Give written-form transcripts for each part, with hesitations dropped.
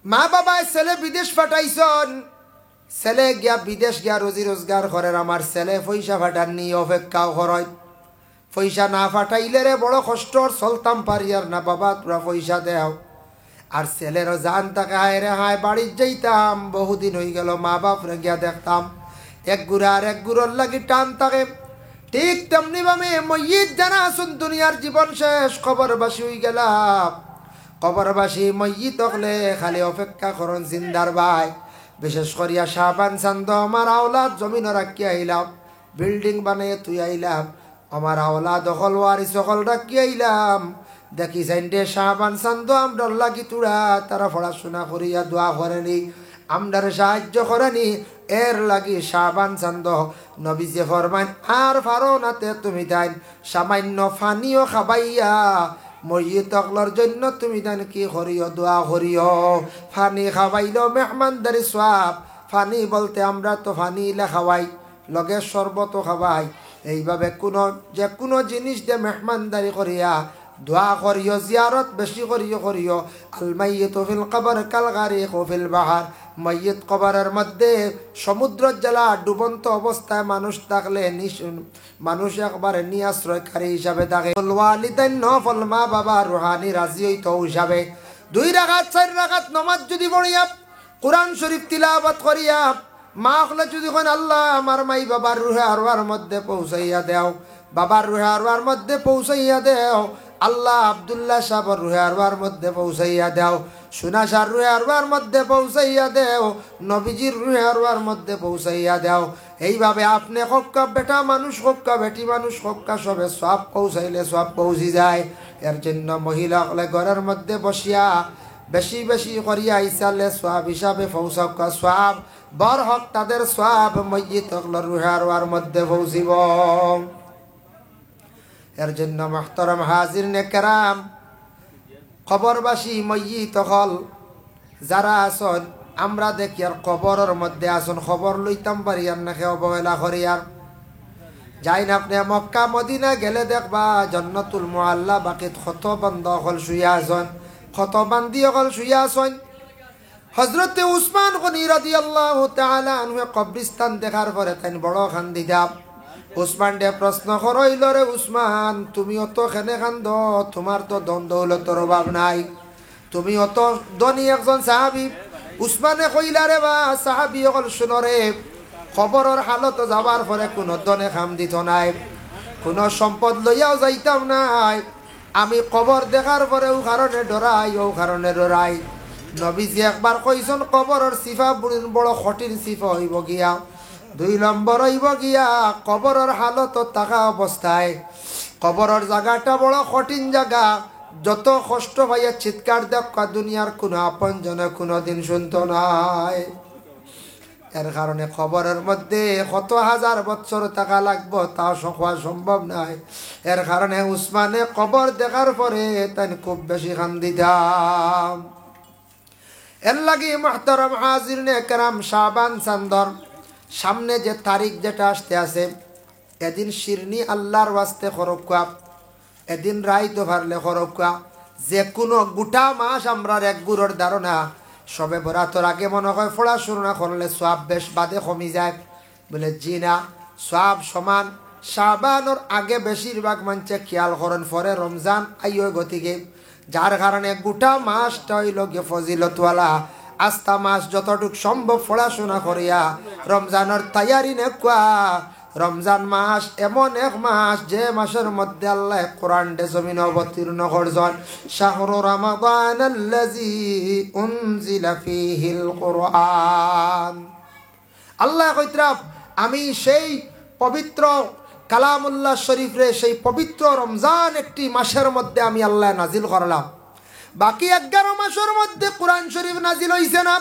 মা বাবায় ছেলে বিদেশ পাঠাইছন, ছেলে গিয়া বিদেশ গিয়া রুজি রোজগার করেন, আমার ছেলে পয়সা পাঠাননি অপেক্ষাও করয়। পয়সা না পাঠাইলে রে বড় কষ্টর চলতাম পারি আর না বাবা তোরা পয়সা দেও। আর ছেলেরও জান তাকে হায় রে হায় বাড়ির যাইতাম, বহুদিন হয়ে গেল মা বাপরে গিয়া দেখতাম, এক গুড়া আর এক গুড়োর লাগি টান থাকে। ঠিক তেমনি ভাবে মইয়িত জানা আসুন দুনিয়ার জীবন শেষ, খবরবাসী হয়ে গেলাম। কবরবাসী মইয়িত হলে খালি অপেক্ষা করন জিন্দার ভাই। বিশেষ করিয়া শাহবান চান্দ আমার আওলাদ জমিন রাখি আইলাম, বিল্ডিং বানিয়ে তুই আইলাম, আমার আওলাদ দখল ওয়ারি সকল রাখি আইলাম। দেখি যাইন শাহবান চান্দ আমরার লাগি তুরা তারা পড়াশোনা করিয়া দোয়া করেনি, আমরার সাহায্য করেনি। এর লাগি শাহবান চান্দ নবীজে ফরমান আর ফারো নাতে তুমি তাই সামান্য ফানিও খাবাইয়া মসজিদ তকলর জন্য তুমি তাই কি করিও দোয়া করিও। ফানি খাওয়াইল মেহমানদারি সোয়াব। ফানি বলতে আমরা তো ফানি ইলে খাওয়াই, লগে শরবতও খাওয়াই। এইভাবে যে কোনো জিনিস দিয়ে মেহমানদারি করিয়া দোয়া করিও, জিয়ারত বেশি করিও। আল মাইয়িতু ফিল কবর কাল গারিকু ফিল বাহার। মাইয়িত কবরের মধ্যে সমুদ্র জেলা ডুবন্ত অবস্থায় মানুষ থাকলে মানুষ একবারে নিয়াশ্রয়কারী হিসাবে থাকে। ওয়ালিদাইন নফল মা বাবা রুহানি রাজি হইতো হিসাবে 2 রাকাত 4 রাকাত নামাজ যদি পড়িয়া কোরআন শরীফ তিলাওয়াত করিয়া মা হলে যদি কোন আল্লাহ আমার মাই বাবার রুহে আরওয়ার মধ্যে পৌঁছাইয়া দেও, বাবার রুহে আরওয়ার মধ্যে পৌঁছাইয়া দেও, আল্লাহ আব্দুল্লাহ সাহেবের রুহে আরওয়ার মধ্যে পৌঁছাইয়া দেও, সুনা শাহর রুহে আরওয়ার মধ্যে পৌঁছাইয়া দেও, নবীজির রুহে আরওয়ার মধ্যে পৌঁছাইয়া দেও। এইভাবে আপনি হক্কা বেটা মানুষ হক্কা বেটি মানুষ হক্কা সবে সব পৌঁছাইলে সব পৌঁছি যায়। এর জন্য মহিলা হলে ঘরের মধ্যে বসিয়া বেশি বেশি করিয়া ইসালে সোয়াব হিসাবে পৌঁছকা সোয়াব বর হক তাদের সোয়াব মসজিদ হকলর রুহে আরওয়ার মধ্যে পৌঁছিব। এর জন্য মুহতারাম হাজিরিনে কেরাম, কবরবাসী মইয়িত হল যারা আসন আমরা দেখি আর কবরের মধ্যে আসন খবর লইতাম পারি আর নাকি অবহেলা করিয়ার যাই না। আপনি মক্কা মদিনা গেলে দেখবা জান্নাতুল মুআল্লা বাকিত কত বান্দা হল শুইয়া আসন, কত বান্দি হল শুইয়া আসন। হযরতে উসমান গনি রাদিয়াল্লাহু তাআলা আনহু কবরস্থান দেখার পরে তাই বড় খান্দি দাম। উসমান ডে প্রশ্ন করইল, রে উসমান তুমি অত খেনে খান্দ, তোমার তো ধন দৌলতর অভাব নাই, তুমি অত ধনী একজন সাহাবী। উসমানে কইলা, রে বা সাহাবী অকল শুনরে, খবরের হালত যাবার পরে কোনো ধনে খাম দিত নাই, কোনো সম্পদ লইয়াও যাইতাম নাই। আমি কবর দেখার পরে ও কারণে ডরাই। নবীজি একবার কইছেন কবরের সিফা বড় কঠিন সিফা হইব গিয়া। 2 নম্বর হইব গিয়া কবরের হালত থাকা অবস্থায়, কবরের জায়গাটা বড় কঠিন জায়গা। যত কষ্ট পাইয়া চিৎকার দেখা দুনিয়ার কোনো আপন জনে কোনোদিন শুনতো নাই। এর কারণে খবরের মধ্যে কত হাজার বছর থাকা লাগবো তা হওয়া সম্ভব নাই। এর কারণে উসমানে কবর দেখার পরে তাই খুব বেশি কান্দি দাম। এর লাগি মুহতারাম হাজিরিনে কেরাম, শাবান চান্দর সামনে যে তারিখ যেটা আসতে আছে, এদিন শিরনি আল্লাহর ওয়াস্তে খরকা, এদিন রাইতো ভারলে খরকা। যে কোনো গোটা মাস আমরা এক গুড়োর ধারণা সবে বরাতর আগে মনে হয় পড়াশোনা করলে সওয়াব বেশ বাদে কমি যায়, বলে জি না, সওয়াব সমান। শাবানোর আগে বেশিরভাগ মানুষে খেয়াল করেন, পরে রমজান আইয় গতিকে, যার কারণে গোটা মাসটা হইল গিয়ে ফজিলতওয়ালা। আস্তা মাস যতটুক সম্ভব পড়াশোনা করিয়া রমজানের তৈয়ারি নেকুয়া। রমজান মাস এমন এক মাস যে মাসের মধ্যে আল্লাহ কোরআন দে জমিন অবতীর্ণ করছেন। শাহরু রমাদানাল্লাযী উনজিলা ফীহিল কুরআন। আল্লাহ কইতরা আমি সেই পবিত্র কালামুল্লাহ শরীফ রে, সেই পবিত্র রমজান একটি মাসের মধ্যে আমি আল্লাহ নাজিল করলাম। বাকি 11 মাসের মধ্যে কোরআন শরীফ নাজিল হইছে না।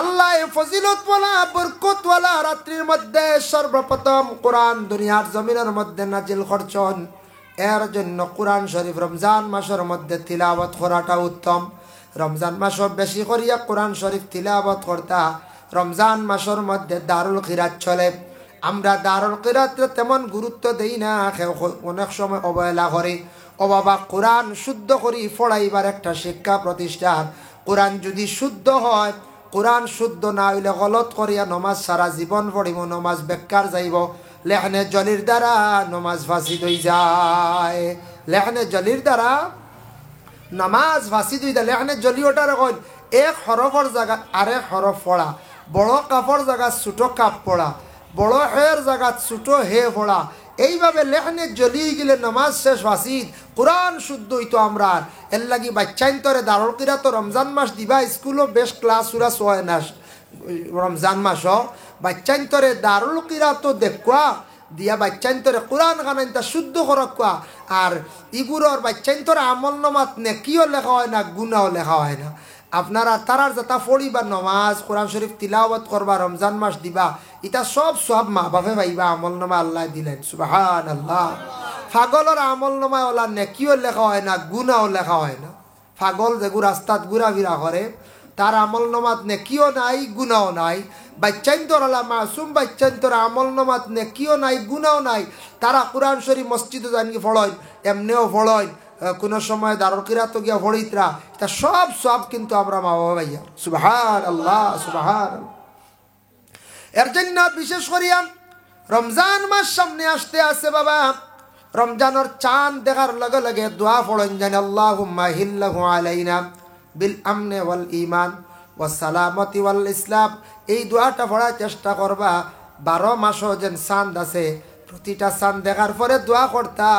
আল্লাহ ফজিলতওয়ালা বরকতওয়ালা রাত্রির মধ্যে সর্বপ্রথম কোরআন দুনিয়ার জমিনের মধ্যে নাজিল করছেন। এর জন্য কোরআন শরীফ রমজান মাসের মধ্যে তিলাওয়াত করাটা উত্তম। রমজান মাসও বেশি করিয়া কোরআন শরীফ তিলাওয়াত করতা। রমজান মাসের মধ্যে দারুল কিরাত চলে, আমরা দারুল কিরাতে তেমন গুরুত্ব দেই না, অনেক সময় অবহেলা করি। ও বাবা, কোরআন শুদ্ধ করি পড়াইবার একটা শিক্ষা প্রতিষ্ঠান, কোরআন যদি শুদ্ধ হয়, কোরআন শুদ্ধ না হইলে গলত করিয়া নমাজ সারা জীবন পড়িব, নমাজ বেকার যাইব। লেহনে জলির দ্বারা নমাজ ফাসিদ হয়ে যায়, লেহনে জলির দ্বারা নামাজ ফাসিদ হয়ে যায়। লেহনে জলি ওটার কইল এক হরফর জায়গা আরেক হরফ পড়া, বড় কাপড় জায়গা ছোট কাপ পড়া, বড় হের জায়গা ছোট হে পড়া, এইভাবে লেহনে জলি গেলে নামাজ শেষ ফাসিদ। কোরআন শুদ্ধ হইতো আমরা। এর লাগি বাচ্চাইন্তরে দারুল কিরাত রমজান মাস দিবা, স্কুলও বেশ ক্লাস উরা হয় না রমজান মাসও বাচ্চাইন্তরে দারুল কিরাত দেখুয়া দিয়া বাচ্চাইন্তরে কোরআন খানাইনটা শুদ্ধ করকুয়া। আর ইগুরর বাচ্চাইন্তরে আমল নমাত নেকিও লেখা হয় না, গুনাও লেখা হয় না। আপনারা তারার যাতা পড়িবা নমাজ কোরআন শরীফ তিলাওয়াত করবা, রমজান মাস দিবা, এটা সব মা বাপে ভাইবা আমল নামা আল্লাহ দিলেন। সুবহানাল্লাহ। পাগলর আমল নামায় ওলা নেকিও লেখা হয় না, গুনাও লেখা হয় না। পাগল যেগু রাস্তাত ঘুরাফিরা করে তার আমল নামাত নেকিও নাই, গুনাও নাই। বাচ্চাইন্তর আলা মাসুম বাচ্চাইন্তর আমল নামাত নেকিও নাই, গুনাও নাই। তারা কোরআন শরীফ মসজিদে জানি ফড়য়, এমনিও ফড়য়, কোনো সময় দারুল কিরাত গিয়া ফড়িতরা, তা সব কিন্তু আমরা মা বাবা ভাইয়া। সুবহানাল্লাহ, সুবহানাল্লাহ। এর জন্য বিশেষ করিয়া রমজান মাস সামনে আসতে আছে বাবা, রমজানের চাঁদ দেখার লগে লগে দোয়া পড়েন জানি আল্লাহুম্মা হিল্লাহু আলাইনা বিল আমনে ওয়াল ঈমান ওয়াস সালামতি ওয়াল ইসলাম। এই দোয়াটা পড়ার চেষ্টা করবা। 12 মাসও যেন চাঁদ আছে, প্রতিটা চাঁদ দেখার পরে দোয়া করতা।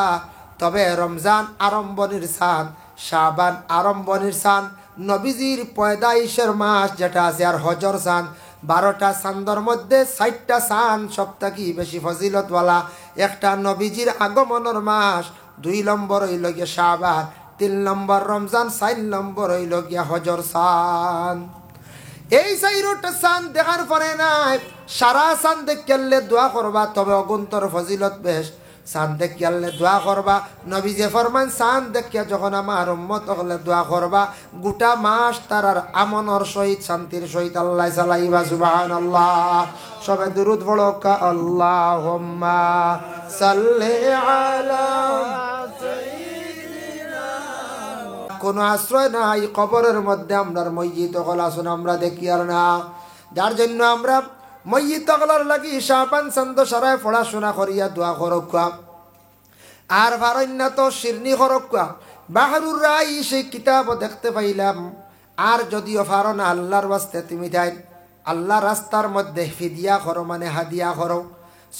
তবে রমজান আরম্ভনির চাঁদ, শাবান আরম্ভনির চাঁদ, নবীজির পয়দাইশের মাস যেটা আছে, আর হজর চাঁদ, 12টা চাঁদর মধ্যে 4টা চাঁদ সপ্তাহে বেশি ফজিলতওয়ালা। একটা নবীজির আগমনের মাস, 2 নম্বর হইল গিয়া শাবান, 3 নম্বর রমজান, 4 নম্বর হইল গিয়া হজর চাঁদ। এই 4টা চাঁদ দেখার পরে নাই সারা চাঁদ দেখলে দোয়া করবা, তবে অগুন্তর ফজিলত বেশ। চাঁদ দেখিয়ালে দোয়া করবা। নবীজি ফরমান চাঁদ দেখিয়া যখন আমার উম্মত হলে দোয়া করবা, গোটা মাস তারার আমনের সহিত শান্তির সহিত আল্লাহ চালাইবা। সুবহানাল্লাহ। সবে দুরুদ পড়ো কা আল্লাহুম্মা সাল্লি আলা সাইয়্যিদিনা। কোনো আশ্রয় নাই কবরের মধ্যে আমরার মসজিদ হল আসুন আমরা দেখি আর না, যার জন্য আমরা মসজিদ তকলার লাগি শাবান চন্দ সারায় পড়াশোনা করিয়া দোয়া করকুয়া। আর ভারণ্য তো শিরনি করকুয়া। বাহরুর রাই সেই কিতাব দেখতে পাইলাম। আর যদিও পারো না আল্লাহর ওয়াস্তে তুমি যাই আল্লাহ রাস্তার মধ্যে ফিদিয়া করো, মানে হাদিয়া করো,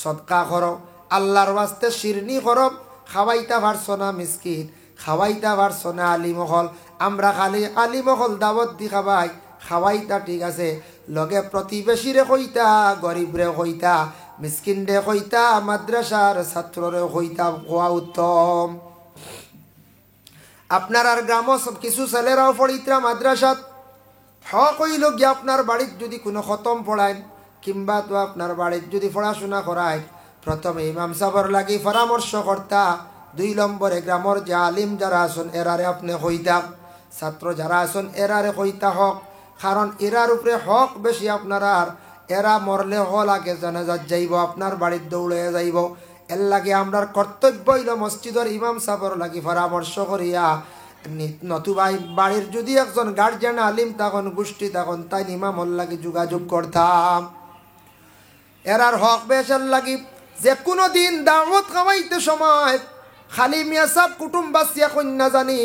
সদকা করো, আল্লাহর ওয়াস্তে শিরনি করো। খাওয়াইতা পারছো না মিসকিন, খাওয়াইতা পারছো না আলিমহল, আমরা খালি আলিমহল দাওয়াত দি খাবাই, খাওয়াইতা ঠিক আছে, লগে প্রতিবেশীরে কইতা, গরিবরে কইতা, মিসকিনরে কইতা, মাদ্রাসার ছাত্ররে কইতা, খোয়া উত্তম। আপনার আর গ্রাম কিছু ছেলেরাও পড়িতরা মাদ্রাসাত, হক হইল গিয়ে আপনার বাড়ির যদি কোনো খতম পড়ায় কিংবা তো আপনার বাড়ির যদি পড়াশোনা করায়, প্রথমে ইমাম সাহর লাগি পরামর্শ করতা। 2 নম্বরে গ্রামের যে আলিম যারা আসুন এরারে আপনি কইতা, ছাত্র যারা আসুন এরারে কইতা হক, কারণ এরার উপরে হক বেশি আপনার। আর এরা মরলে হল আগে জানাজাত যাইব, আপনার বাড়ির দৌড়ে যাইব। এর লাগে আমরার কর্তব্য হইল মসজিদের ইমাম সাহর লাগি পরামর্শ করিয়া, নতুবাই বাড়ির যদি একজন গার্জিয়ান আলিম তখন গোষ্ঠী তখন তাই ইমামর লাগি যোগাযোগ করতাম। এরার হক বেশার লাগি যে কোনো দিন দাওয়াত খাওয়াইতে সময় খালি মিয়া সাহেব কুটুম্ব বাসিয়া কন্যা জানি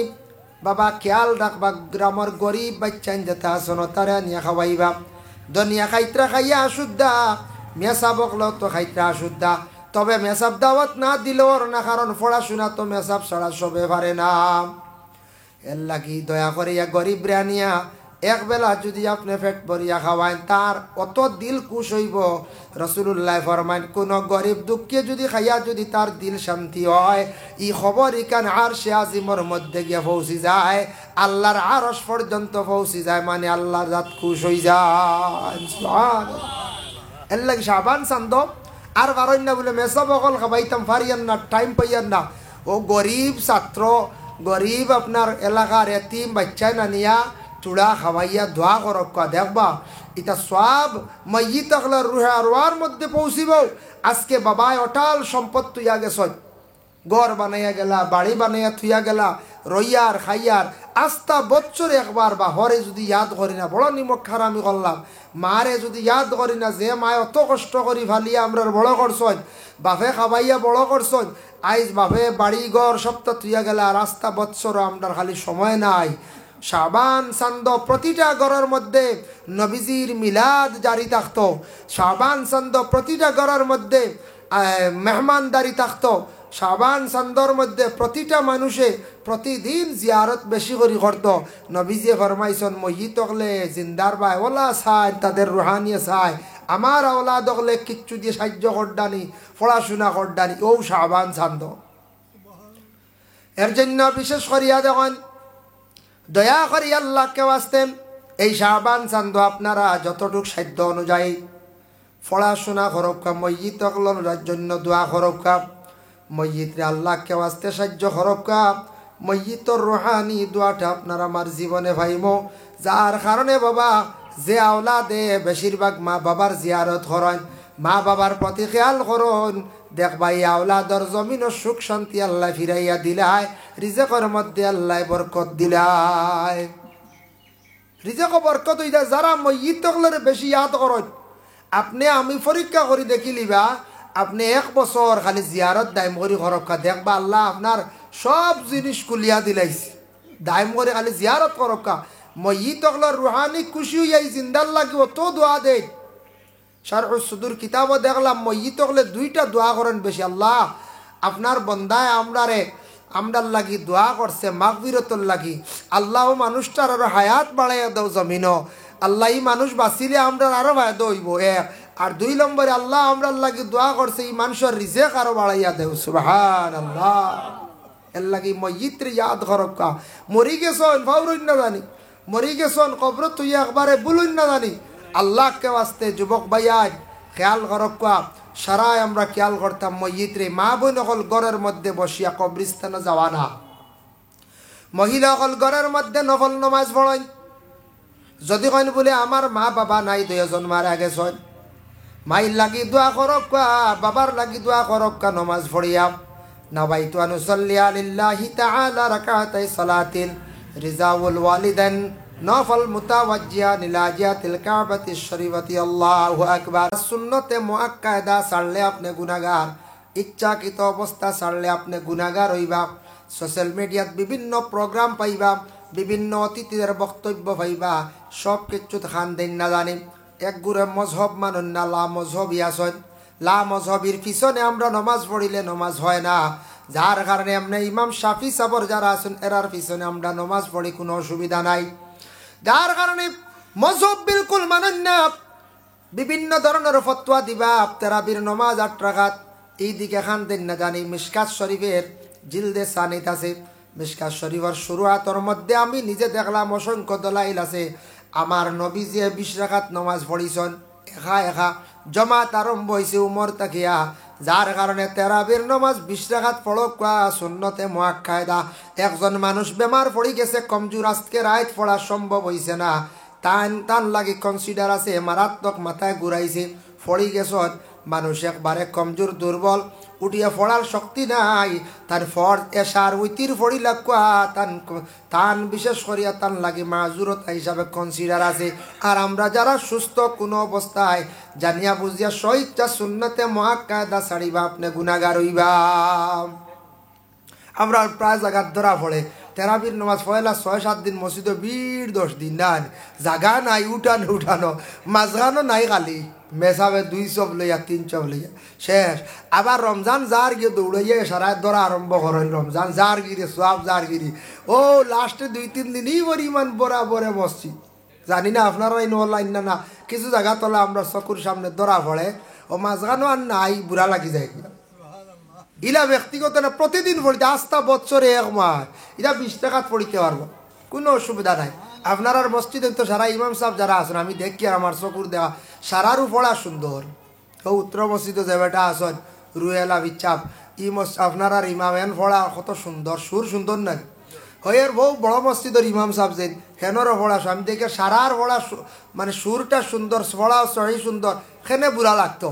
বাবা খেয়াল রাখবা, গ্রামের গরিব বাচ্চান যেতে আসন তারা নিয়ে খাওয়াইবা। দুনিয়া খাইত্রা খাইয়া আসুদ্ধা, মেসাবক লো তো খাইত্রা আসুদ্ধা। তবে মেসাব দাওয়াত না দিলেও না, কারণ পড়াশোনা তো মেসাব ছাড়া সবে পারে না। এর লাগি দয়া করিয়া গরিব রানিয়া একবেলা যদি আপনি পেট ভরিয়া খাওয়ান, তার অত দিল খুশ হইব। রাসূলুল্লাহ ফরমান কোন গরিব দুঃখে যদি খাইয়া যদি তার দিল শান্তি হয়, ই খবর ইকান আরশে আজিমর মধ্যে গিয়া পৌঁছি যায়, আল্লাহর আরশ পর্যন্ত পৌঁছি যায়, মানে আল্লাহর জাত খুশ হই যায়। সুবহানাল্লাহ। এর লাগি শাবান চান্দ আর পারেন না বলে মেসব অকল খাবাইতাম পারিয়ান না, টাইম পাইয়ান না। ও গরিব ছাত্র, গরিব আপনার এলাকার এতিম বাচ্চা না নিয়া চূড়া খাওয়াইয়া দোয়া করক, দেখবা এটা সব ময়িত আকলার রুহে আরওয়ার মধ্যে পৌঁছিব। আজকে বাবায় অটাল সম্পদ তুইয়া গেছ, ঘর বানাইয়া গেলা, বাড়ি বানাইয়া থুইয়া গেলা, রইয়ার খাইয়ার, আস্তা বছরে একবার বা হরে যদি ইয়াদ করি না বড় নিমক খারামি করলাম মারে যদি ইয়াদ করি না যে মায় অত কষ্ট করি ফালিয়া আমরা বড় করছন বাপে খাবাইয়া বড় করছন আইজ বাপে বাড়ি ঘর সব তো তুইয়া গেলে আর আস্তা বৎসর আমরা খালি সময় নাই শাবান চান্দ প্রতিটা ঘরের মধ্যে নবীজির মিলাদ জারি থাকতো শাবান চান্দ প্রতিটা ঘরের মধ্যে মেহমানদারি থাকতো শাবান চান্দর মধ্যে প্রতিটা মানুষে প্রতিদিন জিয়ারত বেশি করে করতো নবীজি ফরমাইছেন মহিত হলে জিন্দার বাই ওলা চায় তাদের রুহানিয়ে চায় আমার আওলাদ হলে কিচ্ছু দিয়ে সাহায্য করডানি পড়াশোনা করডানি ও শাবান চান্দ এর জন্য বিশেষ করিয়া দেখেন দয়া করি আল্লাহকে ওয়াস্তে এই শাবান চান্দ আপনারা যতটুক সাধ্য অনুযায়ী পড়াশোনা করক্কা মসজিদ তকলনের জন্য দোয়া করক্কা মসজিদরে আল্লাহকে ওয়াস্তে সাহায্য করক্কা মসজিদর রুহানি দোয়াটা আপনারা আমার জীবনে ভাইমো যার কারণে বাবা যে আওলাদে বেশিরভাগ মা বাবার জিয়ারত করেন মা বাবার প্রতি খেয়াল করুন দেখবা এই আওলাদর জমিন ও সুখ শান্তি আল্লাহ ফিরাইয়া দিলায় রিজেকের মধ্যে আল্লাহ বরকত দিলায় রিজেক বরকত হইয়া যারা মসজিদ তকলের বেশি ইয়াদ করেন আপনি আমি পরীক্ষা করে দেখিলিবা আপনি এক বছর খালি জিয়ারত দাইম করে করক্কা দেখবা আল্লাহ আপনার সব জিনিস কুলিয়া দিলাইছে দাইম করে খালি জিয়ারত করক্কা মসজিদ তকলের রুহানি খুশি হইয়া জিন্দার লাগিব তো দোয়া দেয় শারহুস সুদুর কিতাবও দেখলাম মসজিদ তকলে দুইটা দোয়া করেন বেশি আল্লাহ আপনার বন্দায় আমরার লাগি দোয়া করছে মাগফিরতর লাগি আল্লাহ মানুষটার আরো হায়াত বাড়াইয়া দাও জমিন আল্লাহ এই মানুষ বাঁচিলে আমরা আরো ফায়দা হইব এক আর 2 নম্বরে আল্লাহ আমরার লাগি দোয়া করছে এই মানুষের রিজেক আরো বাড়াইয়া দেও সুবহানাল্লাহ এর লাগি মসজিদরে ইয়াদ করক্কা মরি গেছন ফাউরইন না জানি মরি গেছন কবর তুই একবারে বুলুন না জানি আল্লাহকে ওয়াস্তে যুবক ভাইয়ার খেয়াল করক্কা সারাই আমরা খেয়াল করতাম মসজিদরে মা বোন অকল ঘরের মধ্যে বসিয়া কবরিস্তানে যাওয়া না মহিলা অকল ঘরের মধ্যে নফল নমাজ পড়েন যদি কইন বলে আমার মা বাবা নাই 2 জন মারা গেছেন মাইর লাগি দোয়া করক্কা বাবার লাগি দোয়া করক্কা নমাজ পড়িয়া নাবাইতু আনুসাল্লি আলিল্লাহি তাআলা রাকাতাই সালাতিন রিজাউল ওয়ালিদান নফল মুতাওয়াজ্জিহান ইলা জিহাতিল কাবাতিশ শরীফাতি আল্লাহু আকবার সুন্নতে মুআক্কাদা ছাড়লে আপনি গুনাহগার ইচ্ছাকৃত অবস্থা ছাড়লে আপনি গুনাহগার হইবা সোশ্যাল মিডিয়াত বিভিন্ন প্রোগ্রাম পাইবা বিভিন্ন অতিথিদের বক্তব্য পাইবা সব কিছু খান দেন না জানি এক গুরে মজহব মানুন না লা মজহবি আসন লা মজহবির পিছনে আমরা নমাজ পড়িলে নমাজ হয় না যার কারণে আপনি ইমাম শাফি সাবর যারা আছেন এরার পিছনে আমরা নমাজ পড়ি কোনো অসুবিধা নাই যার কারণে মজহব বিলকুল মানেন না বিভিন্ন ধরনের ফতোয়া দিবা তারাবির নমাজ 8 রাকাত এই দিকে খান দেন না জানি মিশকাত শরীফের জিলদে সানিত আছে মিশকাত শরীফের শুরুয়াতের মধ্যে আমি নিজে দেখলাম অসংখ্য দলাইল আছে আমার নবীজি 20 রাকাত নমাজ পড়িছেন একা জমাত আরম্ভ হইছে উমর তাকিয়া যার কারণে তারাবির নমাজ 20 রাকাত পড়কা সুন্নতে মুআক্কাদা একজন মানুষ বেমার পড়ি গেছে কমজোর আজকে রাত পড়া সম্ভব হইছে না টান লাগি কনসিডার আছে মারাত্মক মাথায় ঘুরাইছে পড়ি গেছত মানুষ একবারে কমজোর দুর্বল উঠিয়া পড়ার শক্তি নাই তার ফর এশার উইতির পড়ি লাগা তান বিশেষ করিয়া তান লাগি মাজুরত হিসাবে কনসিডার আছে আর আমরা যারা সুস্থ কোনো অবস্থায় জানিয়া বুঝিয়া সইচ্ছা সুন্নতে মুআক্কাদা ছাড়িবা আপনি গুনাহগার হইবা আমরা প্রায় জায়গার ধরা পড়ে তেরাবির নামাজ পয়লা 6-7 দিন মসজিদে 10 দিন না জাগা নাই উঠানো মাঝখানো নাই খালি মেসাবে 2 চপ লইয়া 3 চপ লইয়া শেষ আবার রমজান যার গিয়ে দৌড়াইয়া সারায় ধরা আরম্ভ করেন রমজান যার গিরি সব যার গিরি ও লাস্টে 2-3 দিনই পরিমাণ বরাবরে মসজিদ জানি না আপনারা অনলাইন না কিছু জায়গা তোলা আমরা চকুর সামনে ধরা পড়ে ও মাঝখানো আর নাই বুড়া লাগি যায় ইলা ব্যক্তিগত না প্রতিদিন পড়িতে আস্থা বছরে 1 মাস ইলা 20 টাকাত পড়িতে পারবো কোনো অসুবিধা নাই আপনার আর মসজিদে তো সারা ইমাম সাহেব যারা আছেন আমি দেখি আর আমার চকুর দেওয়া সারারও পড়া সুন্দর ও উত্তর মসজিদে যে বেটা আসন রুয়েলা বিচ্ছাপ আপনার আর ইমাম এন পড়া কত সুন্দর সুর সুন্দর নাই হয়ের বউ বড় মসজিদের ইমাম সাহেব যেন হেনরও পড়া আমি দেখে সারার পড়া মানে সুরটা সুন্দর পড়াও সহি সুন্দর সেনে বুড়া লাগতো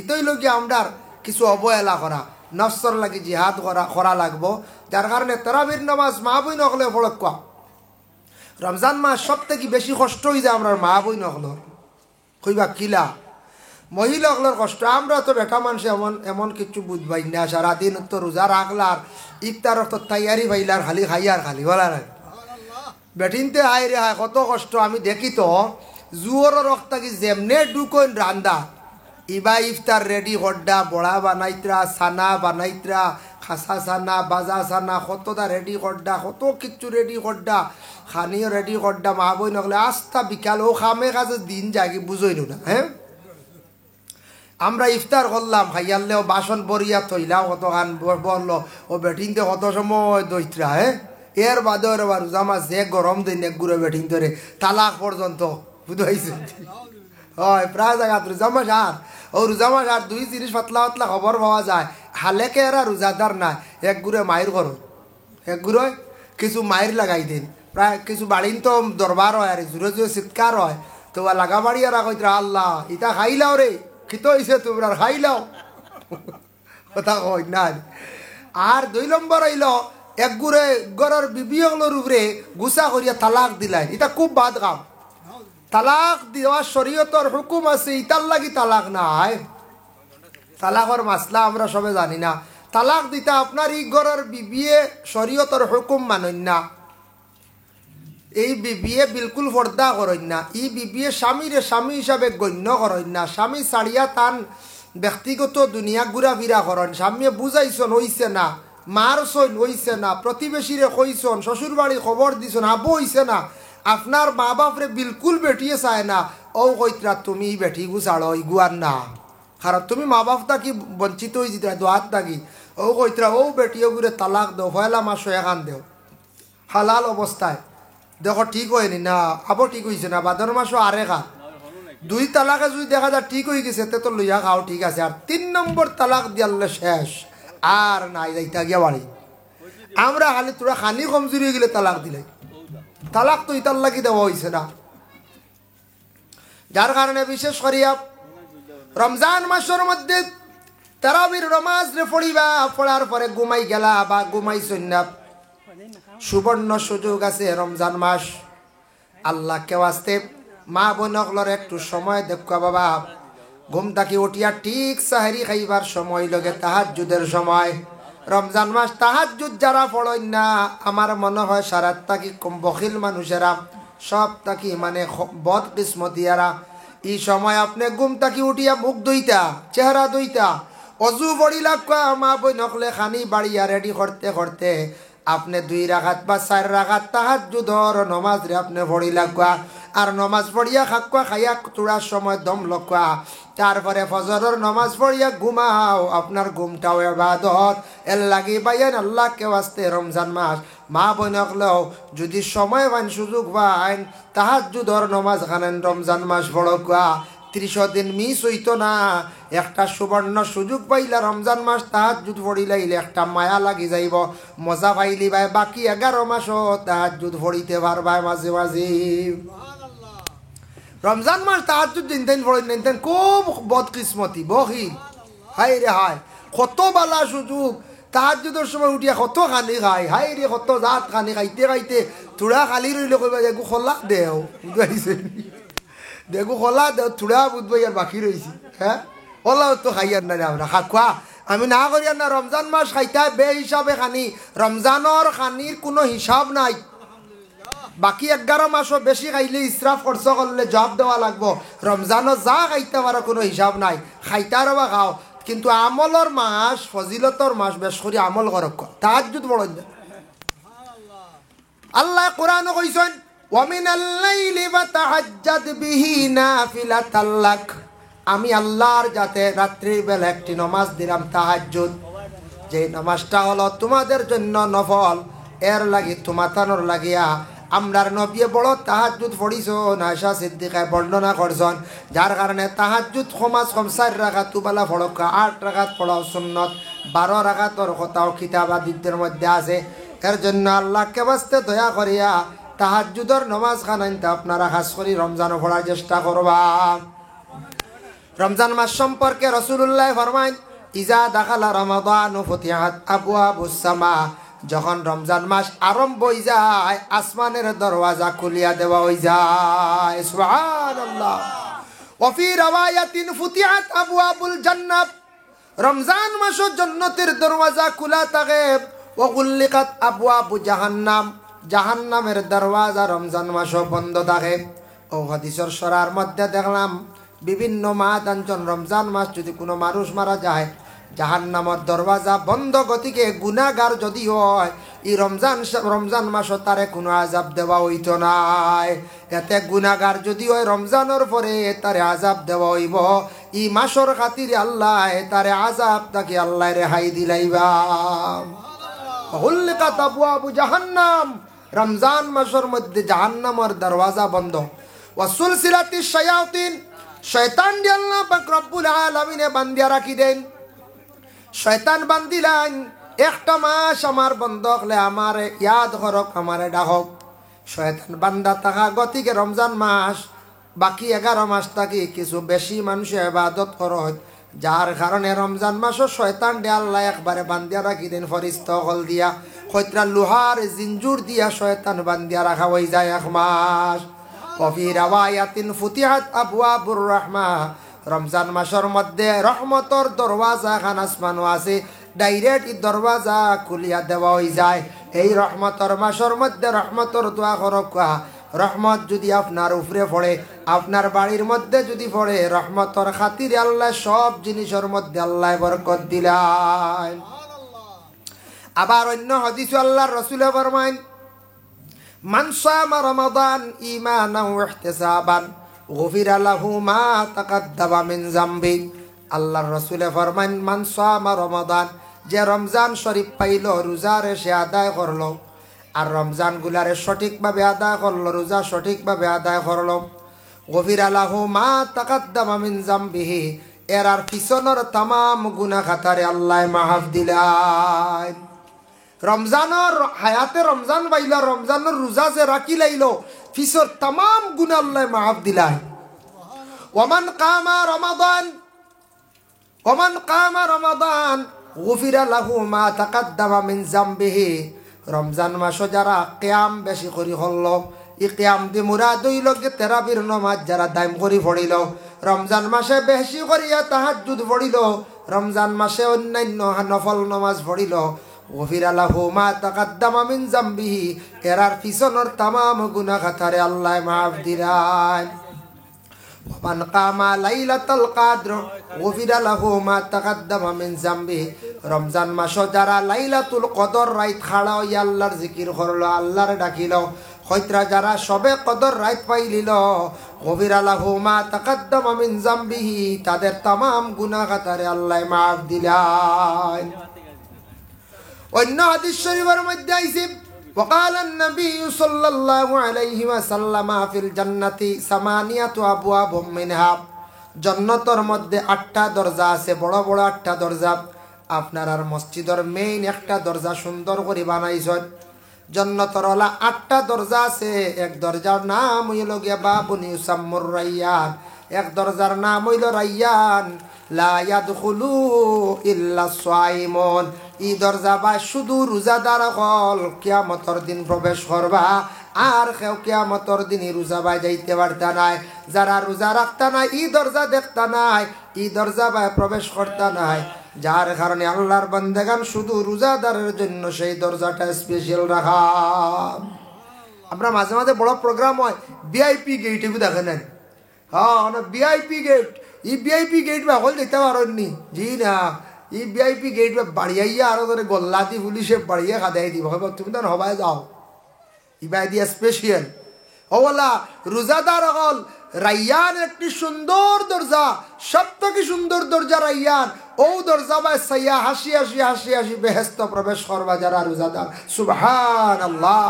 ইতই লোকে আমরা কিছু অবহেলা করা নফসর লাগি জিহাদ করা লাগবো যার কারণে তারাবির নামাজ মা বই নকলে পড়ক রমজান মাস সব থেকে বেশি কষ্ট হয়ে যায় আমরা মা বই নকলর কইবা কিলা মহিলাগুলোর কষ্ট। আমরা তো বেটা মানুষ এমন কিছু বুঝবাই না, সারাদিন তো রোজা রাখলার ইফতার তো তৈয়ারি ভাইলার খালি খাইয়ার খালি বলা না বেটিনতে হায় রে হায় কত কষ্ট। আমি দেখি তো জুয়োর রক্তা কি যেমনে ঢুকইন রান্দা ইবা ইফতার রেডি করডা, বড়া বানাইতরা, সানা বানাইতরা, খাসা সানা, বাজা সানা, কতটা রেডি করডা, কত কিচ্ছু রেডি করডা, খানিও রেডি করডা। মা বই নকলে আস্তা বিকাল ও খামে কাজে দিন যাগে বুঝইল না। হ্যাঁ, আমরা ইফতার করলাম খাইয়ালেও বাসন বরিয়া থইলাও কত খান বললো ও বেটিনতে কত সময় দইত্রা। হ্যাঁ, এর বাদে এবার রোজা মাস যে গরম দিন এক গুড়ে বেটিন ধরে তালাক পর্যন্ত বুঝাইছে। হয় প্রায় জায়গা রোজা মাস আর ও রোজা মাস আর 2 জিনিস পাতলা পাতলা খবর পাওয়া যায়। হালেকে এরা রোজাদার না এক গুড়ে মায়ের করো, এক গুড়ে কিছু মায়ের লাগাই দিন। প্রায় কিছু বাড়িন তো দরবার হয় আর জোরে জোরে চিৎকার হয় তো লাগা বাড়ি আর কইতরা আল্লাহ ইটা খাইলাও রে খিত হইছে তোমরা খাইলাও কথা কই না। আর 2 নম্বর হইল এক গুড়ে গড়ের বিবিগুলোর উপরে গুছা করিয়া তালাক দিলাই, এটা খুব বাদ কাম। তালাক দেওয়া শরীয়তর হুকুম আছে, ইতার লাগি তালাক নাই। তালাকর মাসলা আমরা সবে জানি না। তালাক দিতা আপনার ই গড়ের বিবিয়ে শরীয়তর হুকুম মানন না, এই বিবিয়ে বিলকুল পর্দা করেন না, ই বিবিয়ে স্বামীরে স্বামী হিসাবে গণ্য করেন না। স্বামী ছাড়িয়া তান ব্যক্তিগত দুনিয়া ঘুরা ফিরা করেন। স্বামীয়ে বুঝাইছন হইছে না, মারছন হইছে না, প্রতিবেশীরে কইছন, শ্বশুর বাড়ি খবর দিছন আবু হইছে না, আপনার মা বাপরে বিলকুল বেটিয়ে চায় না। ও কইতরা তুমি বেটি গুছাড়ো ইগুয়ার না, কারণ তুমি মা বাপ থাকি বঞ্চিত হয়ে যেতে দোয়াত থাকি। ও কইতরা ও বেটিও ঘুরে তালাক দেও, পয়লা মাস এখান দেও হালাল অবস্থায়। দেখো ঠিক হয়নি না, আবার ঠিক হয়েছে না, ভাদর মাসও আরে খা। 2 তালাকে যদি দেখা যায় ঠিক হয়ে গেছে তো লইয়া খাও ঠিক আছে। আর 3 নম্বর তালাক দিয়ালে শেষ আর নাই যাইতা গিয়া বাড়ি। আমরা খালি তোরা খানি কমজোরি হয়ে গেলে তালাক দিলে, তালাক তো ইতার লাগি দেওয়া হয়েছে না। যার কারণে বিশেষ করিয়া রমজান মাসের মধ্যে তারাবির নমাজ রে পড়িবা, পড়ার পরে ঘুমাই গেলা বা ঘুমাইছই না, সুবর্ণ সুযোগ আছে রমজান মাস। আল্লাহ কেউ আসতে মা বোনকলর একটু সময় দেখা বাবা, ঘুম থাকি উঠিয়া ঠিক সাহারি খাইবার সময় লগে তাহাজ্জুদের সময়। রমজান মাস তাহাজ্জুদ যারা পড়েন না আমার মনে হয় সারাত থাকি কম বখিল মানুষেরা সব থাকি মানে বদ কিসমতিয়ারা। এই সময় আপনি ঘুম থাকি উঠিয়া মুখ ধুইতা, চেহারা ধুইতা, অজু বড়ি লাগা মা বোনকলে খানি বাড়িয়া রেডি করতে করতে আপনি 2 রাকাত বা 4 রাকাত তাহাজ্জুদর নমাজ রে আপনি পড়ি লাগা। আর নমাজ পড়িয়া খাক্কা খাইয়া তোড়ার সময় দম লক্কা, তারপরে ফজরের নমাজ পড়িয়া ঘুমাও, আপনার ঘুমটাও ইবাদত। এর লাগি বাইন আল্লাহ কে ওয়াস্তে রমজান মাস মা বোনকলেও যদি সময় পান সুযোগ পান তাহাজ্জুদর নমাজ খানেন রমজান মাস পড়কা। 30 দিন মিস হইতো না, একটা সুবর্ণ সুযোগ পাইলা রমজান মাস তাহাজ্জুদ পড়িলাইলে একটা মায়া লাগি যাইব, মজা পাইলি ভাই বাকি 11 মাসও তাহাজ্জুদ পড়িতে পারবাই মাঝে মাঝে। রমজান মাস তাহাজ্জুদ দিন পড়েন নেন খুব বদকিসমতি বহিল। হাই রে হাই কত বালা সুযোগ, তাহাজ্জুদের সময় উঠিয়া কত খানি খাই, হাই রে কত জাত খানি খাইতে খাইতে থোড়া খালি রইলে কইবা দেখো খোলা দেও বুঝাইছে, দেখো খোলা দেও থোড়া বুঝবো আর বাকি রয়েছি। হ্যাঁ ওলাও তো খাইয়ার না আমরা খাওয়া আমি না করি না। রমজান মাস খাইতে বে হিসাবে খানি, রমজানের খানির কোনো হিসাব নাই। বাকি 11 মাসও বেশি খাইলে ইসরাফ খরচ করলে জবাব দেওয়া লাগবো। রমজানও যা খাইতে পারো কোনো হিসাব নাই, খাইতারও বা খাও, কিন্তু আমলর মাস ফজিলতর মাস বেশ করে আমল করক। তাহাজ্জুদ বড় আল্লাহ কোরআন কইছেন ওয়ামিনাল লাইলি ফাতাহাজ্জাদ বিহি নাফিলাতাল লাক। আমি আল্লাহর যাতে রাত্রির বেলা একটি নামাজ দিলাম তাহাজ্জুদ, যে নামাজটা হলো তোমাদের জন্য নফল। এর লাগি তোমাতানোর লাগিয়া আমরার নবী বড় তাহাজ্জুদ পড়িছ না, আয়েশা সিদ্দিকায় বর্ণনা করছেন। যার কারণে তাহাজ্জুদ সমাজ কম 4 রাকাত তুবালা পড়কা, 8 রাকাত পড়াও সুন্নত, 12 রাকাতর কথাও কিতাবাদিদের মধ্যে আছে। এর জন্য আল্লাহকে বাস্তে দয়া করিয়া তাহাজ্জুদর নামাজ খানাইতে আপনারা খাস করি রমজানও পড়ার চেষ্টা করবা। রমজান মাস সম্পর্কে রাসূলুল্লাহ ফরমায় ইজা দাখালা রমাদানু ফুতিহাত আবওয়াবুস সামা। যখন রমজান মাস আরম্ভ হয়ে যায় আসমানের দরওয়াজা খুলিয়া দেওয়া হয়ে যায় সুবহানাল্লাহ ওয়াফি রাওয়ায়াতিন ফুতিহাত আবওয়াবুল জান্নাত রমজান মাসে জান্নাতের দরওয়াজা খোলা থাকে ওয়া গুল্লিকাত আবওয়াবু জাহান্নাম জাহান্নামের দরওয়াজা রমজান মাসে বন্ধ থাকে ও হাদিসের সরার মধ্যে দেখলাম বিভিন্ন মাদাঞ্চল রমজান মাস যদি কোনো মানুষ মারা যায় জাহান্নামের দরওয়াজা বন্ধ গতিকে গুনাহগার যদি হয় এই রমজান মাসে তারে কোনো আযাব দেওয়া হইতো নাই এতে গুনাহগার যদি হয় রমজানের পরে তারে আযাব দেওয়া হইব এই মাসের খাতিরে আল্লাহ তারে আযাব তাকে আল্লাহ রেহাই দিলাইবা হুল্লিকাত আবওয়াবু জাহান্নাম রমজান মাসের মধ্যে জাহান্নামের দরওয়াজা বন্ধ ওয়া সুলসিলাতিশ শায়াতিন শয়তান দিয়ে আল্লাহ পাক রব্বুল আলামিনে বান্দিয়া রাখি দেন শয়তান বান্দিলান একটা মাস আমার বন্ধ হলে আমার ইয়াদ করক আমারে ডাহক শয়তান বান্দা থাকা গতিকে রমজান মাস বাকি 11 মাস থাকি কিছু বেশি মানুষে ইবাদত করে যার কারণে রমজান মাসও শয়তান দিয়ে আল্লাহ একবারে বান্দিয়া রাখি দেন ফরিস্তা হল দিয়া কইত্রা লোহার জিঞ্জুর দিয়া শয়তান বান্দিয়া রাখা হয়ে যায় এক মাস ওয়াফি রাওয়ায়াতিন ফুতিহাত আবওয়াবুর রাহমা রমজান মাসের মধ্যে রহমতর দরওয়াজা খান আসমানও আছে ডাইরেক্ট এই দরওয়াজা খুলিয়া দেওয়া হয়ে যায় এই রহমতর মাসের মধ্যে রহমতর দোয়া করক রহমত যদি আপনার উপরে পড়ে আপনার বাড়ির মধ্যে যদি পড়ে রহমতর খাতিরে আল্লাহ সব জিনিসের মধ্যে আল্লাহ বরকত দিলেন আবার অন্য হাদিস আল্লাহর রাসূল ফরমায় মান সামা রমাদান ঈমানান ওয়া ইহতিসাবান গুফিরা লাহু মা তাকাদ্দামা মিন যামবি আল্লাহর রাসূল ফরমান মান সামা রমাদান যে রমজান শরীফ পাইল রোজারে সে আদায় করলো আর রমজান গুলারে সঠিকভাবে আদায় করলো রোজা সঠিকভাবে আদায় করলো গুফিরা লাহু মা তাকাদ্দামা মিন যামবিহি এর আর পিছনের तमाम গুনাহ খাতারে আল্লাহ মাফ দিলেন রমজানের হায়াতে রমজান পাইলা রমজানের রোজা যে রাখি লাইলো ফিসর तमाम গুনাহ আল্লাহ মাফ দিলাই ওমান কামা রমাদান গুফিরা লাহু মা তাকাদ্দামা মিন যামবিহি রমজান মাসে যারা কিয়াম বেশি করি হল ই কিয়াম দি মুরাদ হইল গে তেরাবির নামাজ যারা দাইম করি পড়িল রমজান মাসে বেশি করিয়া তাহাজ্জুদ পড়িল রমজান মাসে অন্যান্য নফল নামাজ পড়িল গফিরা লাহু মা তাকাদ্দামা মিন যামবিহি এরার পিছনের तमाम গুনাহ খাতারে আল্লাহ মাফ দিলেন ওমান কামা লাইলাতুল কদর গফিরা লাহু মা তাকাদ্দামা মিন যামবিহি রমজান মাসে যারা লাইলাতুল কদর রাত খাড়া হইয়া আল্লাহর জিকির করলো আল্লাহর ডাকিলো হয়ত্রা যারা সবে কদর রাত পাইলিল গফিরা লাহু মা তাকাদ্দামা মিন যামবিহি তাদের तमाम গুনাহ খাতারে আল্লাহ মাফ দিলেন অন্য হাদিস শরীফের মধ্যে আইছে وقال النبي صلى الله عليه وسلم في الجنة ثمانية أبواب منها জান্নাতের মধ্যে 8টা দরজা আছে বড় বড় 8টা দরজা আপনার আর মসজিদের মেইন একটা দরজা সুন্দর করে বানাইছেন জান্নাতের হলা 8টা দরজা আছে এক দরজার নাম হইল গিয়া বাবুন ইউসাম্মুর রায়্যান এক দরজার নাম হইল রায়্যান লা ইয়াদখুলু ইল্লা সাইমুন ই দরজা বা শুধু রোজাদার হল কিয়ামতের দিন প্রবেশ করবা আর কেউ কিয়ামতের দিন রোজা বাই যাইতে পারতা নাই যারা রোজা রাখতা নাই ই দরজা দেখতা নাই ই দরজা বাই প্রবেশ করতা নাই যার কারণে আল্লাহর বান্দাগান শুধু রোজাদারের জন্য সেই দরজাটা স্পেশাল রাখা আমরা মাঝে মাঝে বড় প্রোগ্রাম হয় ভিআইপি গেটে দেখেন হ্যাঁ ভিআইপি গেট ই ভিআইপি গেট বা হল দেখতে পারেননি জি না ই ভিআইপি গেট বা বাড়িয়াইয়া আরো ধরে গল্লাতি পুলিশে বাড়িয়ে খাদাই দিব তুমি তো হবাই যাও ইবাই দিয়া স্পেশাল ওলা রোজাদার হল রাইয়ান একটি সুন্দর দরজা সব থেকে সুন্দর দরজা রাইয়ান ও দরজা বা সাইয়া হাসি হাসি হাসি হাসি বেহেস্ত প্রবেশ করবা যারা রোজাদার সুবহানাল্লাহ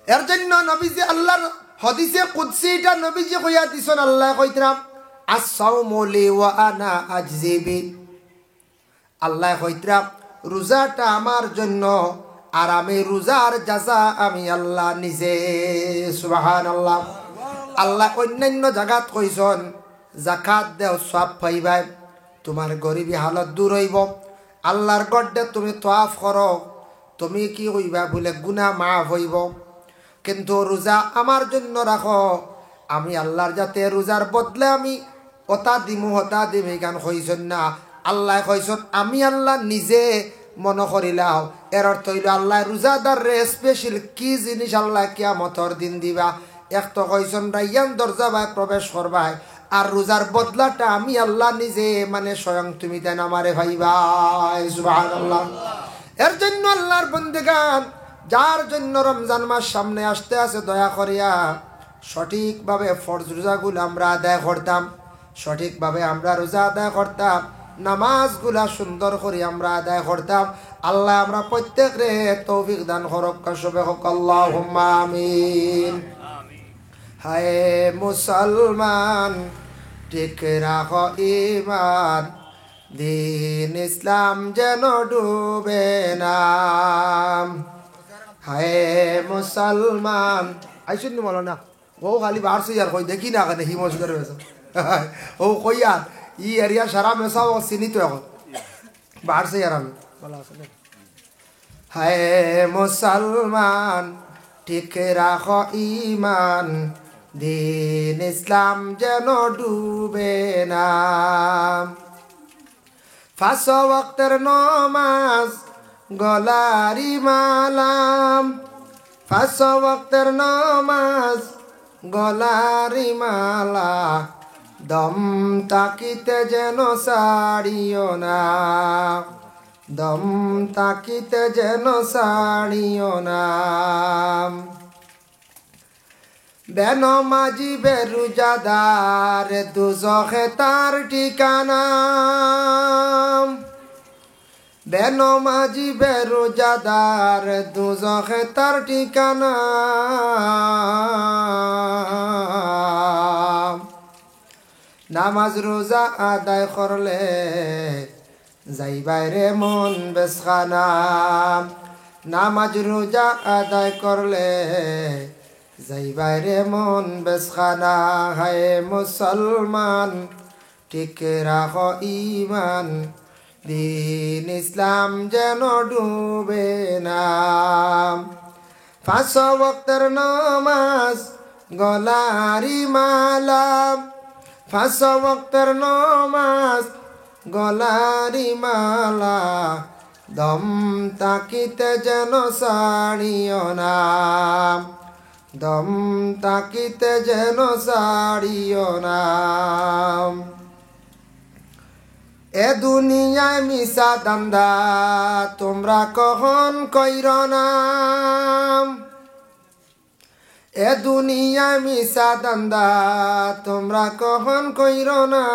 এর জন্য নবীজি আল্লাহর হাদিসে কুদসি এটা নবীজি কইয়া দিছেন আল্লাহ কইতরা আস-সাওমু লি ওয়া আনা আজজি বি আল্লাহ কইতরা রোজাটা আমার জন্য আর আমি রোজার জাযা আমি আল্লাহ নিজে সুবহানাল্লাহ আল্লাহ অন্যান্য জায়গাত কইছেন যাকাত দেও সব পাইবাই তোমার গরিবী হালত দূর হইব আল্লাহর গড্ডে তুমি তোয়াফ করো, তুমি কি হইবা বলে গুনাহ মাফ হইব। কিন্তু রোজা আমার জন্য রাখো, আমি আল্লাহর যাতে রোজার বদলে আমি ওটা দিমু হতা দিমি গান কইছেন না। আল্লাহ কইছেন আমি আল্লাহ নিজে মনে করিলাও। এর অর্থ হইল আল্লাহ রোজাদার রে স্পেশাল কি জিনিস আল্লাহ কিয়ামতর দিন দিবা। এক তো কইছেন রাইয়ান দরজা বাই প্রবেশ করবাই, আর রোজার বদলাটা আমি আল্লাহ নিজে মানে স্বয়ং তুমি দেন আমারে ভাইবাই। সুবহানাল্লাহ। এর জন্য আল্লাহর বন্দেগান যার জন্য রমজান মাস সামনে আসতে আছে, দয়া করিয়া সঠিকভাবে ফরজ রোজাগুলো আমরা আদায় করতাম, সঠিকভাবে আমরা রোজা আদায় করতাম, নামাজগুলা সুন্দর করে আমরা আদায় করতাম। আল্লাহ আমরা প্রত্যেক রে তৌফিক দান করক, সবে হোক আল্লাহুম্মা আমিন। হায় মুসলমান ঠিক রাখ ঈমান, দিন ইসলাম যেন ডুবে না। হায় মুসলমান আইসুন বলো না, ও খালি বাড়ছে আর কই দেখি না কেন হিমস করে ও কই আর ই এরিয়া সারা মেশাও চিনি তো এখন বাড়ছে আর আমি বলা আসলে। হায় মুসলমান ঠিক রাখ ঈমান, দিন ইসলাম যেন ডুবে না। পাঁচ ওয়াক্তের নমাজ গলারি মালাম, পাঁচ ওয়াক্তের নমাজ গলারি মালা, দম তাকিতে যেন সারিও না, দম তাকিতে যেন সারিও না। বেনমাজি বেরুজাদার দুজখে তার ঠিকানা, বেনমাজি বেরুজাদার দুজখে তার ঠিকানা। নামাজ রোজা আদায় করলে যাইবাই রে মন বেসখানা, নামাজ রোজা আদায় করলে যাইবাই রে মন বেসখানা। হায় মুসলমান ঠিক রাখ ঈমান, দিন ইসলাম যেন ডুবে না। পাঁচ ওয়াক্তের নামাজ গলারি মালা, পাঁচ ওয়াক্তের নামাজ গলারি মালা, দম তাকিতে যেন সারিও না, দম তাকিতে যেন সারিও না। এ দুনিয়ায় মিশা দান্দা তোমরা কখন কইর না, এ দুনিয়ায় মিশা দান্দা তোমরা কখন কইর না।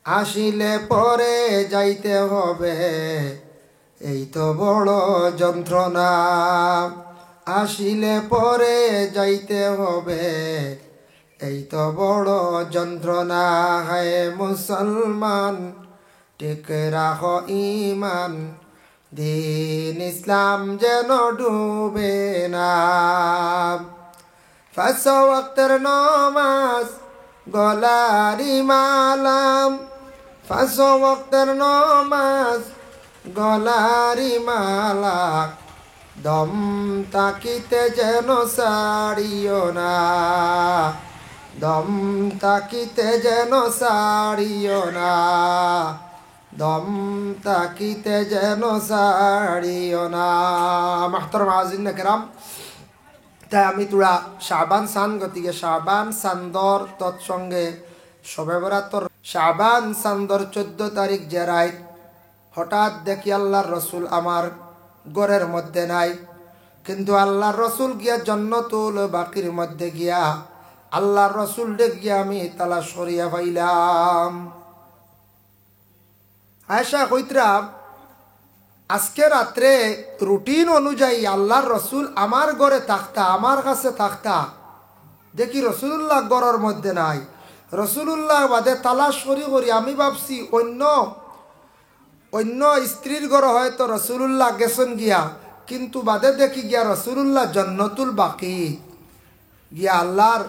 আসিলে পরে যাইতে হবে, এই তো বড় যন্ত্রণা। আসিলে পরে যাইতে হবে, এই তো বড় যন্ত্রণা। হায় মুসলমান ঠিক রাখ ঈমান, দিন ইসলাম যেন ডুবে না। পাঁচ ওয়াক্তের নামাজ গলারি মালাম, পাঁচ ওয়াক্তের নামাজ গলারি মালা, দম তাকিতে যেন সারিও না, দম তাকিতে যেন সারিও না, দম তাকিতে যেন সারিও না। মাহতারাম হাজিরিন কেরাম, তাই আমি তোরা শাবান সান গতিকে শাবান সান্দর তৎসঙ্গে শবে বরাতর শাবান সান্দর 14 তারিখ যে রাত হঠাৎ দেখি আল্লাহর রসুল আমার ঘরের মধ্যে নাই, কিন্তু আল্লাহর রসুল গিয়া জন্নতুল বাকির মধ্যে গিয়া আল্লাহর রসুল ডে গিয়া আমি তালাশ করিয়া পাইলাম। আয়েশা কইতরা আজকে রাত্রে রুটিন অনুযায়ী আল্লাহর রসুল আমার ঘরে থাকতা, আমার কাছে থাকতা, দেখি রসুল্লাহ ঘরের মধ্যে নাই। রসুল্লাহ বাদে তালাশ করি আমি ভাবছি অন্য স্ত্রীর ঘরে হয়তো রসুল্লাহ গেছেন গিয়া, কিন্তু বাদে দেখি গিয়া রসুল্লাহ জন্নতুল বাকি গিয়া আল্লাহর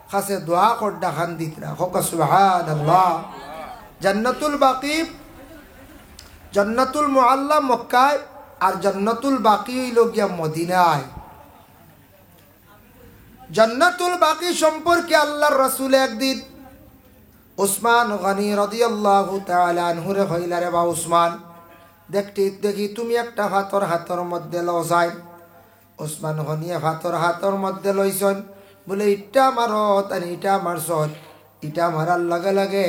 খাসে দোয়া করডা খান দিতরা হোক সুবহানাল্লাহ। জান্নাতুল বাকি, জান্নাতুল মুআল্লা মক্কায়, আর জান্নাতুল বাকি হইল গিয়া মদিনায়। জান্নাতুল বাকি সম্পর্কে আল্লাহর রাসূল একদিন উসমান গনি রাদিয়াল্লাহু তাআলা আনহুরে কইলা, রে বা উসমান, দেখি তুমি একটা হাতর মধ্যে লও যাই। উসমান গনিয়ে হাতর মধ্যে লইছন, বলে ইটা মারো, তাই ইটা মারছন। ইটা মারার লগে লগে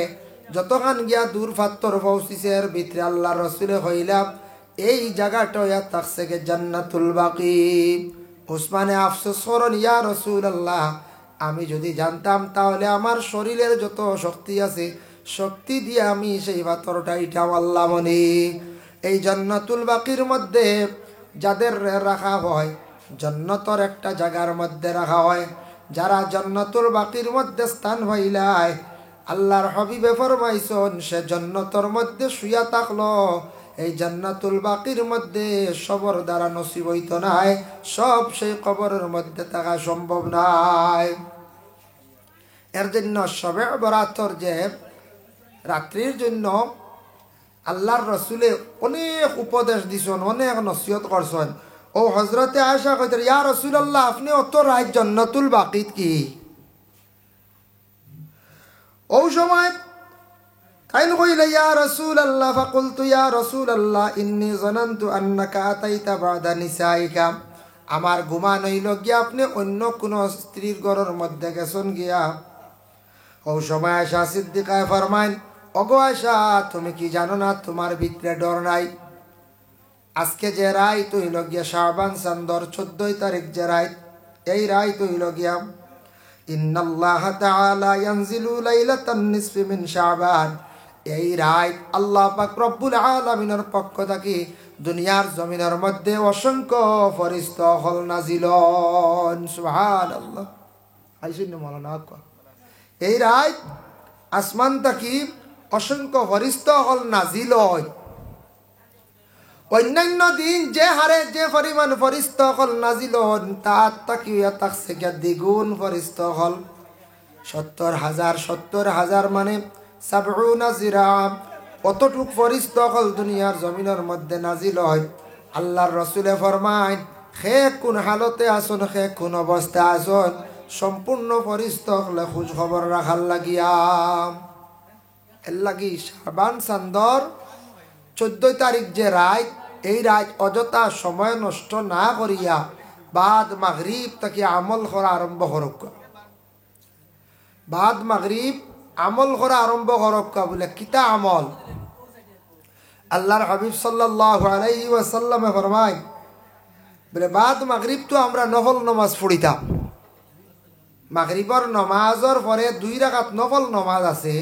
যতখান গিয়া দূর ফাত্তর পৌঁছিছে এর ভিতরে আল্লাহর রাসূলে কইলা, এই জায়গাটা ইয়া থাকছে গে জান্নাতুল বাকি। উসমানে আফসোস করেন, ইয়া রাসূলুল্লাহ, আমি যদি জানতাম তাহলে আমার শরীরের যত শক্তি আছে শক্তি দিয়ে আমি সেই পাথরটা ইটা মারলাম নি। এই জান্নাতুল বাকির মধ্যে যাদের রাখা হয়, জান্নাতের একটা জায়গার মধ্যে রাখা হয়, যারা জান্নাতুল বাকির মধ্যে স্থান হইলায়, আল্লাহর হাবিবে ফরমাইছেন সে জান্নাতের মধ্যে শুয়া থাকলো, এই জান্নাতুল বাকির মধ্যে সবর দ্বারা নসিব হইতো নাই, সব সেই কবরের মধ্যে থাকা সম্ভব নাই। এর জন্য শবে বরাতর যে রাত্রির জন্য আল্লাহর রাসূলে অনেক উপদেশ দিছেন, অনেক নসিহত করছেন। ও হযরতে আয়েশা কইতেন, ইয়া রাসূলুল্লাহ, আপনি অত রাত জান্নাতুল বাকিত কি? ও সময় কাইন কইলা, ইয়া রাসূলুল্লাহ, ফাকুলতু ইয়া রাসূলুল্লাহ ইন্নী যানানতু আন্নাকা আতাইতা বাদা নিসাইকা। আমার গুমান হইল গিয়া আপনি অন্য কোন স্ত্রীর ঘরের মধ্যে গেছেন গিয়া। ও সময় আয়েশা সিদ্দিকা ফরমাইন, ওগো আয়েশা, তুমি কি জানো না তোমার ভিতরে ডর নাই? আজকে যে রাত হইল গিয়া শাবান চাঁদর 14 তারিখ যে রাত, এই রাত হইল গিয়া ইন্নাল্লাহ তাআলা ইয়ানজিলু লাইলাতান নিসফি মিন শাবান। এই রাত আল্লাহ পাক রব্বুল আলামিনের পক্ষ থেকে দুনিয়ার জমিনের মধ্যে অসংখ্য ফেরেশতা হল নাজিল হন। সুবহানাল্লাহ। আইসিন মাওলানা আকা, এই রাত আসমান থেকে অসংখ্য ফেরেশতা হল নাজিল হয়। অন্যান্য দিন যে হারে যে পরিমাণ ফেরেশতা হল নাজিল হন, তার তাকিয়া থাকছে গিয়া দ্বিগুণ ফেরেশতা হল। 70,000 মানে 70 জিরা, অতটুক ফেরেশতা হল দুনিয়ার জমিনের মধ্যে নাজিল হয়। আল্লাহর রাসূলে ফরমায়, হে কোন হালতে আসুন, হে কোন অবস্থা আসুন, সম্পূর্ণ ফেরেশতা হলে খোঁজ খবর রাখার লাগিয়া। এর লাগি শাবান চাঁদর 14 তারিখ যে রাত, এই রাত অযথা সময় নষ্ট না করিয়া বাদ মাগরিব থেকে আমল করা আরম্ভ করক। বাদ মাগরিব আমল করা আরম্ভ করক। বলে কিতা আমল? আল্লাহর হাবিব সাল্লাল্লাহু আলাইহি ওয়াসাল্লাম ফরমায়, বলে বাদ মাগরিব তো আমরা নফল নামাজ পড়িতাম। মাগরিবর নামাজের পরে 2 রাকাত নফল নামাজ আছে,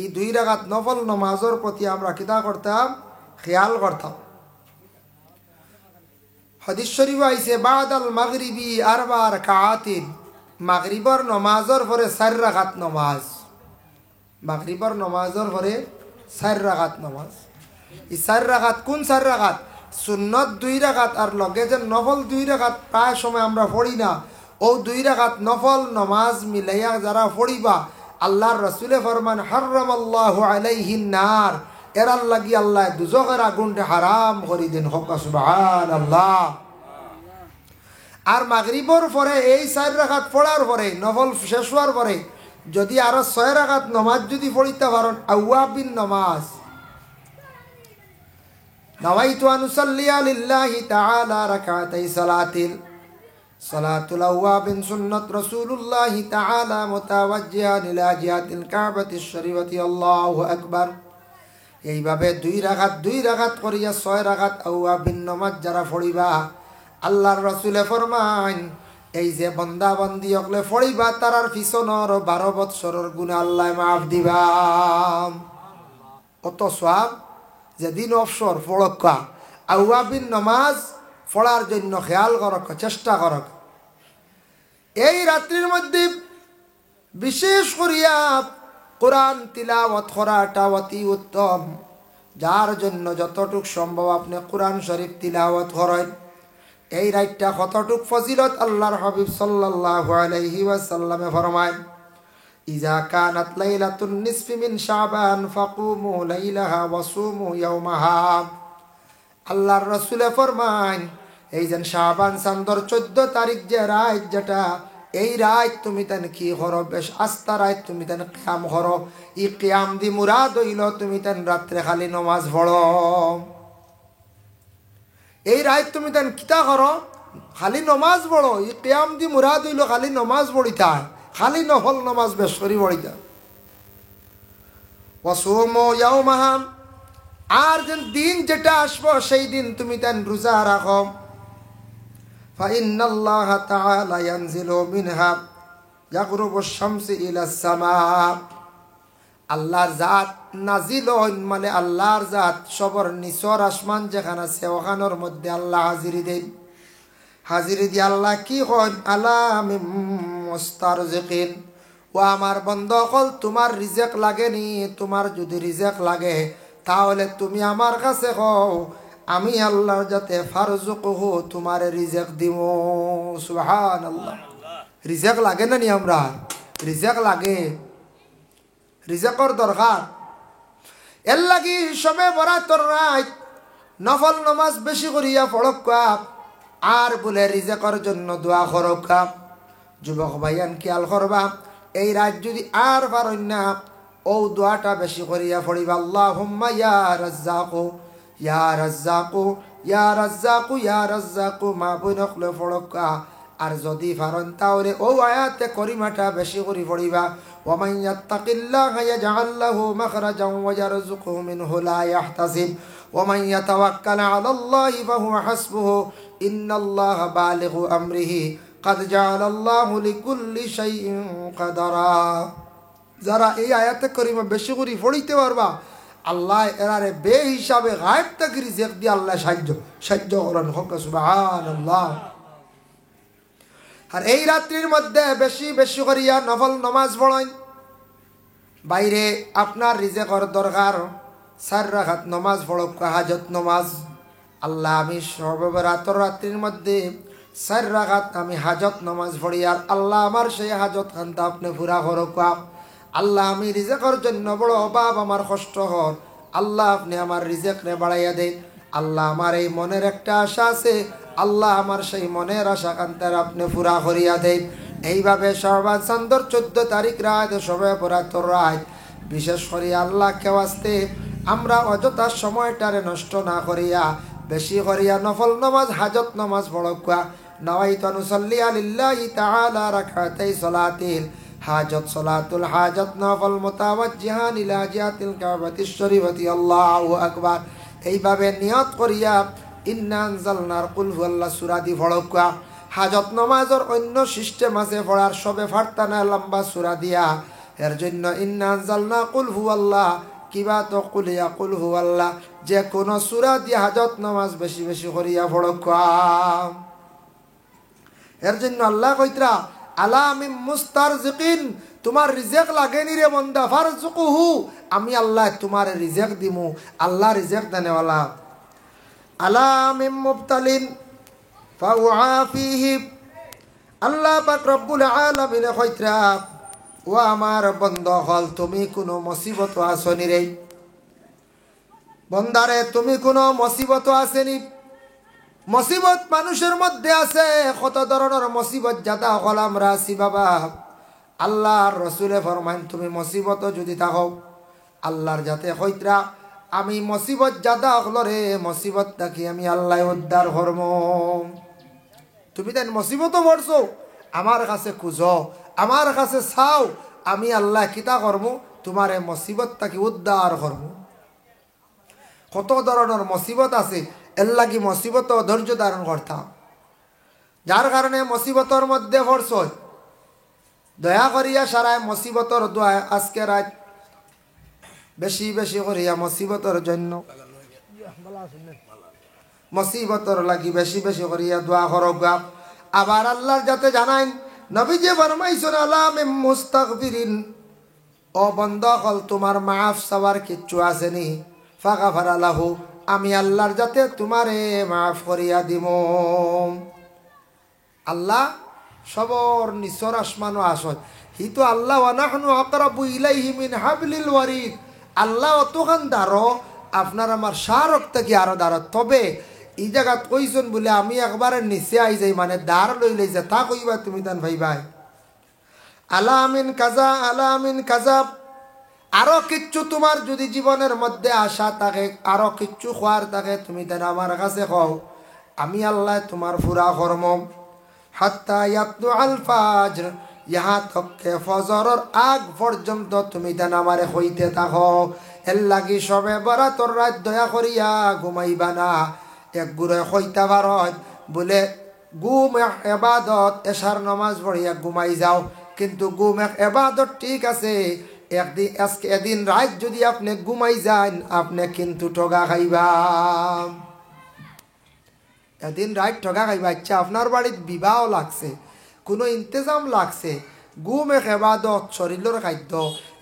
এই 2 রাকাত নফল নামাজের প্রতি আমরা কিতা করতাম? খেয়াল করতাম। হাদিস শরীফ আইছে, বাদাল মাগরিবি 4 রাকাতিন, মাগরিবর নামাজের পরে 4 রাকাত নামাজ। মাগরিবর নামাজের পরে 4 রাকাত নামাজ। এই 4 রাকাত কোন 4 রাকাত? সুন্নত 2 রাকাত আর লগে যে নফল 2 রাকাত প্রায় সময় আমরা পড়ি না, ও 2 রাকাত নফল নামাজ মিলাইয়া যারা পড়িবা, আল্লাহর রাসূলে ফরমান, হারামাল্লাহু আলাইহিন নার, এরার লাগি আল্লাহ দুজকের আগুনটা হারাম করে দেন। হোক সুবহানাল্লাহ। আর মাগরিবর পরে এই 4 রাকাত পড়ার পরে, নফল শেষ হওয়ার পরে যদি আরো 6 রাকাত নামাজ যদি পড়িতে পারেন, আওয়াবিন নামাজ, নাওয়াইতু আন উসাল্লিয়া লিল্লাহি তাআলা রাকাতাই সালাতুল আওয়াবিন সুন্নাত রাসূলুল্লাহি তাআলা মুতাওয়াজ্জিহান ইলা জিহাতিল কাবাতিশ শরীফাতি, আল্লাহু আকবার। এইভাবে 2 রাকাত করিয়া 6 রাকাত আওয়াবিন নামাজ যারা পড়িবা, আল্লাহর রাসূলে ফরমান, এই যে বান্দা বান্দি হকলে পড়িবা, তারার পিছনের 12 বৎসরের গুনাহ আল্লাহ মাফ দিবা। কত সওয়াব! যেদিন অবসর পড়কা আওয়াবিন নামাজ পড়ার জন্য খেয়াল করক, চেষ্টা করক। এই রাত্রির মধ্যে বিশেষ করিয়া কোরআন তিলাওয়াত করাটা অতি উত্তম। যার জন্য যতটুক সম্ভব আপনি কোরআন শরীফ তিলাওয়াত করেন। এই রাতটা কতটুক ফজিলত আল্লাহর হাবিব সাল্লাল্লাহু আলাইহি ওয়াসাল্লামে ফরমায়, ইজা কানাত লাইলাতুন নিসফি মিন শাবান ফাকুমু লাইলাহা ওয়াসুমু ইয়াওমাহা। আল্লাহর রাসূলে ফরমান এই যে শাবান চাঁদর 14 তারিখ যে রাত যেটা এই রাত তুমি তেন কি করো বেশ আস্তা রাত তুমি তেন কিয়াম করো। ই কিয়াম দি মুরাদ হইল তুমি তেন রাত্রে খালি নামাজ পড়ো। এই রাত তুমি তেন কিতা করো খালি নামাজ পড়ো। ই কিয়াম দি মুরাদ হইল খালি নামাজ পড়িতা খালি নফল নামাজ বেশ করি পড়িতা। ওয়াসুমু ইয়াওমাহা আর যেন দিন যেটা আসবো সেই দিন তুমি তেন রোজা রাখো। ফাইন্নাল্লাহা তাআলা ইয়ানজিলু মিনহা ইয়াগরুবু শামসু ইলা সামা। আল্লাহর জাত নাজিল হইন মানে আল্লাহর জাত সবর নিচর আসমান যেখানে আছে ওখানোর মধ্যে আল্লাহ হাজিরি দেন। হাজিরি দিয়ে আল্লাহ কি হন আলা মিন মুস্তারজিকিন ও আমার বন্ধু কল তোমার রিজেক লাগেনি। তোমার যদি রিজেক লাগে তাহলে তুমি আমার কাছে কও আমি আল্লাহর যাতে ফারজুকুহু তোমার রিজেক দিব। সুবহানাল্লাহ। রিজেক লাগে না নি আমরা রিজেক লাগে রিজেকর দরকার। এর লাগি সবে বরাতর রাত নফল নামাজ বেশি করিয়া পড়কা আর বলে রিজেকর জন্য দোয়া করকা। যুবক ভাইয়ান খেয়াল করবা এই রাত যদি আর পারেন না ও দোয়াটা বেশি করিয়া পড়িবা। আল্লাহুম্মা ইয়া রাজ্জাকু ইয়া রাজ্জাকু ইয়া রাজ্জাকু ইয়া রাজ্জাকু মা বইনকলে পড়কা। আর যদি পারেন তাহলে ও আয়াতে করিমাটা বেশি করে পড়িবা। ওয়া মান ইয়াত্তাকিল্লাহা ইয়াজআল লাহু মাখরাজান ওয়া ইয়ারযুকুহু মিনহু লা ইয়াহতাসিব ওয়া মান ইয়াতাওয়াক্কাল আলাল্লাহি ফাহুয়া হাসবুহু ইন্নাল্লাহা বালিগু আমরিহি কাদ জাআলাল্লাহু লিকুল্লি শাইইন কাদারা। যারা এই আয়াতে করিমা বেশি করে পড়িতে পারবা আল্লাহ এরারে বে হিসাবে গায়েব থেকে রিজিক দিয়ে আল্লাহ সাহায্য করেন। হোক সুবহানাল্লাহ। আর এই রাত্রির মধ্যে বেশি বেশি করিয়া নফল নামাজ পড়েন। বাইরে আপনার রিজিকর দরকার 4 রাকাত নামাজ পড়ক হাজত নামাজ। আল্লাহ আমি সর্বরাতর রাত্রির মধ্যে 4 রাকাত আমি হাজত নামাজ পড়ি আর আল্লাহ আমার সেই হাজত খানটা আপনি পুরা করক। আল্লাহ আমি রিজিকর জন্য বড় অভাব আমার কষ্ট হন আল্লাহ আপনি আমার রিজিক রে বাড়াইয়া দেন। আল্লাহ আমার এই মনের একটা আশা আছে আল্লাহ আমার সেই মনের আশা কান্তার আপনি পুরা করিয়া দেন। এইভাবে শাবান চাঁদর 14 তারিখ রাত সবে বরাতর রাত বিশেষ করে আল্লাহ কেওয়াস্তে আমরা অযথা সময়টারে নষ্ট না করিয়া বেশি করিয়া নফল নামাজ হাজত নামাজ পড়কা। নাওয়াইতু নুসাল্লি লিল্লাহি তাআলা রাকাতাই সালাতিল হাজত সালাতুল হাজত নফল মুতাওয়াজ্জিহান ইলা জিহাতিল কাবাতিশ শরীফাতি আল্লাহু আকবার। এইভাবে নিয়ত করিয়া ইন্না আনজালনার কুল হুয়াল্লাহ সূরা দি পড়কা। হাজত নামাজের অন্য সিস্টেম আছে পড়ার সবে ফারতা না লম্বা সূরা দিয়া। এর জন্য ইন্না আনজালনা কুল হুয়াল্লাহ কিবা তো কুলিয়া কুল হুয়াল্লাহ যে কোন সূরা দিয়ে হাজত নামাজ বেশি বেশি করিয়া পড়কা। এর জন্য আল্লাহ কইতরা আলা মিন মুস্তারজিকিন তোমার রিজিক লাগেনি রে বান্দা ফারজুকুহু আমি আল্লাহ তোমার রিজিক দিমু। আল্লাহ রিজিক দেনেওয়ালা। আলা মিন মুবতালিন ফাউআফিহি আল্লাহ পাক রব্বুল আলামিন কইতরা ও আমার বান্দা হল তুমি কোন মুসিবত আসনি রে বান্দারে তুমি কোন মুসিবত আসেনি। মুসিবত মানুষের মধ্যে আছে কত ধরনের মুসিবত জাদা হল আমরা আছি বাবা। আল্লাহর রাসূলে ফরমান তুমি মুসিবত যদি থাকো আল্লাহর যাতে কইতরা আমি মুসিবত জাদা হল রে মুসিবত থাকি আমি আল্লাহ উদ্ধার করব। তুমি দেন মুসিবত পড়ছো আমার কাছে খুঁজো আমার কাছে চাও আমি আল্লাহ কিতা করব তোমারে মুসিবত থাকি উদ্ধার করব। কত ধরনের মুসিবত আছে এর লাগি মুসিবত ধৈর্য ধারণ করতাম। যার কারণে মুসিবতর মধ্যে পড়ছ দয়া করিয়া সারায় মুসিবতর দোয়া আজকে রাত বেশি বেশি করিয়া মুসিবতর জন্য মুসিবতর লাগি বেশি বেশি করিয়া দোয়া করবা। আবার আল্লাহর যাতে জানাইন নবী যে ফরমাইছেন আলা মিন মুস্তাগফিরিন ও বান্দা হল তোমার মাফ চাওয়ার কিচ্ছু আসেনি ফাগাফারা লাহু আমি আল্লাহর যাতে তোমারে মাফ করিয়া দিব। আল্লাহ সবর নিচর আসমানও আসন হি তো আল্লাহ ওয়া নাহনু আকরাবু ইলাইহি মিন হাবলিল ওয়ারিদ। আল্লাহ অতখান দাঁড়ো, আপনার আমার শাহরক থেকে আরো দাঁড়ো। তবে এই জায়গাত কইছেন বলে আমি একবারে নিচে আই যাই, মানে দাঁড় লইলে যে তা কইবা তুমি তান ভাই ভাই আলামিন কাজা আলামিন কাজা। আরো কিচ্ছু তোমার যদি জীবনের মধ্যে আশা থাকে, আরো কিচ্ছু খোয়ার থাকে, তুমি তার আমার কাছে কও, আমি আল্লাহ তোমার পুরা কর্ম। হাত্তা ইয়াতলু আল ফাজর, ইহা তককে ফজরের আগ পর্যন্ত তুমি তান আমারে হইতে থাকো। এর লাগি সবে বরাতর রাত দয়া করিয়া ঘুমাইবা না। এক গুড়ে হইতা ভারত বলে গুম এক এবাদত, এশার নমাজ পড়িয়া ঘুমাই যাও, কিন্তু গুম এক এবাদত ঠিক আছে, এদিন রাত যদি আপনি ঘুমাই যান আপনি কিন্তু ঠগা খাইবা, এদিন রাত ঠগা খাইবা। আচ্ছা আপনার বাড়ির বিবাহ লাগছে, কোনো ইন্তজাম লাগছে, গুম এক এবাদত শরীরের খাদ্য,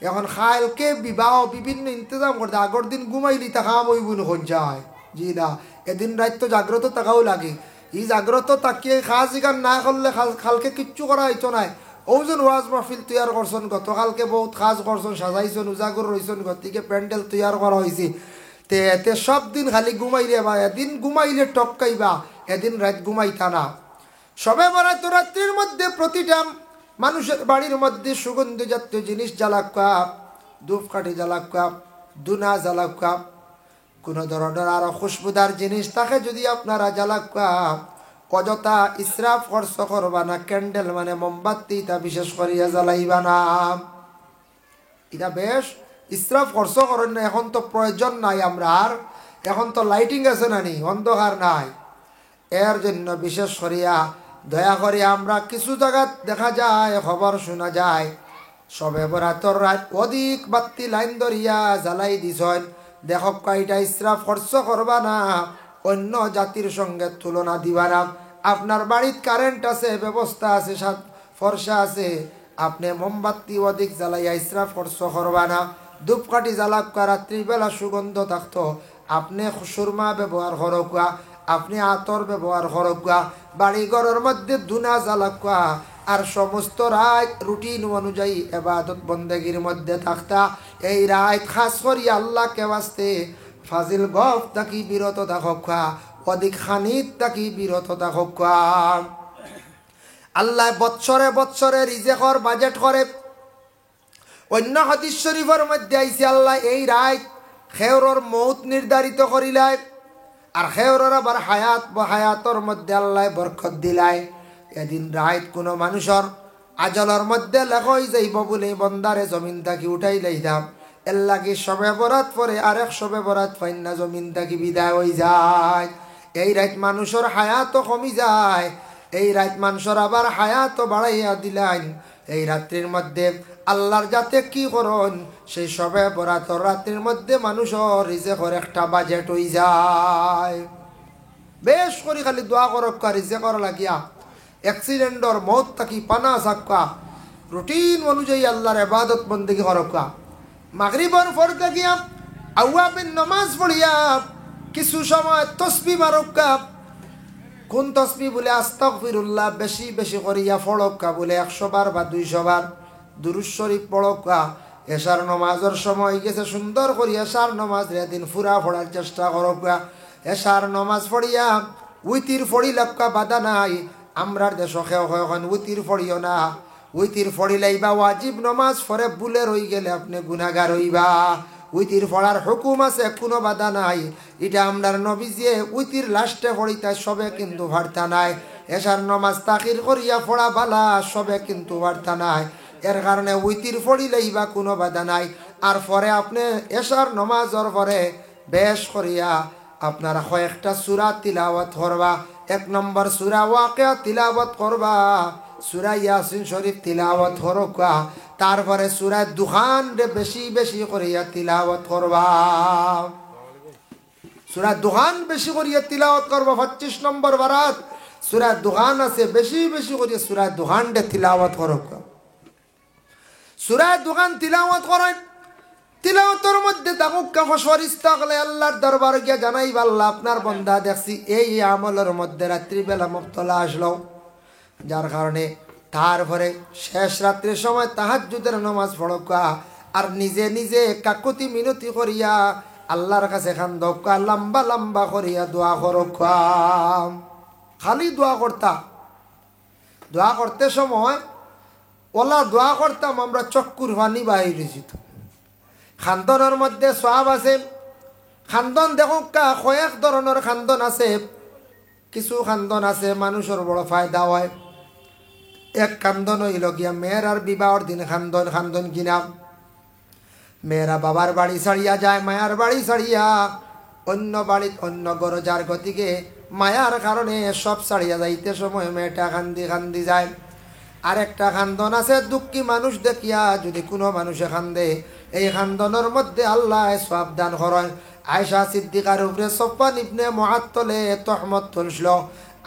এখন খাইলকে বিবাহ বিভিন্ন ইন্তজাম করতে আগর দিন ঘুমাইলি তা খাম ওই বুন হন যায়। জি না, এদিন রাত তো জাগ্রত থাকাও লাগে। এই জাগ্রত তাকিয়ে খাস জিগান না করলে খালকে কিচ্ছু করা হইতো নাই। ওজন ওয়াজ মাহফিল তৈয়ার করছেন, গতকালকে বহুত খাস করছেন, সাজাইছেন, উজাগর রয়েছেন, গতিকে প্যান্ডেল তৈয়ার করা হয়েছে। তে সব দিন খালি ঘুমাইলে বা এদিন ঘুমাইলে টপকাইবা, এদিন রাত ঘুমাইতা না। সবে বরাত রাত্রির মধ্যে প্রতিটা মানুষের বাড়ির মধ্যে সুগন্ধ জাতীয় জিনিস জ্বালাকা, ধূপকাঠি জ্বালাকা, দুনা জ্বালাকা, কোনো ধরনের আরো খুশবুদার জিনিস থাকে যদি আপনারা জ্বালাকা, অযথা ইসরাফ খরচ করবা না। ক্যান্ডেল মানে মোমবাতি, তা বিশেষ করিয়া জ্বালাইবা না। এটা বেশ ইসরাফ খরচ করেন না, এখন তো প্রয়োজন নাই আমরা আর, এখন তো লাইটিং আছে না নি, অন্ধকার নাই। এর জন্য বিশেষ করিয়া দয়া করে আমরা কিছু জায়গা দেখা যায়, খবর শোনা যায়, সবে বরাতর রাত অধিক বাতি লাইন ধরিয়া জ্বালাই দিছেন। দেখক কয়টা ইসরাফ খরচ করবা না, অন্য জাতির সঙ্গে তুলনা দিবা না। আপনার বাড়ির কারেন্ট আছে, ব্যবস্থা আছে, ফর্সা আছে, আপনি মোমবাতি অধিক জ্বালাইয়া ইসরাফ খরচ করবা না। ধূপকাঠি জ্বালাকা, রাত্রিবেলা সুগন্ধ থাকতো, আপনি সুরমা ব্যবহার করকা, আপনি আতর ব্যবহার করকা, বাড়ি ঘরের মধ্যে ধুনা জ্বালাকা, আর সমস্ত রাত রুটিন অনুযায়ী ইবাদত বন্দেগীর মধ্যে থাকতা। এই রাত খাস করি আল্লাহকে বাস্তে ফাজিল গফ তাকি বিরত থাকা, অধিক খানিত তাকি বিরত থাকা। আল্লাহ বৎসরে বৎসরে রিজেকর বাজেট করে। অন্য হাদিস শরীফের মধ্যে আইছে আল্লাহ এই রাত খেয়রর মৌত নির্ধারিত করিলাই, আর খেয়রর আবার হায়াত হায়াতর মধ্যে আল্লাহ বরকত দিলাই। এদিন রাত কোনো মানুষের আজলের মধ্যে লেখই যাইব বলে বন্দারে জমিন থাকি উঠাই লাইতাম। এর লাগে সবে বরাত পরে আরেক সবে বরাত পাইন না, জমিন থাকি বিদায় হয়ে যায়। এই রাত মানুষের হায়াতও কমি যায়, এই রাত মানুষের আবার হায়াতও বাড়াইয়া দিলেন। এই রাত্রির মধ্যে আল্লাহর যাতে কি করন, সেই সবে বরাতর রাত্রির মধ্যে মানুষের রিজেকের একটা বাজেট হয়ে যায়। বেশ করে খালি দোয়া করক্কা, রিজেকের লাগিয়া অ্যাক্সিডেন্টর মত থাকি পানা সাক্কা, রুটিন অনুযায়ী আল্লাহর ইবাদত বন্দেগী করক্কা। মাগরিবর পর থাকিয়া আওয়াবিন নামাজ পড়িয়া কিছু সময় তসবিহ মারক্কা। কোন তসবিহ বলে আস্তাগফিরুল্লাহ বেশি বেশি করিয়া পড়ক্কা, বলে 100 বার বা 200 বার দুরূদ শরীফ পড়ক্কা। এশার নামাজের সময় গেছে, সুন্দর করিয়া এশার নামাজ দিন ফুরা পড়ার চেষ্টা করক্কা। এশার নামাজ পড়িয়া উইতির ফড়ি লক্কা বাধা নাই। আমরার দেশ এখন উইতির ফড়িও না, উইতির ফড়িলেই বা ওয়াজিব নমাজ ফরে বুলে রই গেলে আপনি গুনাহগার হইবা। উইতির ফড়ার হুকুম আছে, কোনো বাধা নাই। এটা আমরার নবীজিয়ে উইতির লাস্টে ফড়িতা সবে কিন্তু ভার্তা নাই। এশার নমাজ তাকির করিয়া ফড়া বালা সবে কিন্তু ভার্তা নাই। এর কারণে উইতির ফড়িলেই বা কোনো বাধা নাই। আর পরে আপনি এশার নমাজর পরে বেশ করিয়া আপনারা কয়েকটা সূরা তিলাওয়াত করবা। 1 নম্বর সূরা ওয়াকিয়া তিলাওয়াত করবা, সূরা ইয়াসিন শরীফ তিলাওয়াত করবা, তারপরে সূরা দুখান রে বেশি বেশি করিয়া তিলাওয়াত করবা। সূরা দুখান বেশি করিয়া তিলাওয়াত করবা। 25 নম্বর বারাত সূরা দুখান আছে, বেশি বেশি করিয়া সূরা দুখান রে তিলাওয়াত করবা। সূরা দুখান তিলাওয়াত করেন, তিলাওয়াতের মধ্যে তাকুক্কা ফরিস্তা গলে আল্লাহর দরবারে গিয়া জানাইবা, আল্লাহ আপনার বান্দা দেখছি এই আমলের মধ্যে রাত্রিবেলা মুবতলা আসলো, যার কারণে তারপরে শেষ রাত্রের সময় তাহাজ্জুদের নামাজ পড়কা আর নিজে নিজে কাকুতি মিনতি করিয়া আল্লাহর কাছে খান্দকা লম্বা লম্বা করিয়া দোয়া করকা। খালি দোয়া করতা, দোয়া করতে সময় ওলা দোয়া করতাম আমরা চক্কুর পানি বাহির যেত। খান্দনের মধ্যে সওয়াব আছে। খান্দন দেখো কয়েক ধরনের খান্দন আছে। কিছু খান্দন আছে মানুষের বড় ফায়দা হয়। এক খান্দন হইল গিয়া মেয়ের আর বিবাহর দিন খান্দন। খান্দন কিনা মেয়েরা বাবার বাড়ি ছাড়িয়া যায়, মায়ার বাড়ি ছাড়িয়া অন্য বাড়িত অন্য গড় যার গতিকে মায়ার কারণে সব ছাড়িয়া যাইতে সময় মেয়েটা কান্দি কান্দি যায়। আরেকটা খান্দন আছে দুঃখী মানুষ দেখিয়া যদি কোনো মানুষে কান্দে, এই খান্দনের মধ্যে আল্লাহ সওয়াব দান করেন। আয়েশা সিদ্দিকার উপরে সফওয়ান ইবনে মুআত্তলে তহমত তুলছিল।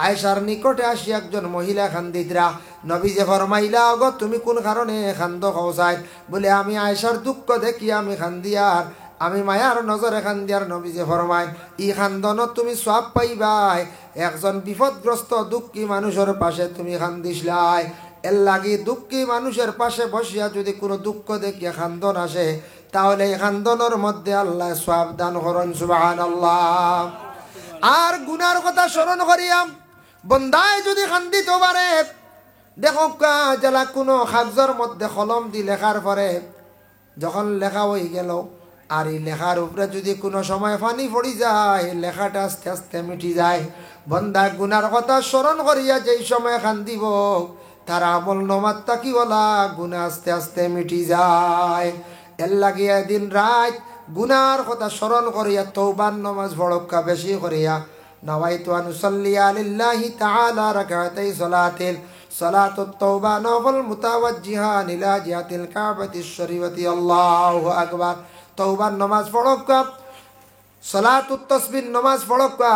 আয়েশার নিকটে আসি একজন মহিলা খান্দিতরা। নবীজি ফরমাইলা, ওগো তুমি কোন কারণে খান্দ কওসাই? বলে আমি আয়েশার দুঃখ দেখি আমি খান্দিয়ার, আমি মায়ার নজরে খান্দিয়ার। নবীজি ফরমায়, ই খান্দনত তুমি সওয়াব পাইবাই। একজন বিপদগ্রস্ত দুঃখী মানুষের পাশে তুমি খান্দিসলাই, এর লাগি দুঃখী মানুষের পাশে বসিয়া যদি কোনো দুঃখ দেখিয়া খান্দন আসে, তাহলে এই খান্দনের মধ্যে আল্লাহ সওয়াব দান করেন। সুবহানাল্লাহ। আর গুনার কথা স্মরণ করিয়াম বন্দায় যদি খান্দিত পারে, দেখো জেলা কোনো কাগজের মধ্যে কলম দি লেখার পরে যখন লেখা হয়ে গেল, আর এই লেখার উপরে যদি কোনো সময় পানি পড়ি যায়, লেখাটা আস্তে আস্তে মিটি যায়। বন্দা গুনার কথা স্মরণ করিয়া যেই সময় খান্দিব, তার আমল নমাত্তা কি বলা গুনাহ আস্তে আস্তে মিটি যায়। এর লাগিয়া দিন রাত গুনার কথা স্মরণ করিয়া তওবার নামাজ পড়কা বেশি করিয়া। নাওয়াইতু আন উসাল্লিয়া লিল্লাহি তাআলা রাকাতাই সালাতুত তাওবা নফল মুতাওয়াজ্জিহান ইলা জিহাতিল কাবাতিশ শরীফাতি। আল্লাহু আকবার। তওবার নামাজ পড়কা, সালাতুত তাসবিহ নামাজ পড়কা।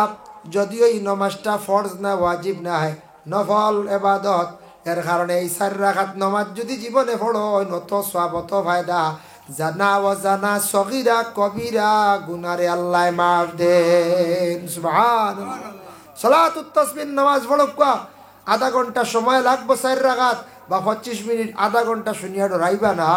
যদিও এই নামাজটা ফরজ না, ওয়াজিব না, নফল ইবাদত, এর কারণে এই 4 রাকাত নামাজ যদি জীবনে পড়ো নত সওয়াব অত ফায়দা। জানা ও জানা সগীরা কবিরা গুনারে আল্লাহ মাফ দেন। সুবহানাল্লাহ। সালাতুত তাসবিহ নামাজ পড়কা আধা ঘন্টা সময় লাগবে 4 রাকাত বা 25 মিনিট, আধা ঘন্টা শুনিয়া ডরাইবা না,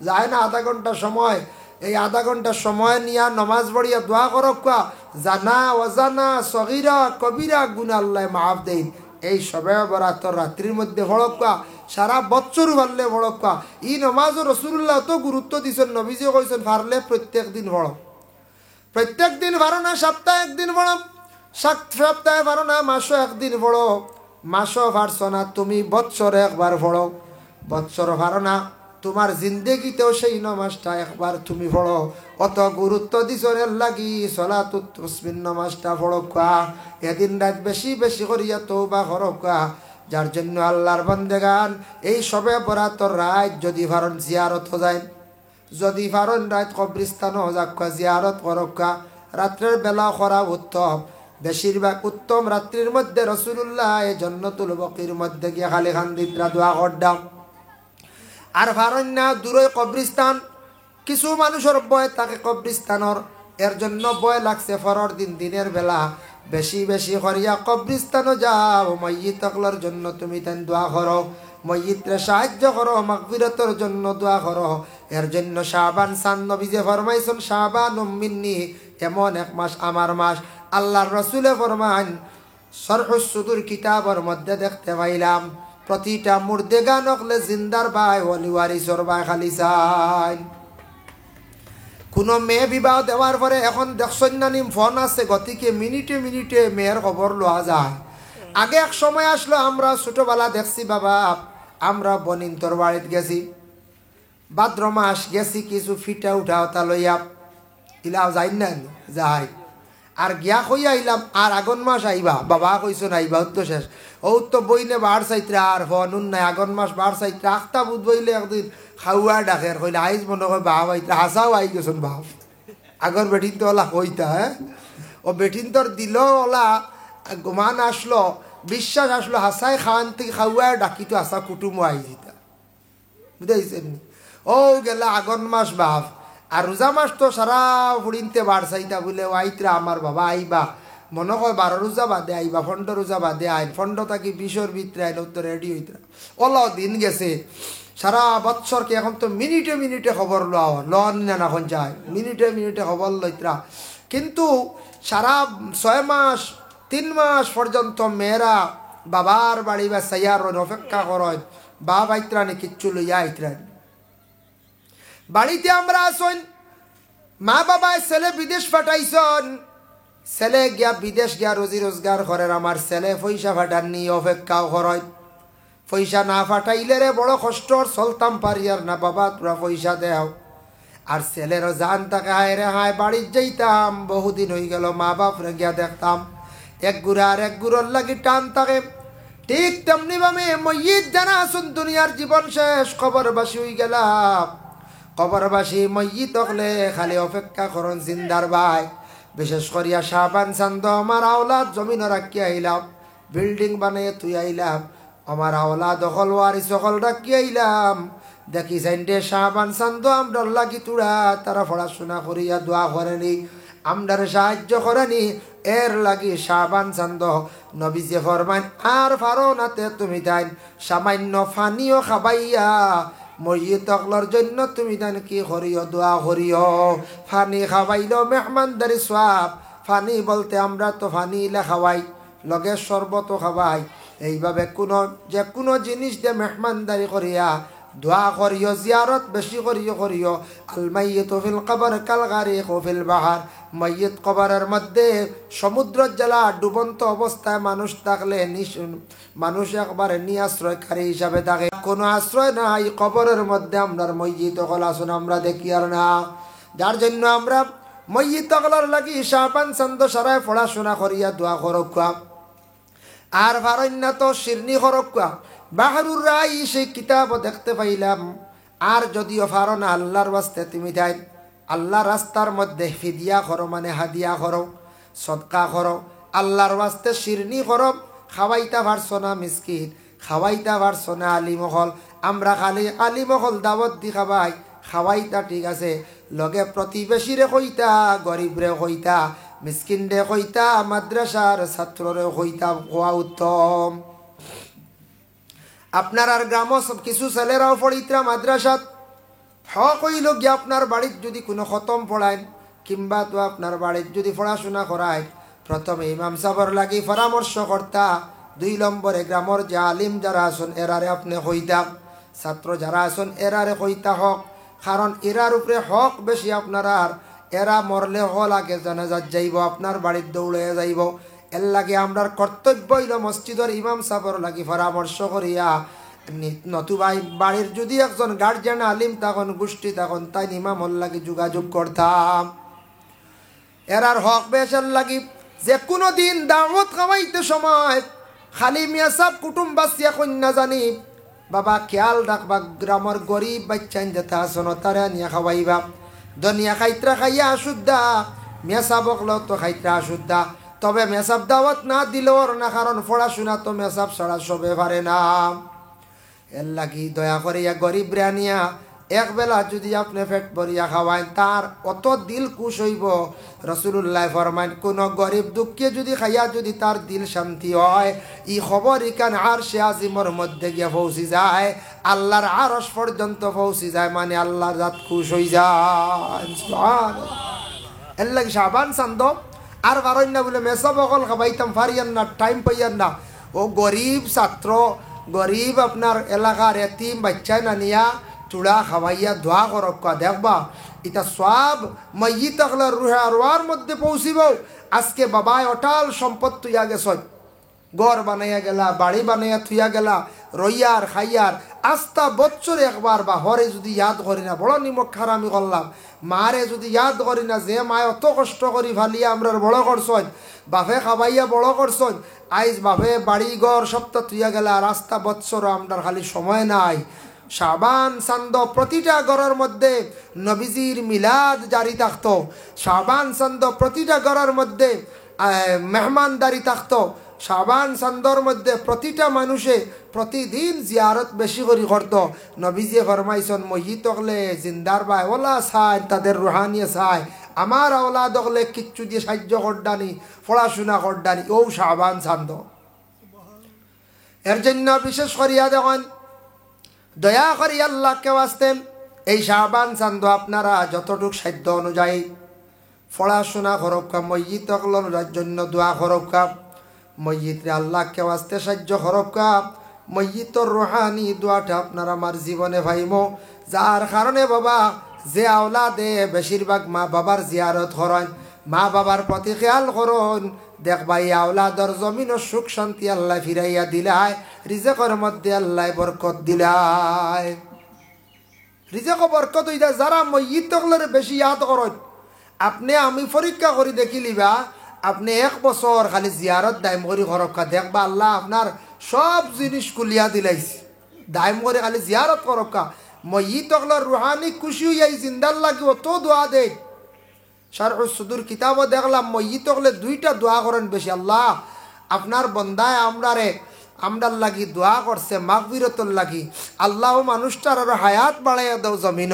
যায় না আধা ঘন্টা সময়। এই আধা ঘন্টা সময় নিয়া নামাজ পড়িয়া দোয়া করকা, জানা অজানা সগীরা কবিরা গুনাহ আল্লাহ মাফ দেন। এই সবে বরাতর রাত্রির মধ্যে পড়কা, সারা বছর পারলে পড়কা। ই নমাজ রাসূলুল্লাহ তো গুরুত্ব দিছেন। নবীজি কইছেন পারলে প্রত্যেক দিন পড়ো। প্রত্যেক দিন পারো না সপ্তাহে একদিন পড়ো, সপ্তাহে পারো না মাসে একদিন পড়ো, মাসও পারছো না তুমি বৎসরে একবার পড়ো, বৎসর পারো না তোমার জিন্দেগিতেও সেই নামাজটা একবার তুমি পড়ো। অত গুরুত্ব দিছর লাগি সালাতুত তাসবিহ নামাজটা পড়কা। এদিন রাত বেশি বেশি করিয়া তওবা করকা। যার জন্য আল্লাহর বান্দেগান এই সবে বরাতর রাত যদি পারেন জিয়ারত যায়, যদি পারেন রাত কবরস্থানও যাক্কা জিয়ারত করকা। রাত্রের বেলা করা উত্তম, বেশিরভাগ উত্তম রাত্রির মধ্যে রাসূলুল্লাহ জান্নাতুল বাকির মধ্যে গিয়ে খালি খান্দিতরা দোয়া করদাম। আর পারেন না দূরে কবরস্থান, কিছু মানুষের ভয় থাকে কবরস্থানের, এর জন্য ভয় লাগছে ফরর দিন দিনের বেলা বেশি বেশি করিয়া কবরস্থানও যাও। ময়্যিত আকলার জন্য তুমি তেন দোয়া করো, ময়্যিতরে সাহায্য করো, মাগফিরাতের জন্য দোয়া করো। এর জন্য শাবান সান নবীজি ফরমাইছেন, শাবান মিন্নি, এমন এক মাস আমার মাস। আল্লাহর রাসূলে ফরমান, শরহুস সুদুর কিতাবের মধ্যে দেখতে পাইলাম প্রতিটা মুর্দেগা নকলে জিন্দার ভাই ওলি ওয়ারিসর ভাই খালি চাই। কোনো মেয়ে বিবাহ দেওয়ার পরে এখন দেখছেন না নিম ফোন আছে, গতিকে মিনিটে মিনিটে মেয়ের খবর লওয়া যায়। আগে এক সময় আসলো, আমরা ছোটবেলা দেখছি বাবা, আমরা বনিন্তর বাড়িতে গেছি, ভাদ্র মাস গেছি, কিছু ফিটা উঠা ওটা লইয়া ইলাও যাই না যাই, আর গিয়া কইয়া আইলাম আর আগন মাস আইবা, বাবা কইছো না আইবা তো শেষ। ও তো বইনে বার চাইত্রা আর ফনুন নাই, আগন মাস বার চাইত্রা আখতা বুধ বইলে একদিন খাওয়া ডাকে কইলে আইজ মনে হয় বাপ আইত্রা, হাসাও আই গেছেন বাপ। আগর বেটিন তো ওলা কইতা, হ্যাঁ ও বেটিন তোর দিল ওলা মান আসলো, বিশ্বাস আসলো, হাসাই খাওয়ান থেকে খাওয়া ডাকি তো হাসা কুটুমও আই যেতা, বুঝাইছেন। ও গেলা আগন মাস বাপ, আর রোজা মাস তো সারা ফুড়িনতে বার চাইতা বলে আইত্রা আমার বাবা আইবা, মনে হয় 12 রোজা বাদে আই বা 15 রোজা বাদে আইন 15 থাকি 20 ভিতরে আইন তো রেডি হইতে ওলাও দিন গেছে সারা বৎসরকে এখন তো মিনিটে মিনিটে খবর লন না এখন যায় মিনিটে মিনিটে খবর লইতরা কিন্তু সারা 6 মাস 3 মাস পর্যন্ত মেয়েরা বাবার বাড়ি বা সাইয়ার অপেক্ষা করেন বাবা আইত্রানি কিচ্ছু লইয়া আইত্রানি বাড়িতে আমরা আসুন মা বাবায় ছেলে বিদেশ পাঠাইছন ছেলে গিয়া বিদেশ গিয়া রোজি রোজগার করেন আমার ছেলে পয়সা পাঠাননি অপেক্ষাও করেন পয়সা না পাঠাইলে রে বড় কষ্ট চলতাম পারি আর না বাবা তোরা পয়সা দেও আর ছেলেরও জান তাকে হায় রে হায় বাড়ির যাইতাম বহুদিন হয়ে গেল মা বাপ রে গিয়া দেখতাম এক গুড়া আর এক গুড়োর লাগি টান থাকে ঠিক তেমনি ভাবে মইয়িত জানা আসুন দুনিয়ার জীবন শেষ খবরবাসী হয়ে গেলাম কবরবাসী মইয়িত হলে খালি অপেক্ষা করুন জিন্দার ভাই বিশেষ করিয়া শাহবান চান্দ আমার আওলাদ জমিন রাখি আইলাম বিল্ডিং বানিয়ে তুই আইলাম আমার আওলাদ দখল ওয়ারি সকল রাখি আইলাম দেখি সাইন্ডে শাহবান চান্দ আমরা লাগি তুড়া তারা পড়াশোনা করিয়া দোয়া করেনি আমরার সাহায্য করেনি এর লাগি শাহবান চান্দ নবীজি ফরমান আর ফারো নাতে তুমি তাই সামান্য ফানিও খাবাইয়া মইয়িত অকলর জন্য তুমি তান কি করিও দোয়া করিও ফানি খাওয়াইল মেহমানদারি সওয়াব ফানি বলতে আমরা তো ফানি ইলা খাওয়াই লগে শরবত খাওয়াই এইভাবে যে কোনো জিনিস দিয়ে মেহমানদারি করিয়া দোয়া করিও জিয়ারত বেশি করিও আল মাইয়িতু ফিল কবর কাল গারিকু ফিল বাহার মাইয়িত কবরের মধ্যে সমুদ্র জলা ডুবন্ত অবস্থায় মানুষ থাকলে মানুষ একবারে নিরাশ্রয়কারী হিসাবে থাকে কোনো আশ্রয় নাই কবরের মধ্যে আমরার মইয়িত হল আসুন আমরা দেখি আর না যার জন্য আমরা মইয়িত হলার লাগি শাহবান চান্দ সারায় পড়াশোনা করিয়া দোয়া করুকা আর ভারণ্য তো শিরনি করুকা বাহারুর রাই সেই কিতাব দেখতে পাইলাম আর যদিও পারো না আল্লাহর ওয়াস্তে তুমি যাই আল্লাহ রাস্তার মধ্যে ফিদিয়া করো মানে হাদিয়া করো সদকা করো আল্লাহর ওয়াস্তে শিরনি করো খাওয়াইতা পারছো না মিসকিন খাওয়াইতা পারছো না আলিমহল আমরা খালি আলিমহল দাওয়াত দি খাওয়াইতা ঠিক আছে লগে প্রতিবেশীরে কইতা গরিবরে কইতা মিসকিনরে কইতা মাদ্রাসার ছাত্ররে কইতা হওয়া উত্তম আপনার আর গ্রাম কিছু ছেলেরাও পড়িত্রা মাদ্রাসাত হক হইল গিয়ে আপনার বাড়ির যদি কোনো খতম পড়ায় কিংবা তো আপনার বাড়ির যদি পড়াশোনা করায় প্রথমে ইমাম সাহর লাগি পরামর্শ কর্তা 2 নম্বরে গ্রামের যে আলিম যারা আসুন এরারে আপনি কইতা ছাত্র যারা আসুন এরারে কইতা হক কারণ এরার উপরে হক বেশি আপনার আর এরা মরলে হল আগে জানাজাত যাইব আপনার বাড়ির দৌড়ে যাইব এর লাগে আমরার কর্তব্য হইল মসজিদের ইমাম সাহর লাগি পরামর্শ করিয়া নতুবাই বাড়ির যদি একজন গার্জিয়ান আলিম তখন গোষ্ঠী তখন তাই ইমামর লাগি যোগাযোগ করতাম এরার হক বেশার লাগি যে কোনো দিন দাওয়াত খাওয়াইতে সময় খালি মিয়া সব কুটুমবাসী কন্যা জানি বাবা খেয়াল রাখবা গ্রামের গরিব বাচ্চান যেটা আসন তারা নিয়ে খাওয়াইবা দুনিয়া খাইত্রা খাইয়া আসুদ্ধা মেসাব অকল তো খাইত্রা আসুদ্ধা তবে মেসাব দাওয়াত না দিলেও না কারণ পড়াশোনা তো মেসাব ছাড়া সবে পারে না এর লাগি দয়া করিয়া গরিব রানিয়া একবেলা যদি আপনি পেট ভরিয়া খাওয়াইন তার অত দিল খুশ হইব রাসূলুল্লাহ ফরমান কোন গরিব দুঃখে যদি খাইয়া যদি তার দিল শান্তি হয় ই খবর ইকান আরশে আজিমর মধ্যে গিয়ে পৌঁছি যায় আল্লাহর আরশ পর্যন্ত পৌঁছি যায় মানে আল্লাহর জাত খুশ হই যায় সুবহানাল্লাহ এর লাগি শাবান চান্দ আর পারেন না বলে মেসব অকল খাবাইতাম পারিয়ান না টাইম পাইয়ান না ও গরিব ছাত্র গরিব আপনার এলাকার এতিম বাচ্চা না নিয়া চূড়া খাওয়াইয়া দোয়া করক্কা দেখবা এটা সব মইয়িত আকলার রুহে আরওয়ার মধ্যে পৌঁছিব আজকে বাবায় অটাল সম্পদ তুইয়া গেছ ঘর বানাইয়া গেলা বাড়ি বানাইয়া থুইয়া গেলা রইয়ার খাইয়ার আস্তা বছরে একবার বা হরে যদি ইয়াদ করি না বড় নিমক খারামি করলাম মারে যদি ইয়াদ করি না যে মায় অত কষ্ট করি ভালিয়া আমরা বড় করছন বাপে খাবাইয়া বড় করছন আইজ বাপে বাড়ি ঘর সপ্তাহ তুইয়া গেলা রাস্তা বৎসর আমরা খালি সময় নাই শাবান চান্দ প্রতিটা ঘরের মধ্যে নবীজির মিলাদ জারি থাকতো শাবান চান্দ প্রতিটা ঘরের মধ্যে মেহমানদারি থাকতো শাবান চান্দর মধ্যে প্রতিটা মানুষে প্রতিদিন জিয়ারত বেশি করে করত নবীজি ফরমাইছেন মইয়িত হলে জিন্দার বাই ওলা চায় তাদের রুহানিয়ে চায় আমার আওলাদ হলে কিচ্ছু দিয়ে সাহায্য করডানি পড়াশোনা করডানি ও শাবান চান্দ এর জন্য বিশেষ করিয়া দেখেন দয়া করি আল্লাহকে ওয়াস্তে এই শাবান চান্দ আপনারা যতটুক সাধ্য অনুযায়ী পড়াশোনা করক্কা মসজিদ হকলের জন্য দোয়া করক্কা মসজিদরে আল্লাহকে ওয়াস্তে সাহায্য করক্কা মসজিদর রুহানি দোয়াটা আপনারা আমার জীবনে ভাইমো যার কারণে বাবা যে আওলাদে বেশিরভাগ মা বাবার জিয়ারত করেন মা বাবার প্রতি খেয়াল করুন দেখবা এই আওলাদর জমিন ও সুখ শান্তি আল্লাহ ফিরাইয়া দিলায় রিজেকের মধ্যে আল্লাহ বরকত দিলায় রিজেক বরকত হইতা যারা মসজিদ হকলের বেশি ইয়াদ করেন আপনি আমি পরীক্ষা করি দেখিলিবা আপনি 1 বছর খালি জিয়ারত দাইম করি করক্কা দেখবা আল্লাহ আপনার সব জিনিস কুলিয়া দিলাইছে দাইম করে খালি জিয়ারত করক্কা মসজিদ হকলের রুহানি খুশি হইয়াই জিন্দার লাগিব তো দোয়া দেয় শারহুস সুদুর কিতাবও দেখলাম মসজিদ হকলে 2টা দোয়া করেন বেশি আল্লাহ আপনার বন্দায় আমরার লাগি দোয়া করছে মাগফিরতর লাগি আল্লাহ মানুষটার আরো হায়াত বাড়াইয়া দাও জমিন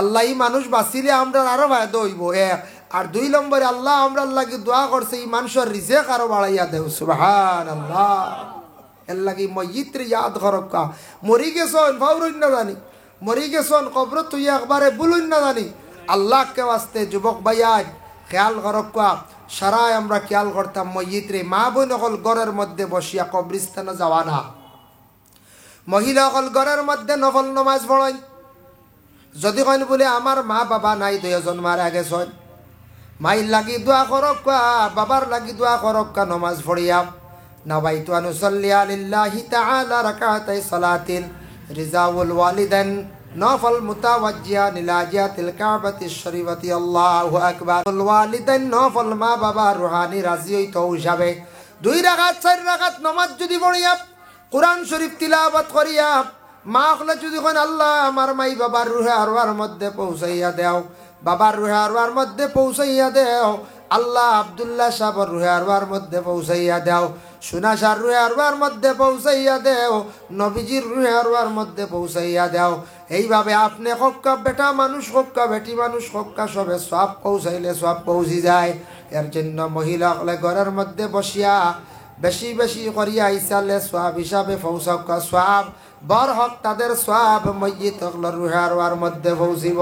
আল্লাহ এই মানুষ বাঁচিলে আমরা আরো ফায়দা হইব 1 আর 2 নম্বরে আল্লাহ আমরার লাগি দোয়া করছে এই মানুষের রিজেক আরো বাড়াইয়া দেও সুবহানাল্লাহ এর লাগি মসজিদরে ইয়াদ করক্কা মরি গেছন ফাউরুন না জানি মরি গেছন কবর তুই একবারে বুলুন না জানি আল্লাহকে ওয়াস্তে যুবক ভাইয়াই খেয়াল করক্কা সারাই আমরা খেয়াল করতাম মসজিদরে মা বোন হল ঘরের মধ্যে বসিয়া কবরস্থানে যাওয়া না মহিলা হল ঘরের মধ্যে নফল নমাজ পড়েন যদি কইন বলে আমার মা বাবা নাই 2 জন মারা গেছেন মাইর লাগি দোয়া করক্কা বাবার লাগি দোয়া করক্কা নমাজ পড়িয়া নাবাইতু আনুসাল্লি আলিল্লাহি তাআলা রাকাতাই সালাতিন রিজাউল ওয়ালিদান নফল মুতাওয়াজ্জিয়া নিলাজিয়াতিল কাবাতিশ শরীফাতি আল্লাহু আকবার ওয়ালিদান নফল মা বাবা রুহানি রাজি হইতো হিসাবে 2 রাকাত 4 রাকাত নামাজ যদি পড়িয়া কুরআন শরীফ তিলাওয়াত করিয়া মা হলে যদি কোন আল্লাহ আমার মাই বাবার রুহে আরওয়ার মধ্যে পৌঁছাইয়া দেও বাবার রুহে আরওয়ার মধ্যে পৌঁছাইয়া দেও আল্লাহ আব্দুল্লাহ সাহেবের রুহে আরওয়ার মধ্যে পৌঁছাইয়া দেও সুনা শাহর রুহে আরওয়ার মধ্যে পৌঁছাইয়া দেও নবীজির রুহে আরওয়ার মধ্যে পৌঁছাইয়া দেও এইভাবে আপনি হক্কা বেটা মানুষ হক্কা বেটি মানুষ হক্কা সবে সব পৌঁছাইলে সব পৌঁছি যায় এর জন্য মহিলা হলে ঘরের মধ্যে বসিয়া বেশি বেশি করিয়া ইসালে সওয়াব হিসাবে পৌঁছক্কা সওয়াব বর হক তাদের সওয়াব মসজিদ হকলের রুহে আরওয়ার মধ্যে পৌঁছিব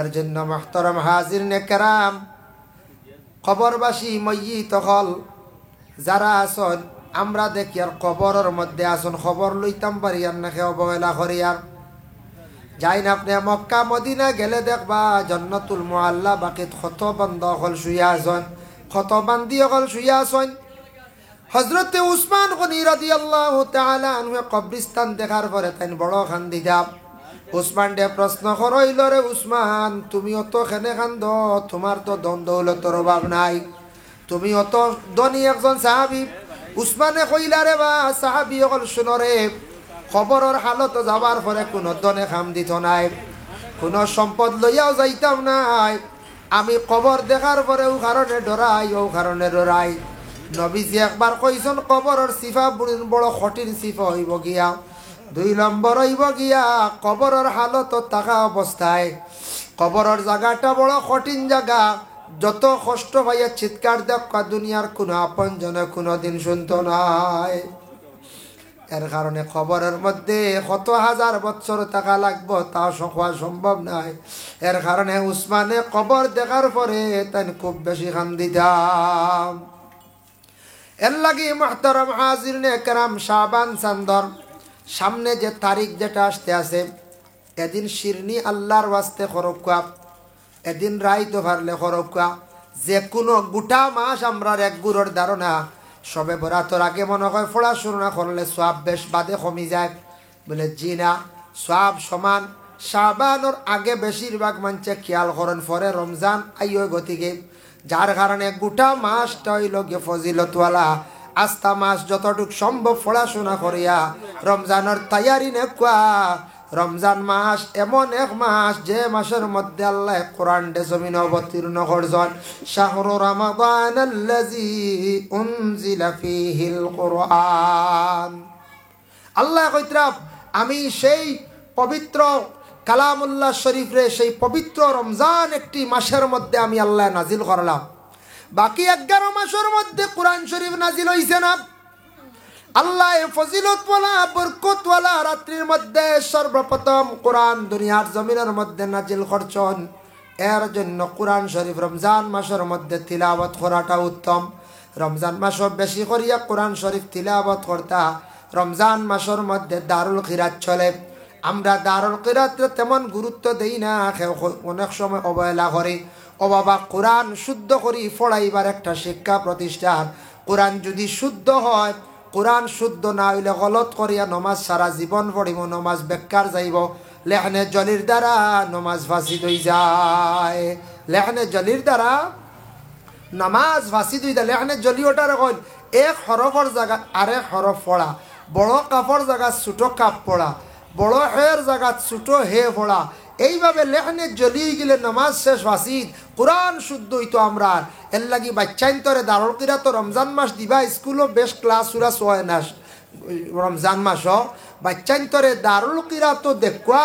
এর জন্য মুহতারাম হাজিরিনে কেরাম কবরবাসী মসজিদ হল যারা আছেন আমরা দেখি আর কবরের মধ্যে আসুন খবর লইতাম পারি আর নাকি অবহেলা করি আর যাই না আপনি মক্কা মদিনা গেলে দেখবা জান্নাতুল মুআল্লা বাকিত কত বান্দা হল শুইয়া আছেন কত বান্দি হল শুইয়া আছেন হযরত উসমান গনি রাদিয়াল্লাহু তাআলা আনহু কবরস্থান দেখার পরে তাই বড় খান্দি যাব উসমান দে প্রশ্ন করইল রে উসমান তুমি অত খেনে খান্দ তোমার তো ধন দৌলতর অভাব নাই তুমি অত ধনী একজন সাহাবী উসমানে কইলা রে বা সাহাবী হল শুনরে খবরের হালত যাবার পরে কোনো দনে খাম দিত নাই কোনো সম্পদ লইয়াও যাইতাম নাই আমি কবর দেখার পরে ও কারণে ডরাই নবীজি একবার কইছেন কবরের সিফা বড় কঠিন সিফা হইব গিয়া 2 নম্বর হইব গিয়া কবরের হালত থাকা অবস্থায় কবরের জায়গাটা বড় কঠিন জায়গা যত কষ্ট পাইয়া চিৎকার দেখা দুনিয়ার কোনো আপন জনে কোনোদিন শুনতো নাই এর কারণে খবরের মধ্যে কত হাজার বছর থাকা লাগবো তা হওয়া সম্ভব নয় এর কারণে উসমানে কবর দেখার পরে তাই খুব বেশি কান্দিতাম এর লাগি মুহতারাম হাজিরিনে কেরাম শাবান চান্দর সামনে যে তারিখ যেটা আসতে আছে এদিন শিরনি আল্লাহর ওয়াস্তে খরক্কা এদিন রাইতো পারলে খরক্কা যে কোনো গোটা মাস আমরা এক গুড়ের ধারণা সবে বরাতর আগে মনে হয় পড়াশোনা করলে সওয়াব বেশ বাদে কমি যায় বলে জি না সওয়াব সমান শাবানোর আগে বেশিরভাগ মানুষে খেয়াল করেন পরে রমজান আইয় গতিকে যার কারণে গোটা মাসটা হইল গিয়ে ফজিলতওয়ালা আস্থা মাস যতটুক সম্ভব পড়াশোনা করিয়া রমজানের তৈয়ারি নেকুয়া রমজান মাস এমন এক মাস যে মাসের মধ্যে আল্লাহ কোরআন দে জমিন অবতীর্ণ করছেন শাহরু রমাদানাল্লাযী উনজিলা ফীহিল কোরআন আল্লাহ কইতরা আমি সেই পবিত্র কালামুল্লাহ শরীফ রে সেই পবিত্র রমজান একটি মাসের মধ্যে আমি আল্লাহ নাজিল করলাম। বাকি 11 মাসের মধ্যে কোরআন শরীফ নাজিল হইছে না। আল্লাহ ফজিলতওয়ালা বরকতওয়ালা রাত্রির মধ্যে সর্বপ্রথম কোরআন দুনিয়ার জমিনের মধ্যে নাজিল করছেন। এর জন্য কোরআন শরীফ রমজান মাসের মধ্যে তিলাওয়াত করাটা উত্তম। রমজান মাসও বেশি করিয়া কোরআন শরীফ তিলাওয়াত করতা। রমজান মাসের মধ্যে দারুল কিরাত চলে। আমরা দারুল কিরাতে তেমন গুরুত্ব দেই না, অনেক সময় অবহেলা করি। ও বাবা, কোরআন শুদ্ধ করি পড়াইবার একটা শিক্ষা প্রতিষ্ঠান। কোরআন যদি শুদ্ধ হয়, কোরআন শুদ্ধ না হইলে গলত করিয়া নমাজ সারা জীবন পড়িব, নমাজ বেকার যাইব। লেখনে জলির দ্বারা নমাজ ফাঁসিদ হয়ে যায়। লেখনে জলির দ্বারা নামাজ ফাঁসিদ হয়ে যায়। লেখনে জলি ওটার কইল এক হরফর জায়গা আরেক হরফ পড়া, বড় কাপড় জায়গা ছোট কাপ পড়া, বড় হের জায়গা ছোট হে পড়া, এইভাবে লেখনে জলি গেলে নামাজ শেষ ফাঁসিদ। কোরআন শুদ্ধ হইতো আমরা। এর লাগি বাচ্চাইন্তরে দারুল কিরাত রমজান মাস দিবা, স্কুলও বেশ ক্লাস উরা হয় না। রমজান মাসও বাচ্চাইন্তরে দারুল কিরাত দেখুয়া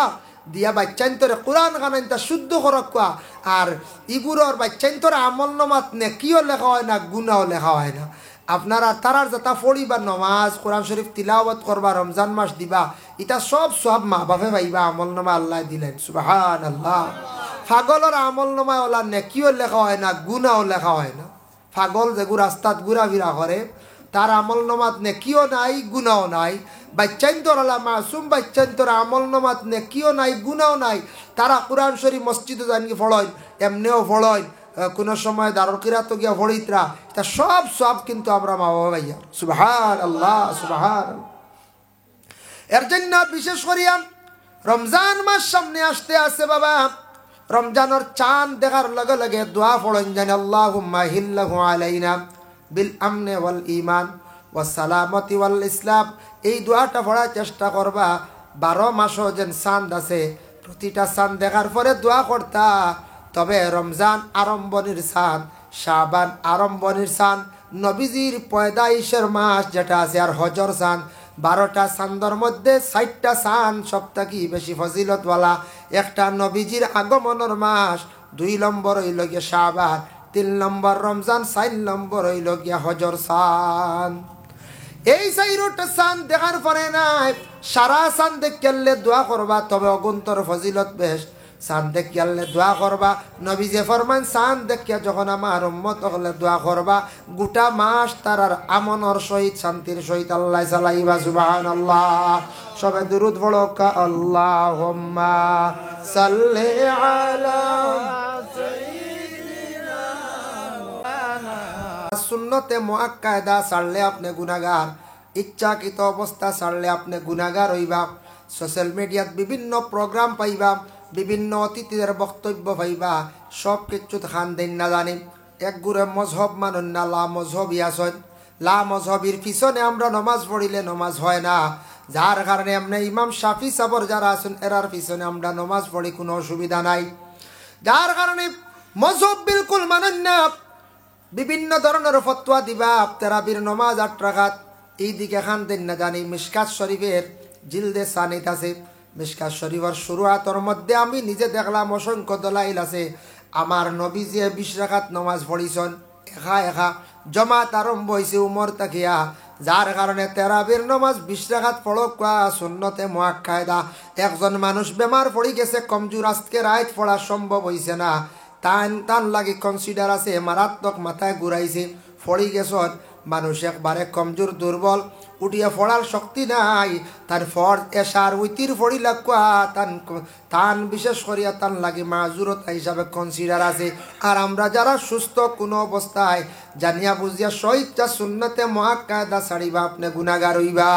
দিয়া বাচ্চাইন্তরে কোরআন খানাইতা শুদ্ধ করকুয়া। আর ইগুরর বাচ্চাইন্তরে আমল নমাত নেকিও লেখা হয় না, গুনাও লেখা হয় না। আপনারা তারার যাতা পড়িবা, নমাজ কোরআন শরীফ তিলাওয়াত করবা, রমজান মাস দিবা, এটা সব মা বাপে ভাইবা আমল নামা আল্লাহ দিলেন। সুবহানাল্লাহ। পাগলের আমল নামা ওলা নেকিও লেখা হয় না, গুনাও লেখা হয় না। পাগল যেগু রাস্তাত ঘুরাফিরা করে তার আমল নামাত নেকিও নাই, গুনাও নাই। বাচ্চাইন্তর আলা মাসুম বাচ্চাইন্তর আমল নামাত নেকিও নাই, গুনাও নাই। তারা কোরআন শরীফ মসজিদে জানি ফড়য়, এমনিও ফড়য়, কোনো সময় দারুল কিরাত গিয়া ফড়িতরা, তা সব কিন্তু আমরা মা বাবা ভাইয়া। সুবহানাল্লাহ, সুবহানাল্লাহ। এর জন্য বিশেষ করিয়া রমজান মাস সামনে আসতে আছে বাবা। রমজানের চাঁদ দেখার লগে লগে দোয়া পড়েন জানি আল্লাহুম্মা হিল্লাহু আলাইনা বিল আমনে ওয়াল ঈমান ওয়াস সালামতি ওয়াল ইসলাম। এই দোয়াটা পড়ার চেষ্টা করবা। 12 মাসও যেন চাঁদ আছে, প্রতিটা চাঁদ দেখার পরে দোয়া করতা। তবে রমজান আরম্ভনির চাঁদ, শাবান আরম্ভনির চাঁদ, নবীজির পয়দাইশের মাস যেটা আছে, আর হজর চাঁদ, 12টা চাঁদর মধ্যে 4টা চাঁদ সপ্তাহে বেশি ফজিলতওয়ালা। একটা নবীজির আগমনের মাস, 2 নম্বর হইল গিয়া শাবান, 3 নম্বর রমজান, 4 নম্বর হইল গিয়া হজর চাঁদ। এই 4টা চাঁদ দেখার পরে নাই সারা চাঁদ দেখলে দোয়া করবা। তবে অগুন্তর ফজিলত বেশ। চাঁদ দেখিয়ালে দোয়া করবা। নবী যে ফরমান চাঁদ দেখিয়া যখন আমার উম্মত হলে দোয়া করবা, গোটা মাস তারার আমনের সহিত শান্তির সহিত আল্লাহ চালাইবা। সুবহানাল্লাহ। সবে দুরুদ পড়ো কা আল্লাহুম্মা সাল্লি আলা সাইয়্যিদিনা। সুন্নতে মুআক্কাদা ছাড়লে আপনি গুনাহগার, ইচ্ছাকৃত অবস্থা ছাড়লে আপনি গুনাহগার হইবা। সোশ্যাল মিডিয়াত বিভিন্ন প্রোগ্রাম পাইবা, বিভিন্ন অতিথিদের বক্তব্য পাইবা, সব কিছু খান দিন না জানি। এক গুড়ে মজহব মানুন না, লা মজহবি আসন। লা মজহবির পিছনে আমরা নমাজ পড়িলে নমাজ হয় না। যার কারণে এমনি ইমাম শাফি সাবর যারা আছেন এরার পিছনে আমরা নমাজ পড়ি, কোনো অসুবিধা নাই। যার কারণে মজহব বিলকুল মানুন না। বিভিন্ন ধরনের ফতোয়া দিবা, তারাবির নমাজ 8 রাকাত, এই দিকে খান দিন না জানি। মিশকাত শরীফের জিলদে সানিত আছে। মিশকাত শরীফের শুরুয়াতের মধ্যে আমি নিজে দেখলাম অসংখ্য দলাইল আছে। আমার নবীজি 20 রাকাত নমাজ পড়িছেন, একা জমাত আরম্ভ হয়েছে উমর তাকিয়া। যার কারণে তারাবির নমাজ 20 রাকাত পড়ক সুন্নতে মুআক্কাদা। একজন মানুষ বেমার পড়ি গেছে, কমজোর, আজকে রাত পড়া সম্ভব হয়েছে না, তান লাগে কনসিডার আছে, মারাত্মক মাথায় ঘুরাইছে, পড়ি গেছেন। মানুষ একবারে কমজোর, দুর্বল, উঠিয়া পড়ার শক্তি নাই। তার ফরজ এশার উইতির পড়ি লাগুয়া তান বিশেষ করিয়া তান লাগে মাজুরতা হিসাবে কনসিডার আছে। আর আমরা যারা সুস্থ কোনো অবস্থায় জানিয়া বুঝিয়া সহিচ্ছা সুন্নতে মুআক্কাদা ছাড়িবা, আপনি গুনাহগার হইবা।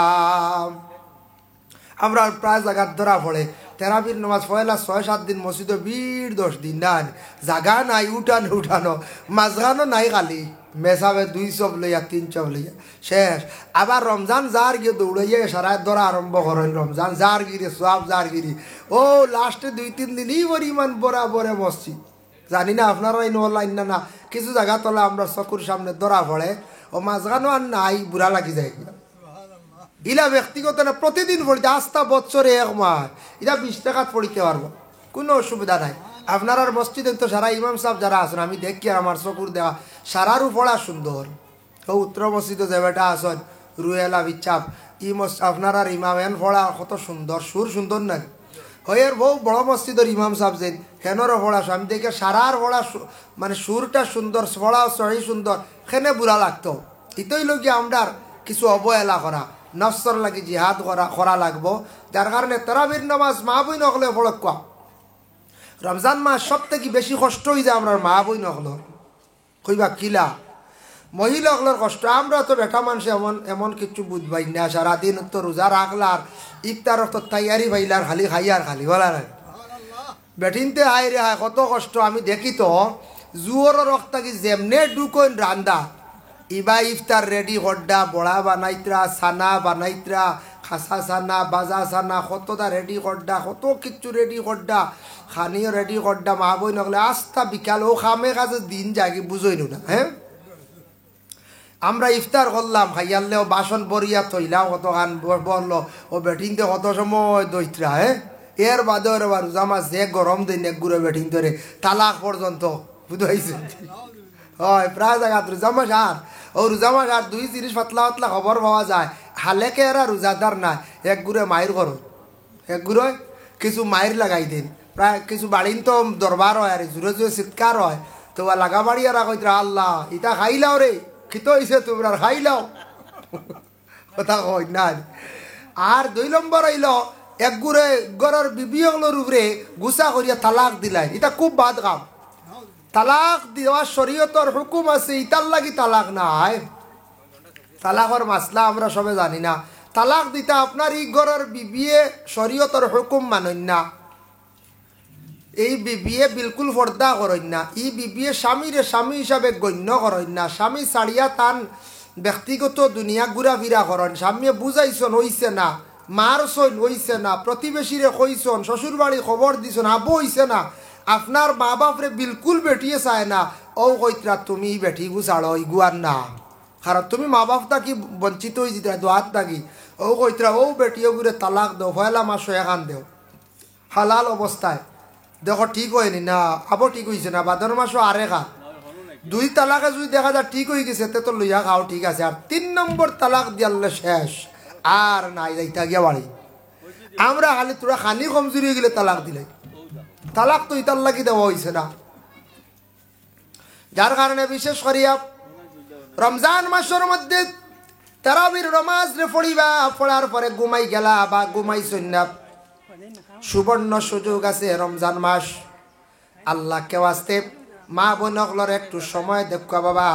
আমরা প্রায় জায়গার ধরা পড়ে তেরাবির নামাজ পয়লা 6-7 দিন মসজিদে, 10 দিন না, জাগা নাই, উঠানো মাঝখানো নাই, খালি মেসাবে 2 চপ লইয়া 3 চপ লইয়া শেষ। আবার রমজান যার গিয়ে দৌড়াইয়া সারায় ধরা আরম্ভ করেন। রমজান যার গিরি, সব যার গিরি। ও লাস্টে 2-3 দিনই পরিমাণ বরাবরে মসজিদ। জানি না আপনারা লাইন না, কিছু জায়গা তোলা আমরা চকুর সামনে ধরা পড়ে, ও মাঝখানো আর নাই, বুড়া লাগি যায়। ইলা ব্যক্তিগত না, প্রতিদিন পড়িতে আস্থা বছরে এক মাস ইলা 20 টাকা পড়িতে পারবো, কোনো অসুবিধা নাই। আপনার আর মসজিদে তো সারা ইমাম সাহেব যারা আছেন, আমি দেখি আমার চকুর দেওয়া সারারও পড়া সুন্দর। ও উত্তর মসজিদে যে বেটা আসন রুয়েলা বিচ্ছাপ ই আপনার আর ইমাম এন পড়া কত সুন্দর, সুর সুন্দর না হয়ের বউ বড় মসজিদের ইমাম সাহেব যেন হেনরও পড়া, আমি দেখে সারার পড়া মানে সুরটা সুন্দর, পড়াও সহি সুন্দর, হেনে বুড়া লাগতো। ইতই লোক আমরা কিছু অবহেলা করা, নফসর লাগি জিহাদ করা লাগবো, যার কারণে তারাবির নামাজ মা বই নকলে পড়ক। রমজান মাস সব থেকে বেশি কষ্ট হয়ে যায় আমরা মা বই নকল কইবা কিলা মহিলাগুলোর কষ্ট। আমরা তো বেটা মানুষ এমন কিছু বুঝবাই না, সারাদিন তো রোজা রাখলার ইফতার তো তৈয়ারি ভাইলার খালি খাইয়ার খালি বলা নাই বেটিনতে হাই রে হায় কত কষ্ট। আমি দেখি তো জুয়োর রক্ত কি যেমনে ঢুকইন রান্দা ইবা ইফতার রেডি করডা, বড়া বানাইতরা, সানা বানাইতরা, খাসা সানা, বাজা সানা, কতটা রেডি করডা, কত কিচ্ছু রেডি করডা, খানিও রেডি করডা। মা বই নকলে আস্তা বিকাল ও খামে কাজে দিন যাকে বুঝইল না। হ্যাঁ, আমরা ইফতার করলাম খাইয়ালেও বাসন বরিয়া থইলাও কত খান বললো ও বেটিনতে কত সময় দইত্রা। হ্যাঁ, এর বাদে রোজা মাস যে গরম দিন এক গুড়ে বেটিন ধরে তালাক পর্যন্ত বুঝাইছে। হয় প্রায় জায়গা রোজা মাস আর ও রোজা মাস আর 2-3 পাতলা পাতলা খবর পাওয়া যায় হালেকে এরা রোজাদার নাই, এক গুড়ে মায়ের করো, এক গুড়ে কিছু মায়ের লাগাই দিন। প্রায় কিছু বাড়িন তো দরবার হয় আর জুড়ে জুড়ে চিৎকার হয়, তো লাগা বাড়ি আর কইতরা আল্লাহ ইটা খাইলাও রে, খিত হইছে তোমরা খাইলাও কথা কই না। আর 2 নম্বর হইল এক গুড়ে গড়ের বিবিয়গুলোর উপরে গুছা করিয়া তালাক দিলাই, এটা খুব বাদ কাম। তালাক দেওয়া শরীয়তর হুকুম আছে, ইতার লাগি তালাক নাই। তালাকর মাসলা আমরা সবে জানি না। তালাক দিতা আপনার ই ঘরের বিবিয়ে শরীয়তর হুকুম মানন না, এই বিবিয়ে বিলকুল পর্দা করেন না, ই বিবিয়ে স্বামীরে স্বামী হিসাবে গণ্য করেন না। স্বামী ছাড়িয়া তান ব্যক্তিগত দুনিয়া ঘুরাফিরা করেন। স্বামীয়ে বুঝাইছন হইছে না, মারছন হইছে না, প্রতিবেশীরে কইছন, শ্বশুর বাড়ি খবর দিছন আবু হইছে না, আপনার মা বাপরে বিলকুল বেটিয়ে চায় না, ও কইতরা তুমি বেটি গুছাড়ো ইগুয়ার না, কারণ তুমি মা বাপ থাকি বঞ্চিত হয়ে যেতে দোয়াত থাকি। ও কইতরা ও বেটিও ঘুরে তালাক দেও, পয়লা মাসও এখান দেও হালাল অবস্থায়, দেখো ঠিক হয়নি না, আবো ঠিক হয়েছে না, বাদর মাসও আরে খা। 2 তালাকে যদি দেখা যায় ঠিক হয়ে গেছে তো লইয়া খাও ঠিক আছে, আর 3 নম্বর তালাক দিয়ালে শেষ আর নাই যাইতা গিয়া বাড়ি। আমরা খালি তোরা খানি কমজোরি হয়ে গেলে তালাক দিলে, তালাক তো ইতার লাগি দেওয়া হয়েছে না। যার কারণে বিশেষ করিয়া রমজান মাসের মধ্যে তারাবির নামাজ রে পড়িবা, পড়ার পরে ঘুমাই গেলা বা ঘুমাইছই না, সুবর্ণ সুযোগ আছে রমজান মাস। আল্লাহ কেউ আসতে মা বোনগুলোর একটু সময় দেখা বাবা,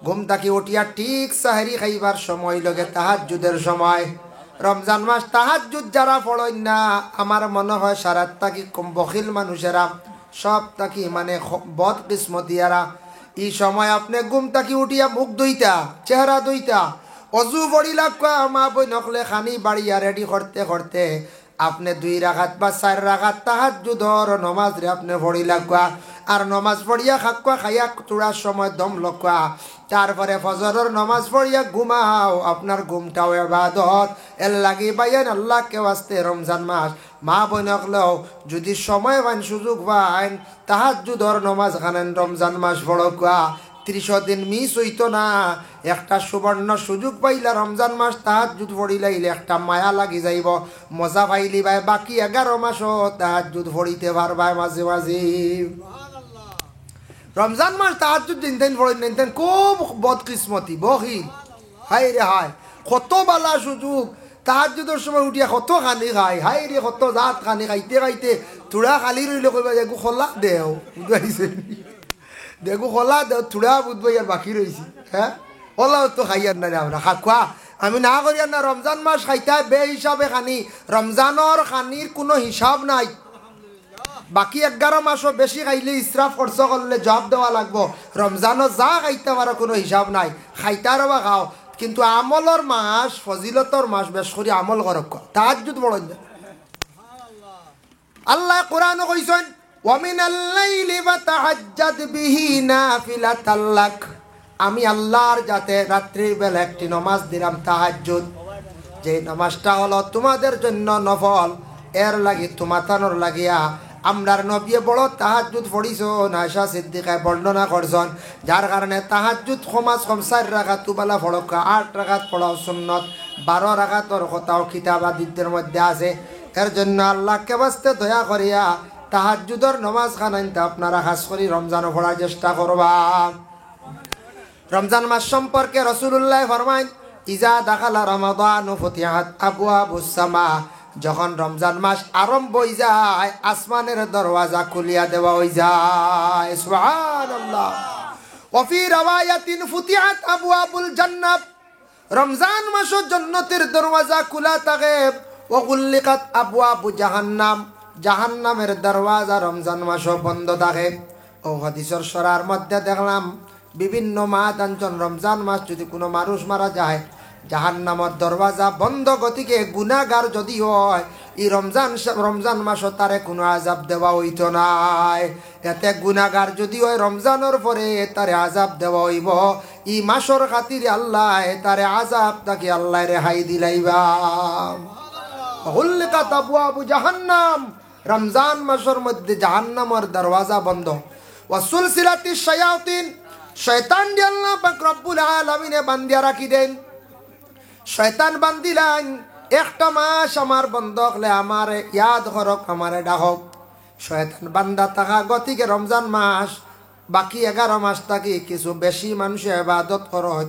ঘুম থাকি উঠিয়া ঠিক সাহারি খাইবার সময় লগে তাহাজ্জুদের সময়। রমজান মাস তাহাজ্জুদ যারা পড়েন না, আমার মনে হয় সারাত থাকি কম বখিল মানুষেরা সব থাকি মানে বদ কিসমতিয়ারা এই সময় আপনি ঘুম থাকি উঠিয়া মুখ ধুইতা, চেহারা ধুইতা, অজু পড়িলা মা বই নকলে খানি বাড়িয়া রেডি করতে করতে আপনি 2 রাকাত বা 4 রাকাত তাহাজ্জুদর নমাজ রে আপনি পড়িলা আর নমাজ পড়িয়া খাকুয়া খাইয়া তোড়ার সময় দম লকুয়া, তারপরে ফজরের নমাজ পড়িয়া ঘুমাও, আপনার ঘুমটাও ইবাদত। এর লাগি বাইন আল্লাহ কে ওয়াস্তে রমজান মাস মা বোনকলেও যদি সময় পান সুযোগ পান তাহাজ্জুদর নমাজ খানেন রমজান মাস পড়কুয়া, 30 দিন মিস হইতো না। একটা সুবর্ণ সুযোগ পাইলা রমজান মাস তাহাজ্জুদ পড়িলাইলে একটা মায়া লাগি যাইব, মজা পাইলি ভাই বাকি 11 মাসও তাহাজ্জুদ পড়িতে পারবাই মাঝে মাঝে। রমজান মাস তাহাজ্জুদ দিন পড়েন নিতেন খুব বদকিসমতি বহিল, হাই রে হাই কত বালা সুযোগ। তাহাজ্জুদের সময় উঠিয়া কত খানি খাই, হাই রে কত জাত খানি খাইতে খাইতে থোড়া খালি রইলে কইবা দেখো খোলা দেও বুঝাইছে, দেখো খোলা দেও থোড়া বুঝবো আর বাকি রয়েছে। হ্যাঁ ওলাও তো খাইয়ার না আমরা খাকুয়া আমি না করিয়ার না। রমজান মাস খাইতে বে হিসাবে খানি, রমজানের খানির কোনো হিসাব নাই। বাকি 11 মাসও বেশি খাইলে ইসরাফ খরচ করলে জবাব দেওয়া লাগবো। রমজানও যা খাইতে পারো কোনো হিসাব নাই, খাইতার বা খাও, কিন্তু আমলর মাস ফজিলতর মাস বেশ করে আমল করক, তাহাজ্জুদ পড়েন না। আল্লাহ কোরআনে কইছেন ওয়ামিনাল লাইলি ফাতাহাজ্জাদ বিহি নাফিলাতাল লাক, আমি আল্লাহর যাতে রাত্রির বেলা একটি নামাজ দিলাম তাহাজ্জুদ। যে নামাজটা হলো তোমাদের জন্য নফল, এর লাগি তোমাতানোর লাগিয়া আমরার নবী বড় তাহাজ্জুদ পড়িছো না, আয়েশা সিদ্দিকায় বর্ণনা করছেন। যার কারণে তাহাজ্জুদ কমাস কম 4 রাকাত তুবালা ফড়কা, 8 রাকাত পড়াও সুন্নত, 12 রাকাতর কথাও কিতাব আদিত্যের মধ্যে আছে। এর জন্য আল্লাহকে বাস্তে দয়া করিয়া তাহাজ্জুদর নামাজ খানাইতে আপনারা খাস করি রমজানও পড়ার চেষ্টা করবা। রমজান মাস সম্পর্কে রাসূলুল্লাহ ফরমায়, ইজা দাখালা রমাদান ফুতিহাত আবওয়াবুস সামা, যখন রমজান মাস আরম্ভ হই যায় আসমানের দরওয়াজা খুলিয়া দেওয়া হই যায়। সুবহানাল্লাহ। ওয়া ফি রাওয়ায়াতিন ফুতিহাত আবওয়াবুল জান্নাহ, রমজান মাসে জান্নাতের দরওয়াজা খোলা থাকে। ওয়া গুল্লিকাত আবওয়াবু জাহান্নাম, জাহান্নামের দরওয়াজা রমজান মাসে বন্ধ থাকে। ও হাদিসের সরার মধ্যে দেখলাম বিভিন্ন মাদাঞ্চন রমজান মাস যদি কোনো মানুষ মারা যায় জাহান্নামের দরওয়াজা বন্ধ, গতিকে গুনাহগার যদি হয় এই রমজান মাসও তারে কোনো আযাব দেওয়া হইতো নাই। এতে গুনাহগার যদি হয় রমজানের পরে তারে আযাব দেওয়া হইব, এই মাসের খাতিরে আল্লাহ তারে আযাব তাকে আল্লাহ রেহাই দিলাইবা। হুল্লিকাত আবওয়াবু জাহান্নাম, রমজান মাসের মধ্যে জাহান্নামের দরওয়াজা বন্ধ। ওয়া সুলসিলাতিশ শায়াতিন, শয়তান দিয়ে আল্লাহ পাক রব্বুল আলামিনে বান্দিয়া রাখি দেন। শয়তান বান্দিলান একটা মাস আমার বন্ধ হলে আমারে ইয়াদ করক, আমারে ডাহক। শয়তান বান্দা থাকা গতিকে রমজান মাস বাকি 11 মাস থাকি কিছু বেশি মানুষে ইবাদত করত,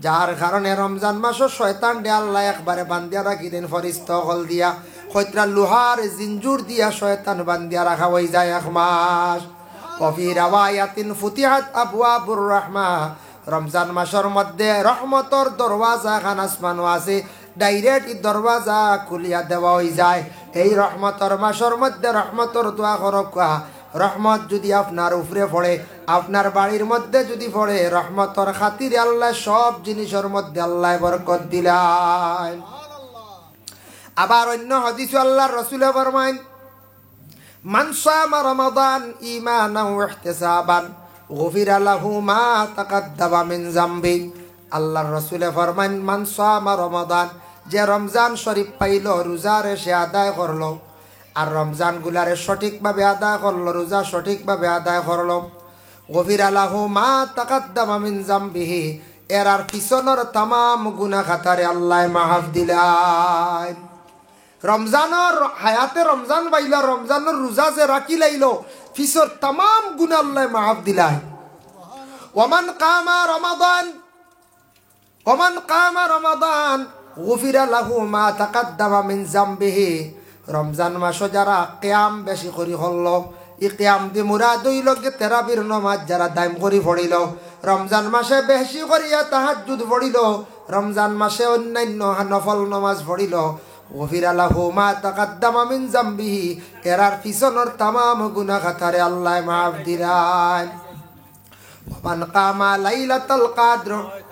যার কারণে রমজান মাসও শয়তান দিয়ে আল্লাহ একবারে বান্দিয়া রাখি দেন ফরিস্তা হল দিয়া, কইত্রা লোহার জিঞ্জুর দিয়া শয়তান বান্দিয়া রাখা হয়ে যায় 1 মাস। ওফি রাওয়ায়াতিন ফুতিহাত আবওয়াবুর রাহমা, রমজান মাসের মধ্যে রহমতর দরওয়াজা খান আসমানও আছে, ডাইরেক্ট এই দরওয়াজা খুলিয়া দেওয়া হয়ে যায়। এই রহমতর মাসের মধ্যে রহমতর দোয়া করক। রহমত যদি আপনার উপরে পড়ে, আপনার বাড়ির মধ্যে যদি পড়ে, রহমতর খাতিরে আল্লাহ সব জিনিসের মধ্যে আল্লাহ বরকত দিলেন। আবার অন্য হাদিসে আল্লাহর রাসূল ফরমায়, মান সামা রমাদান ঈমানান ওয়া ইহতিসাবান গুফিরা লাহু মা তাকাদ্দামা মিন যামবি। আল্লাহর রাসূল ফরমান, মান সামা রমাদান, যে রমজান শরীফ পাইল, রোজারে সে আদায় করলো, আর রমজান গুলারে সঠিকভাবে আদায় করলো, রোজা সঠিকভাবে আদায় করলো, গুফিরা লাহু মা তাকাদ্দামা মিন যামবিহি, এর আর পিছনের তামাম গুনাহ খাতারে আল্লাহ মাফ দিলেন। রমজানের হায়াতে রমজান পাইলা, রমজানের রোজা যে রাখি লাইলো, ফিসর তামাম গুনাহ আল্লাহ মাফ দিলাই। ওমান কামা রমাদান গুফিরা লাহু মা তাকাদ্দামা মিন যামবিহি। রমজান মাসে যারা কিয়াম বেশি করি হল, ই কিয়াম দি মুরাদ হইল গে তেরাবির নামাজ যারা দাইম করি পড়িল, রমজান মাসে বেশি করিয়া তাহাজ্জুদ পড়িল, রমজান মাসে অন্যান্য নফল নামাজ পড়িল, গফিরা লাহু মা তাকাদ্দামা মিন যামবিহি, এরার পিছনের তামাম গুনাহ খাতারে আল্লাহ মাফ দিলেন। ওমান কামা লাইলাতুল কদর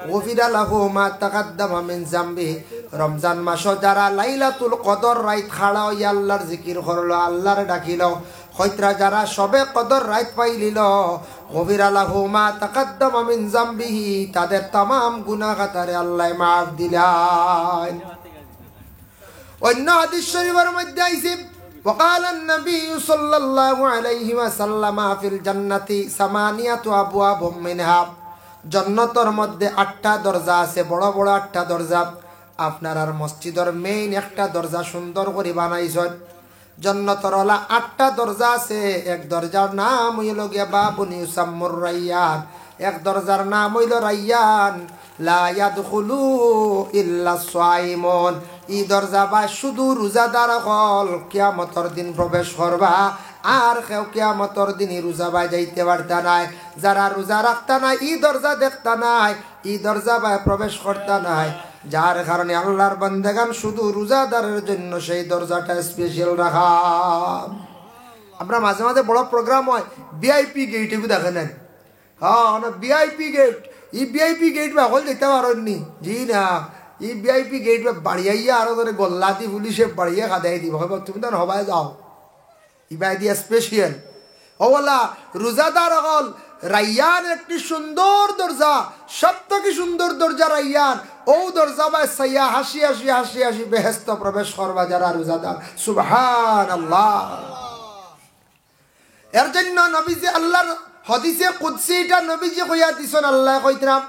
গফিরা লাহু মা তাকাদ্দামা মিন যামবিহি। রমজান মাস যারা লাইলাতুল কদর রাত খাড়া হইয়া আল্লাহর জিকির করলো, আল্লাহর ডাকিল, হয়তরা যারা সবে কদর রাত পাইলিল, গফিরা লাহু মা তাকাদ্দামা মিন যামবিহি, তাদের তামাম গুনাহ খাতারে আল্লাহ মাফ দিলেন। অন্য হাদিস শরীফের মধ্যে আইছে, وقال النبي صلى الله عليه وسلم في الجنة ثمانية أبواب منها, জান্নাতের মধ্যে 8টা দরজা আছে, বড় বড় 8টা দরজা। আপনার আর মসজিদের মেইন একটা দরজা সুন্দর করে বানাইছেন। জান্নাতের হলা 8টা দরজা আছে। এক দরজার নাম হইল গিয়া বাবুন ইউসাম্মুর রায়্যান, এক দরজার নাম হইল রায়্যান, লা ইয়াদখুলু ইল্লা সাইমুন। ই দরজা বা শুধু রোজাদার হল কিয়ামতের দিন প্রবেশ করবা, আর কেউ কিয়ামতের দিনই রোজা বাই যাইতে পারতা নাই। যারা রোজা রাখতা নাই ই দরজা দেখতা নাই, ই দরজা বাই প্রবেশ করতা নাই। যার কারণে আল্লাহর বান্দাগান শুধু রোজাদারের জন্য সেই দরজাটা স্পেশাল রাখা। আমরা মাঝে মাঝে বড় প্রোগ্রাম হয়, ভিআইপি গেট এগুলো দেখেন। হ্যাঁ, ভিআইপি গেট, ই ভিআইপি গেট বা হল যেতে পারেননি। জি না, ই ভিআইপি গেট বা বাড়িয়াইয়া আরো ধরে গল্লাতি পুলিশে বাড়িয়ে খাদাই দিব, তুমি তো হবাই যাও। ইবাই দিয়া স্পেশাল ওলা রোজাদার হল রাইয়ান, একটি সুন্দর দরজা, সব থেকে সুন্দর দরজা রাইয়ান। ও দরজা বাই সাইয়া হাসি হাসি হাসি হাসি বেহেশত প্রবেশ করবা যারা রোজাদার। সুবহানাল্লাহ। এর জন্য নবীজি আল্লাহর হাদিসে কুদসি এটা নবীজি কইয়া দিছেন, আল্লাহ কইতরাম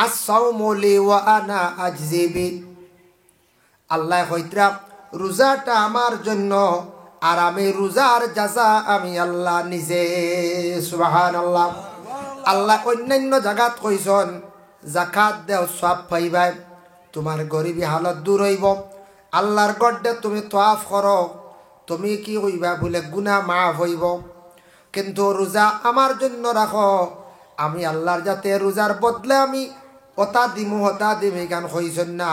আস-সাওমু লি ওয়া আনা আজজি বি। আল্লাহ কইতরাম রোজাটা আমার জন্য আর আমি রোজার জাযা আমি আল্লাহ নিজে। সুবহানাল্লাহ। আল্লাহ অন্যান্য জায়গাত কইছেন যাকাত দেও সওয়াব পাইবাই, তোমার গরিবী হালত দূর হইব, আল্লাহর গড্ডে তুমি তওয়াফ করো, তুমি কি হইবা বলে গুনাহ মাফ হইব। কিন্তু রোজা আমার জন্য রাখো, আমি আল্লাহর যাতে রোজার বদলে আমি ওটা দিমু হতা দিমি গান কইছেন না।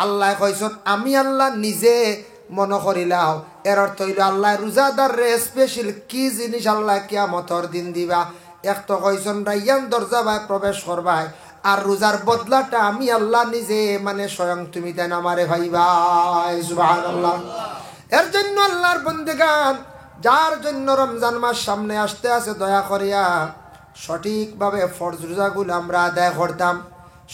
আল্লাহ কইছেন আমি আল্লাহ নিজে মনে করিলাও। এর অর্থ হইল আল্লাহ রোজাদার রে স্পেশাল কি জিনিস আল্লাহ কিয়ামতর দিন দিবা। এক তো কইছেন রাইয়ান দরজা বাই প্রবেশ করবাই, আর রোজার বদলাটা আমি আল্লাহ নিজে মানে স্বয়ং তুমি দেন আমারে ভাইবাই। সুবহানাল্লাহ। এর জন্য আল্লাহর বন্দেগান যার জন্য রমজান মাস সামনে আসতে আছে, দয়া করিয়া সঠিকভাবে ফরজ রোজাগুলো আমরা আদায় করতাম,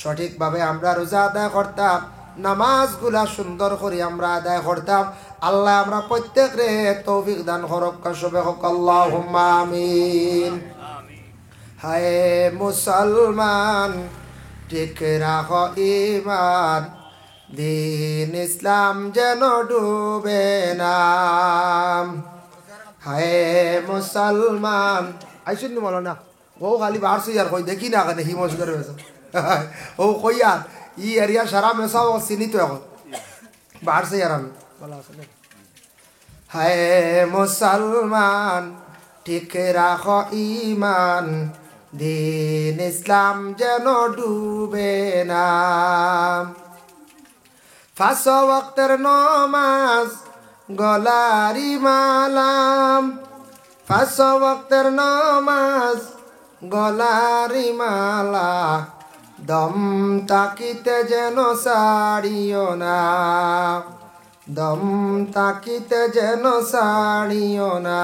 সঠিকভাবে আমরা রোজা আদায় করতাম, নামাজগুলা সুন্দর করে আমরা আদায় করতাম। আল্লাহ আমরা প্রত্যেকরে তৌফিক দান করুক। সবে হোক আল্লাহুম্মা আমিন। হায় মুসলমান ঠিক রাখো ঈমান, দিন ইসলাম যেন ডুবে না। হায় মুসলমান আইসুন বলো না, ও খালি বাড়ছে আর কই দেখি না কেন হিমস করে ও কই আর ই এরিয়া সারা মেশাও চিনি তো এখন বাড়ছে আর আমি ভালো আছে। হায় মুসলমান ঠিক রাখো ঈমান, দিন ইসলাম যেন ডুবে না। পাঁচ ওয়াক্তের নামাজ গলারি মালাম, পাঁচ ওয়াক্তের নামাজ গলারি মালা, দম তাকিতে যেন সারিও না, দম তাকিতে যেন সারিও না।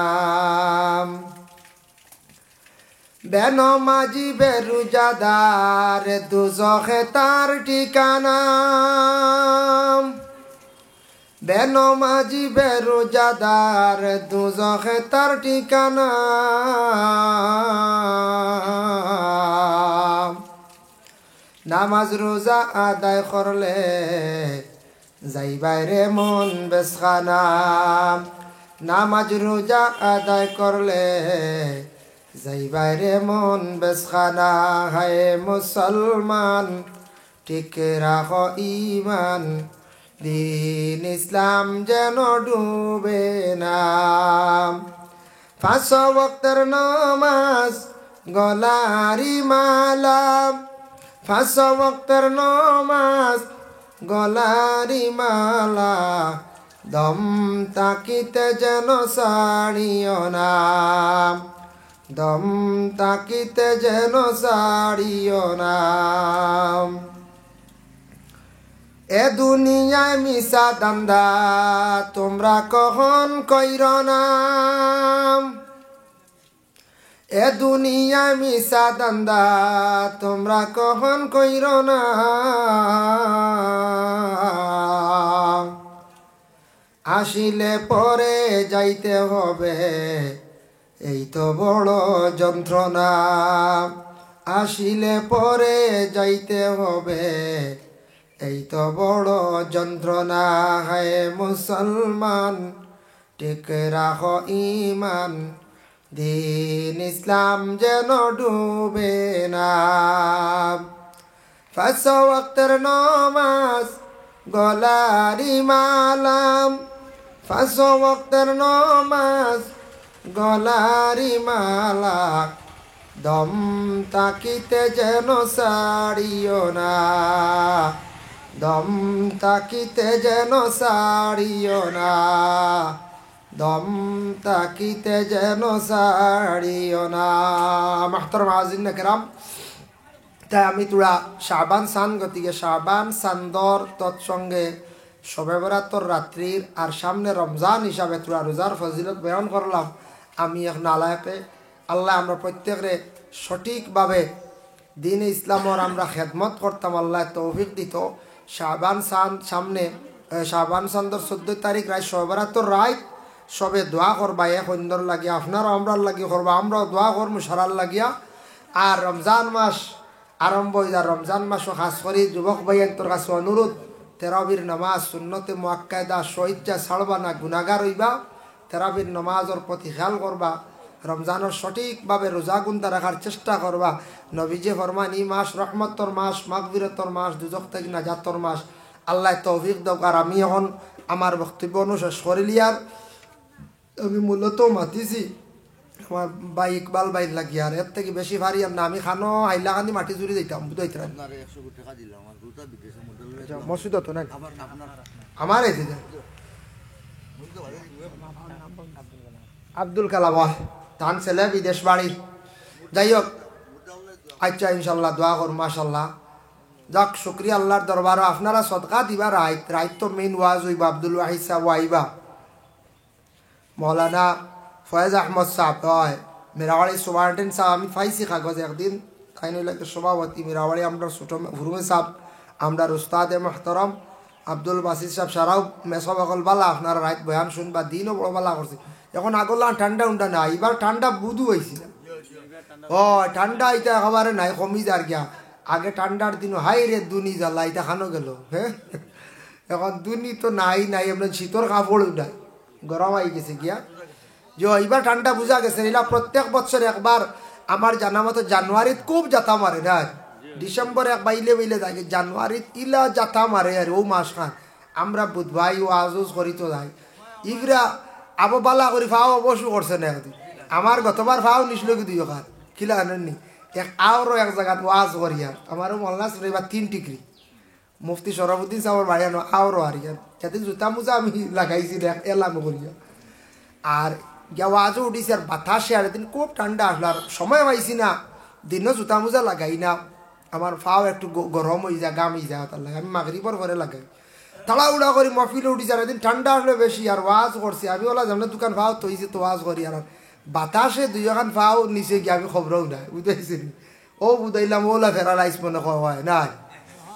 বেনমাজি বেরোজাদার দুজখে তার ঠিকানা, বেনমাজি বেরোজাদার দুজখে তার ঠিকানা। নামাজ রোজা আদায় করলে যাইবাই রে মন বেশখানা, নামাজ রোজা আদায় করলে যাইবাই রে মন বেশখানা। হায় মুসলমান ঠিক রাখো ঈমান, দিন ইসলাম যেন ডুবে না। পাঁচ ওয়াক্তের নামাজ গলারি মালা, পাঁচ ওয়াক্তের নামাজ গলারি মালা, দম তাকিতে যেন সারিও না, দম তাকিতে যেন সারিও না। এ দুনিয়ায় মিশা দান্দা তোমরা কখন কইর না, এ দুনিয়ায় মিশা দান্দা তোমরা কখন কইর না। আসিলে পরে যাইতে হবে এই তো বড় যন্ত্রণা, আসিলে পরে যাইতে হবে এই তো বড় যন্ত্রণা। হায় মুসলমান ঠিক রাখো ঈমান, দিন ইসলাম যেন ডুবে না। পাঁচ ওয়াক্তের নামাজ গলারি মালাম, পাঁচ ওয়াক্তের নামাজ গলারি মালা, দম তাকিতে যেন সারিও না, দম তাকিতে যেন সারিও না, দম তাকিতে যেন সারিও না। মাহতারাম হাজিরিন কেরাম, তাই আমি তোরা শাবান সান গতিকে শাবান সান্দর তৎসঙ্গে শবে বরাতর রাত্রির আর সামনে রমজান হিসাবে তোরা রোজার ফজিলত বয়ান করলাম। আমি এখন আলায়াকে আল্লাহ আমরা প্রত্যেকরে সঠিকভাবে দিন ইসলামর আমরা খেদমত করতাম, আল্লাহ তৌফিক দিত। শাবান চাঁদ সামনে শাবান চাঁদর 14 তারিখ রাত সবরাতর রাত সবে দোয়া করবা এক সুন্দর লাগিয়া আপনারা আমরার লাগি করবা আমরাও দোয়া করবো সারার লাগিয়া আর রমজান মাস আরম্ভ হয়ে যায় রমজান মাসও খাস করি যুবক ভাইয়ের কাছে অনুরোধ তেরাবির নামাজ সুন্নতে মুআক্কাদা শহীদা ছাড়বা না গুনাহগার হইবা তেরাবির নামাজের প্রতি খেয়াল করবা রমজানের সঠিকভাবে রোজা গুনতা রাখার চেষ্টা করবা নবীজি ফরমান এই মাস রহমতর মাস মাগফিরাতর মাস দুজক থেকে নাজাতর মাস আল্লাহ তৌফিক দাও আর আমি এখন আমার বক্তব্য অনুশেষ করিলিয়ার আমি মূলত মাতিছি আমার ভাই ইকবাল ভাই লাগি আর এর থেকে বেশি ভারী না আমি খানো হাইলা খানি মাটি জুড়ি দিতাম বুঝাইতাম মসজিদ তো না আমার এই আব্দুল কালাম তান ছেলে বিদেশ বাড়ি যাই হোক আচ্ছা ইনশাল্লাহ দোয়া করুন মাশাল্লাহ যাক শুক্রিয়া আল্লাহর দরবার আপনারা সদকা দিবা রাইত তো মেইন ওয়াজ হইবা আব্দুল ওয়াহিদ সাহেব আইবা মৌলানা ফয়েজ আহমদ সাহেব হয় মেরাওয়াড়ি সুপারিনটেন্ডেন্ট সাহেব আমি পাইছি কাগজ একদিন তাই নইলে সভাপতি মেরাওয়াড়ি আমরা ছোট হুরুমে সাহেব আমরা উস্তাদে মোহতরম আব্দুল বাসির সাহেব সারাও মেসব অকল বালা আপনারা রাইত বয়ান শুনবা দিনও বড় বালা করছে এখন আগলা ঠান্ডা উন্ডা না এবার ঠান্ডা বুধু হয়েছিল ও ঠান্ডা এটা একেবারে নাই কমি যার গিয়া আগে ঠান্ডার দিন হাই রে দুনি জ্বালা এটা খানো গেল হ্যাঁ এখন দুনি তো নাই এমন শীতর কাপড় উঠাই গরম আই গেছে গিয়া যে এইবার ঠান্ডা বুঝা গেছে এলা প্রত্যেক বছর একবার আমার জানা মতো জানুয়ারিত খুব জাতা মারে না ডিসেম্বর এক বাইলে যায় জানুয়ারিত ইলা জাতা মারে আর ও মাস খান আমরা বুধবাই ও আজুজ করি তো যাই ইগরা আবো বালা করি ফাও অবশ্য করছে না একদিন আমার গতবার ফাও নিছিল কি দুই খান খিলা আনেননি এক আরও এক জায়গাত ওয়াজ করিয়া আমারও মলনা ছিল এবার 3 ডিগ্রি মুফতি শরফুদ্দিন সাহেবের বাড়ি আনো আরও হারিয়া যাতে জুতা মুজা আমি লাগাইছি এলাম করিয়া আর গিয়া ওয়াজও উঠিছি আর বাতাসে আর এদিন খুব ঠান্ডা আসলো আর সময় পাইছি না দিনও জুতা মুজা লাগাই না আমার ফাও একটু গরম হয়ে যায় গাম হয়ে যায় তার লাগে আমি মাগরিবর পরে লাগাই তাড়াহুড়া করি মফিলে উঠিছি আর এদিন ঠান্ডা আসলে বেশি আর ওয়াজ করছি আমি ওলা যেমন দোকান ফাও তৈছি তো ওয়াজ করি আর বাতাসে দুই এখন ফাও নিচে গিয়ে আমি খবরও নাই বুঝাইছি ও বুঝাইলাম ওলা ফেরা রাইস মনে হয় নাই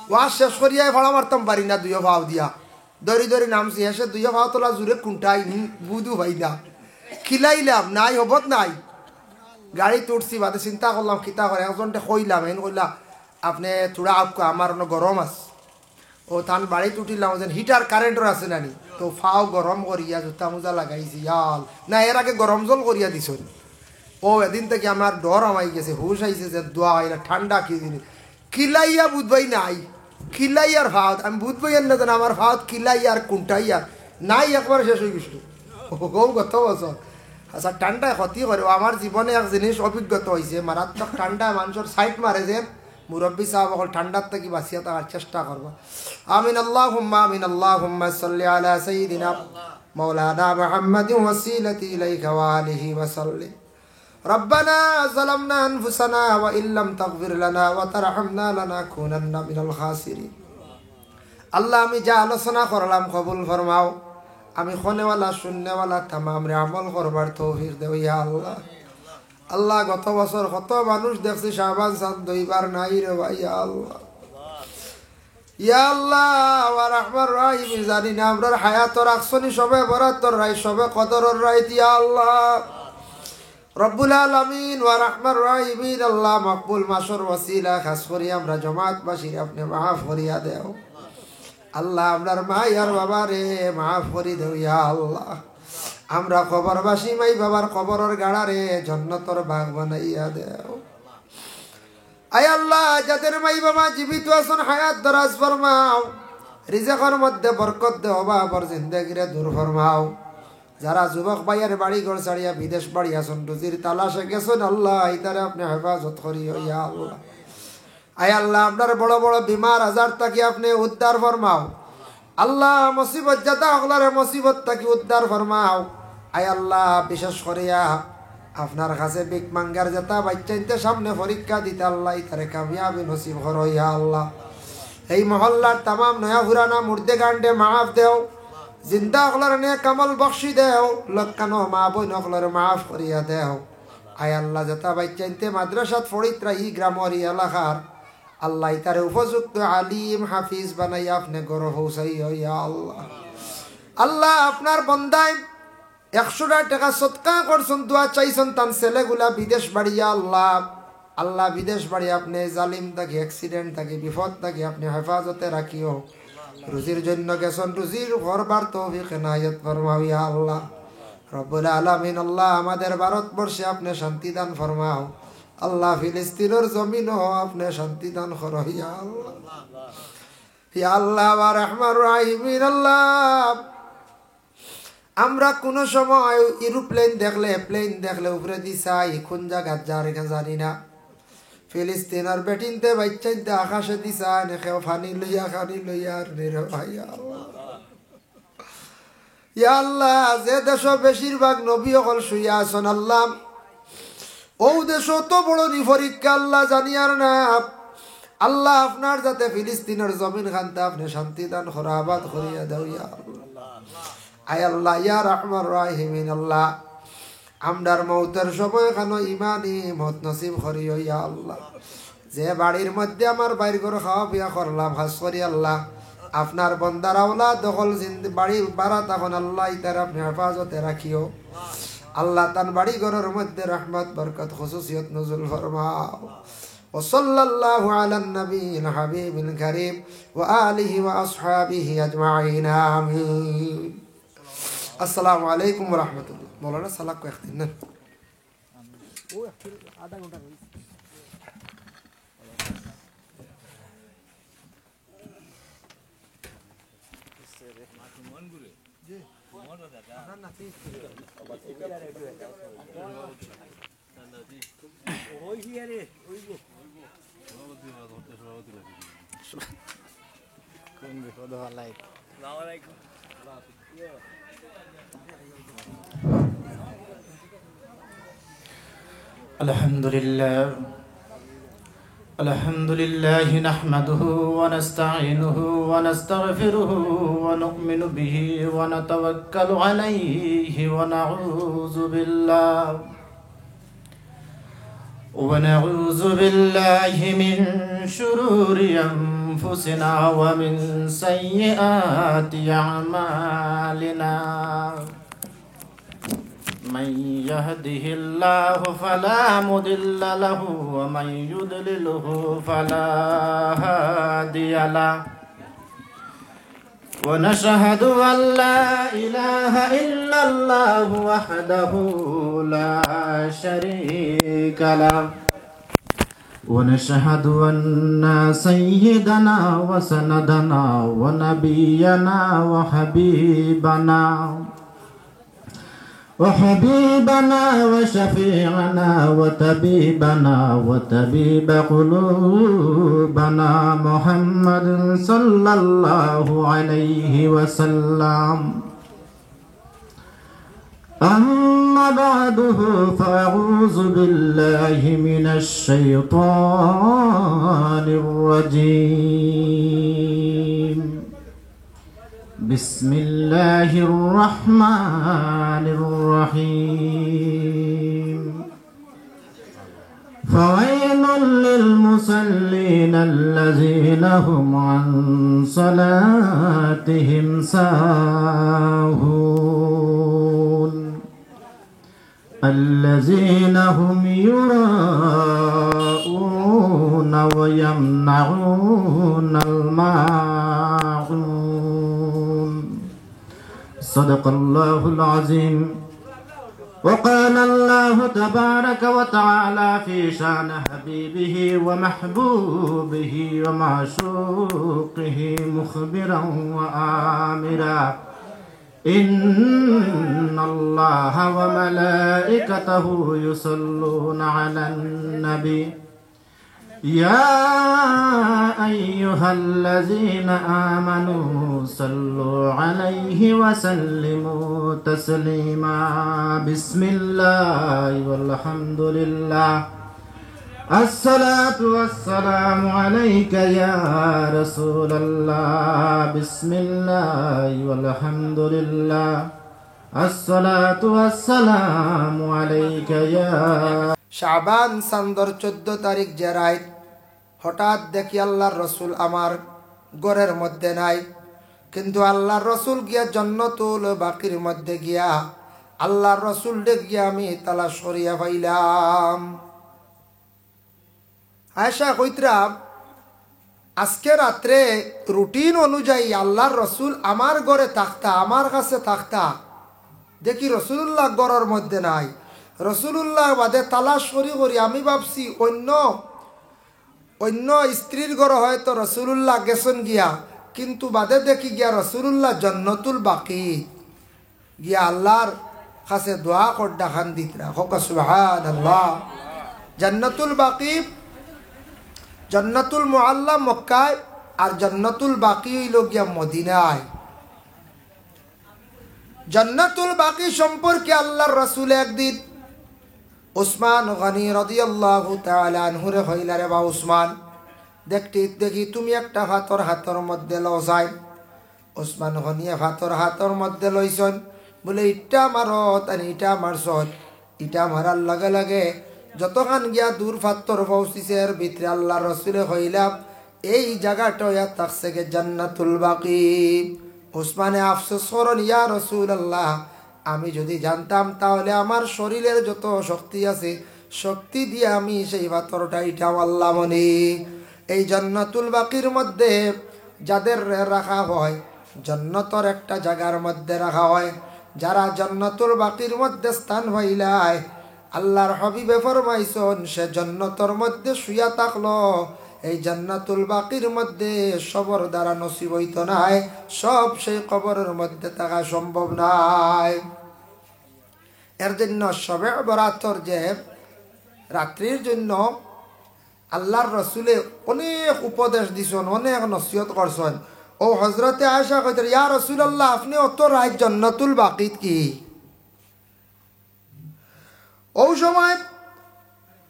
ওয়াজ শেষ করিয়াই ভাড়া মারতাম পারি না দুইও ফাও দিয়া দরি নামছি এসে দুইও ফাও তোলা জুড়ে কুন্টাই বুধু ভাই না খিলাইলাম নাই হবত নাই গাড়ি তুটছি বাদে চিন্তা করলাম কিতা করে একজনটা কইলাম এন কইলা আপনি থোড়া আপকা আমার গরম আছে ও থান বাড়ি তুটিলাম যেন হিটার কারেন্টর আছে নানি তো ফাও গরম করিয়া জুতা মোজা লাগাইছি ইয়াল না এর আগে গরম জল করিয়া দিছ ও এদিন থেকে আমার ডর আমাই গেছে হুশ আইছে যে দোয়া হইলা ঠান্ডা কি দিন খিলাইয়া বুধবাই নাই খিলাইয়ার ভাত আমি বুধবাই না জান আমার ভাত খিলাইয়ার কুন্টাইয়ার নাই একবার শেষ হয়ে গেছিল ও গত বছর আচ্ছা ঠান্ডায় ক্ষতি করে আমার জীবনে এক জিনিস অভিজ্ঞতা হয়েছে মারাত্মক ঠান্ডায় মানুষের সাইড মারে যে মুরব্বী সাহেব অকল ঠান্ডার থেকে বাঁচিয়ে থাকার চেষ্টা করবো আমিন আল্লাহুম্মা সাল্লি আলা সাইয়্যিদিনা মাওলানা মুহাম্মাদিন ওয়াসিলাতি ইলাইকা ওয়া আলিহি ওয়া সাল্লিম ربنا ظلمنا أنفسنا وإن لم تغفر لنا وترحمنا لنكونن من الخاسرين আল্লাহ আমি যা আলোচনা করলাম কবুল ফরমাও আমি খনেওয়ালা শূন্যওয়ালা তামাম রে আমল করবার তৌফিক দেও ইয়া আল্লাহ আল্লাহ গত বছর কত মানুষ দেখছি শাবান চাঁদ দুইবার নাই রে ভাই ইয়া আল্লাহ ওয়া রাহমার রাহিম জানি না আমরার হায়াতর আকসনি সবে বরাতর রাই সবে কদরর রাই ইয়া আল্লাহ রব্বুল আলামিন ওয়া রাহমার রাহিমিন আল্লাহ মকবুল মাসর ওসিলা খাস করি আমরা জামাতবাসী আপনি মাফ করিয়া দেও আল্লাহ আমরার মাই আর বাবা রে মাফ করি দেও ইয়া আল্লাহ আমরা কবরবাসী মাই বাবার কবরের গাড়া রে জান্নাতের বাগ বানাইয়া দেও আয় আল্লাহ যাদের মাই বাবা জীবিত আছেন হায়াত দরাজ ফরমাও রিজকের মধ্যে বরকত দেও বাবার জিন্দেগিরে দূর ফরমাও যারা যুবক ভাইয়ের বাড়ি ঘর ছাড়িয়া বিদেশ বাড়ি আছেন রুজির তালাশে গেছেন আল্লাহ ইতারে আপনি হেফাজত করিও ইয়া আল্লাহ আয় আল্লাহ আপনার বড় বড় বিমার আজার তাকে আপনি উদ্ধার ফরমাও আল্লাহ মুসিবত যাতা হকলারে মুসিবত তাকে উদ্ধার ফরমাও আয় আল্লাহ বিশেষ করিয়া আপনার কাছে বিক মাঙ্গার যাতা বাচ্চাইতে সামনে পরীক্ষা দিতে আল্লাহ ইতারে কামিয়াবি নসিব করো ইয়া আল্লাহ এই মহল্লার তামাম নয়া পুরানা মুর্দে গান্ডে মাফ দেও জিন্দা হকলার নে কামল বখশি দেও লক্কানো মা বই নকলার মাফ করিয়া দেও আয় আল্লাহ যাতা বাচ্চাইতে মাদ্রাসাত ফরিত্রা ই গ্রামর ই এলাকার আল্লাহ তারে উপযুক্ত আলিম হাফিজ বানাইয়া আপনি গড় পৌঁছাইয়া ইয়া আল্লাহ। আল্লাহ আপনার বন্দায় 100 টাকা সদকা করছেন, দোয়া চাইছেন, তার ছেলেগুলা বিদেশ বাড়িয়া আল্লাহ আল্লাহ বিদেশ বাড়ি আপনি জালিম থাকি, অ্যাক্সিডেন্ট থাকি, বিপদ থাকি আপনি হেফাজতে রাখিও। রুজির জন্য গেছেন, রুজির করবার তৌফিক এনায়েত ফরমাও ইয়া আল্লাহ রব্বুল আলামিন। আল্লাহ আমাদের ভারতবর্ষে আপনি শান্তি দান ফরমাও আল্লাহ। ফিলিস্তিনের জমিনও আপনি শান্তি দান করো ইয়া আল্লাহ। ইয়া আল্লাহ ওয়া রাহমান রাহিমিন আল্লাহ, আমরা কোন সময় এরোপ্লেন দেখলে প্লেন দেখলে উপরে দি চাই কোন জায়গা যার জানি না। ফিলিস্তিনের বেটিনতে বাচ্চাইতে আকাশে দি চায় না, কেউ ফানি লইয়া আর নেরে ভাই আল্লাহ। ইয়া আল্লাহ যে দেশ বেশিরভাগ নবী অকল শুইয়া আছেন আল্লাহ, ও দেশ তো বড় পরীক্ষা আল্লাহ জানিয়ার না। আল্লাহ আপনার যাতে ফিলিস্তিনের জমিন খানতে আপনি শান্তি দান করা, আবাদ করিয়া দাও ইয়া আল্লাহ। আয় আল্লাহ ইয়া রাহমান রাহিমিন আল্লাহ, আমরার মৌতের সময় কেন ইমানি মত নসিব করিও ইয়া আল্লাহ। যে বাড়ির মধ্যে আমার বাইর করে খাওয়া বিয়া করলাম হাস করি আল্লাহ, আপনার বন্দার আওলা দখল বাড়ি বাড়া তখন আল্লাহ তার আপনি হেফাজতে রাখিও আল্লাহ। তার বাড়ি ঘরের মধ্যে রহমত বরকত খুশুসিয়ত নজুল ফরমাও। ওয়াসাল্লাল্লাহু আলান নবিয়িল হাবিবিল কারীম ওয়া আলিহি ওয়া আসহাবিহি আজমাইন আমিন। আসসালামু আলাইকুম ওয়া রাহমাতুল্লাহ। মৌলানা সালাক কো একদিন না ও আধা ঘন্টা হইছে। الحمد لله نحمده ونستعينه ونستغفره ونؤمن به ونتوكل عليه ونعوذ بالله من شرور أنفسنا ومن سيئات أعمالنا. من يهده الله فلا مضل له ومن يضلله فلا هادي له. ونشهد أن لا إله إلا الله وحده لا شريك له. ونشهد أن سيدنا وسندنا ونبينا وحبيبنا وشفيعنا وطبيب قلوبنا محمد صلى الله عليه وسلم. أما بعده فأعوذ بالله من الشيطان الرجيم. بسم الله الرحمن الرحيم. فويل للمصلين الذين هم عن صلاتهم ساهون الذين هم يراءون ويمنعون الماعون. صدق الله العظيم. وقال الله تبارك وتعالى في شأن حبيبه ومحبوبه ومعشوقه مخبرا وآمرا: إن الله وملائكته يصلون على النبي يا أيها الذين آمنوا صلوا عليه وسلموا تسليما. بسم الله والحمد لله. الصلاة والسلام عليك يا رسول الله. بسم الله والحمد لله. الصلاة والسلام عليك يا শাবান চান্দর 14 তারিখ জেরাইত হঠাৎ দেখি আল্লাহর রসুল আমার ঘরের মধ্যে নাই, কিন্তু আল্লাহর রসুল গিয়া জান্নাতুল বাকির মধ্যে গিয়া আল্লাহর রসুল গিয়া আমি তালাশ করিয়া পাইলাম। আয়েশা কইতরা আজকে রাত্রে রুটিন অনুযায়ী আল্লাহর রসুল আমার ঘরে থাকতা, আমার কাছে থাকতা, দেখি রসুল্লাহ ঘরের মধ্যে নাই। রসুল্লাহ বাদে তালাশ করি করি আমি ভাবছি অন্য স্ত্রীর ঘর হয়তো রসুল্লাহ গেছেন গিয়া, কিন্তু বাদে দেখি গিয়া রসুল্লাহ জান্নাতুল বাকি গিয়া আল্লাহর কাছে দোয়া কর ডাকান দিতরা। সুবহানাল্লাহ। জান্নাতুল বাকি, জান্নাতুল মুআল্লা মক্কায়, আর জান্নাতুল বাকি হইল গিয়া মদিনায়। জান্নাতুল বাকি সম্পর্কে আল্লাহর রাসূল একদিন উসমান গনি রাদিয়াল্লাহু তাআলা আনহুরে কইলা, রে বা উসমান, দেখি তুমি একটা হাতর মধ্যে লও যাই। উসমান গনিয়ে হাতর মধ্যে লইছেন, বলে ইটা মারত আর ইটা মারছত। ইটা মারার লগে লগে যতখান গিয়া দূর ফাত্তর পৌঁছিছে এর ভিতরে আল্লাহর রাসূলে কইলাম এই জায়গাটা ইয়া থাকছে গে জান্নাতুল বাকি। উসমানে আফসোস করেন, ইয়া রাসূলুল্লাহ, আমি যদি জানতাম তাহলে আমার শরীরের যত শক্তি আছে শক্তি দিয়ে আমি সেই পাথরটা ইটা মারলাম। এই জান্নাতুল বাকির মধ্যে যাদের রাখা হয়, জান্নাতের একটা জায়গার মধ্যে রাখা হয়, যারা জান্নাতুল বাকির মধ্যে স্থান পাইলায় আল্লাহর হাবিবে ফরমাইছেন সে জান্নাতের মধ্যে শুয়া থাকলো এই জান্নাতুল বাকির মধ্যে সবর দ্বারা নসিব হইত নাই, সব সেই কবরের মধ্যে থাকা সম্ভব নাই। এর জন্য শবে বরাতর যে রাত্রির জন্য আল্লাহর রসুলে অনেক উপদেশ দিছেন, অনেক নসিহত করছেন। ও হজরতে আয়েশা কইতেন, ইয়া রাসূলুল্লাহ, আপনি অত রাত জান্নাতুল বাকিত কি? ও সময়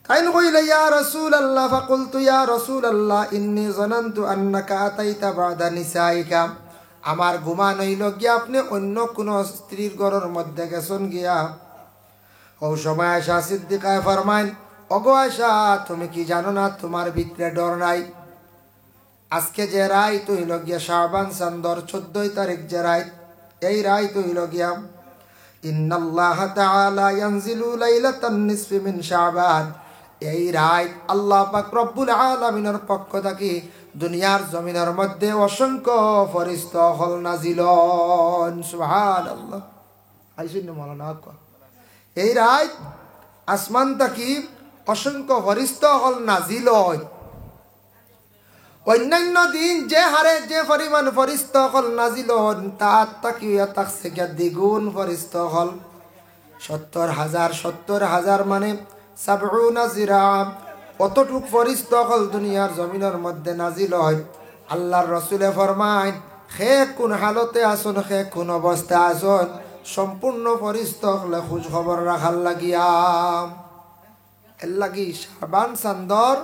কাইন কইলে, ইয়া রাসূলুল্লাহ, ফাকুলতু ইয়া রাসূলুল্লাহ ইন্নী যানানতু আন্নাকা আতাইতা বাদা নিসাইকা। আমার গুমান হইল গিয়া আপনি অন্য কোন স্ত্রীর ঘরের মধ্যে গেছেন গিয়া। ও সময় আয়েশা সিদ্দিকায়ে ফরমাইন, ওগো আয়েশা, তুমি কি জানো না তোমার ভিতরে ডর নাই? আজকে যে রাত হইল গিয়া শাবান চাঁদর 14 তারিখ যে রাত, এই রাত হইল গিয়া ইন্নাল্লাহ তাআলা ইয়ানজিলু লাইলাতান নিসফি মিন শাবান। এই রাত আল্লাহ পাক রব্বুল আলামিনের পক্ষ থেকে দুনিয়ার জমিনের মধ্যে অসংখ্য ফেরেশতা হল নাজিল হন। সুবহানাল্লাহ। আইসিন মাওলানা আকা এই রাত আসমান থেকে অসংখ্য ফেরেশতা হল নাজিল হয়। অন্যান্য দিন যে হারে যে পরিমাণ ফেরেশতা হল নাজিল হন তার তাকিয়া থাকছে গিয়া দ্বিগুণ ফেরেশতা হল। 70,000 মানে 70 জিরা, অতটুক ফেরেশতা হল দুনিয়ার জমিনের মধ্যে নাজিল হয়। আল্লাহর রাসূলে ফরমায়, হে কোন হালতে আসুন, হে কোন অবস্থা আসুন, সম্পূর্ণ ফেরেশতা হলে খোঁজ খবর রাখার লাগিয়া। এর লাগি শাবান চাঁদর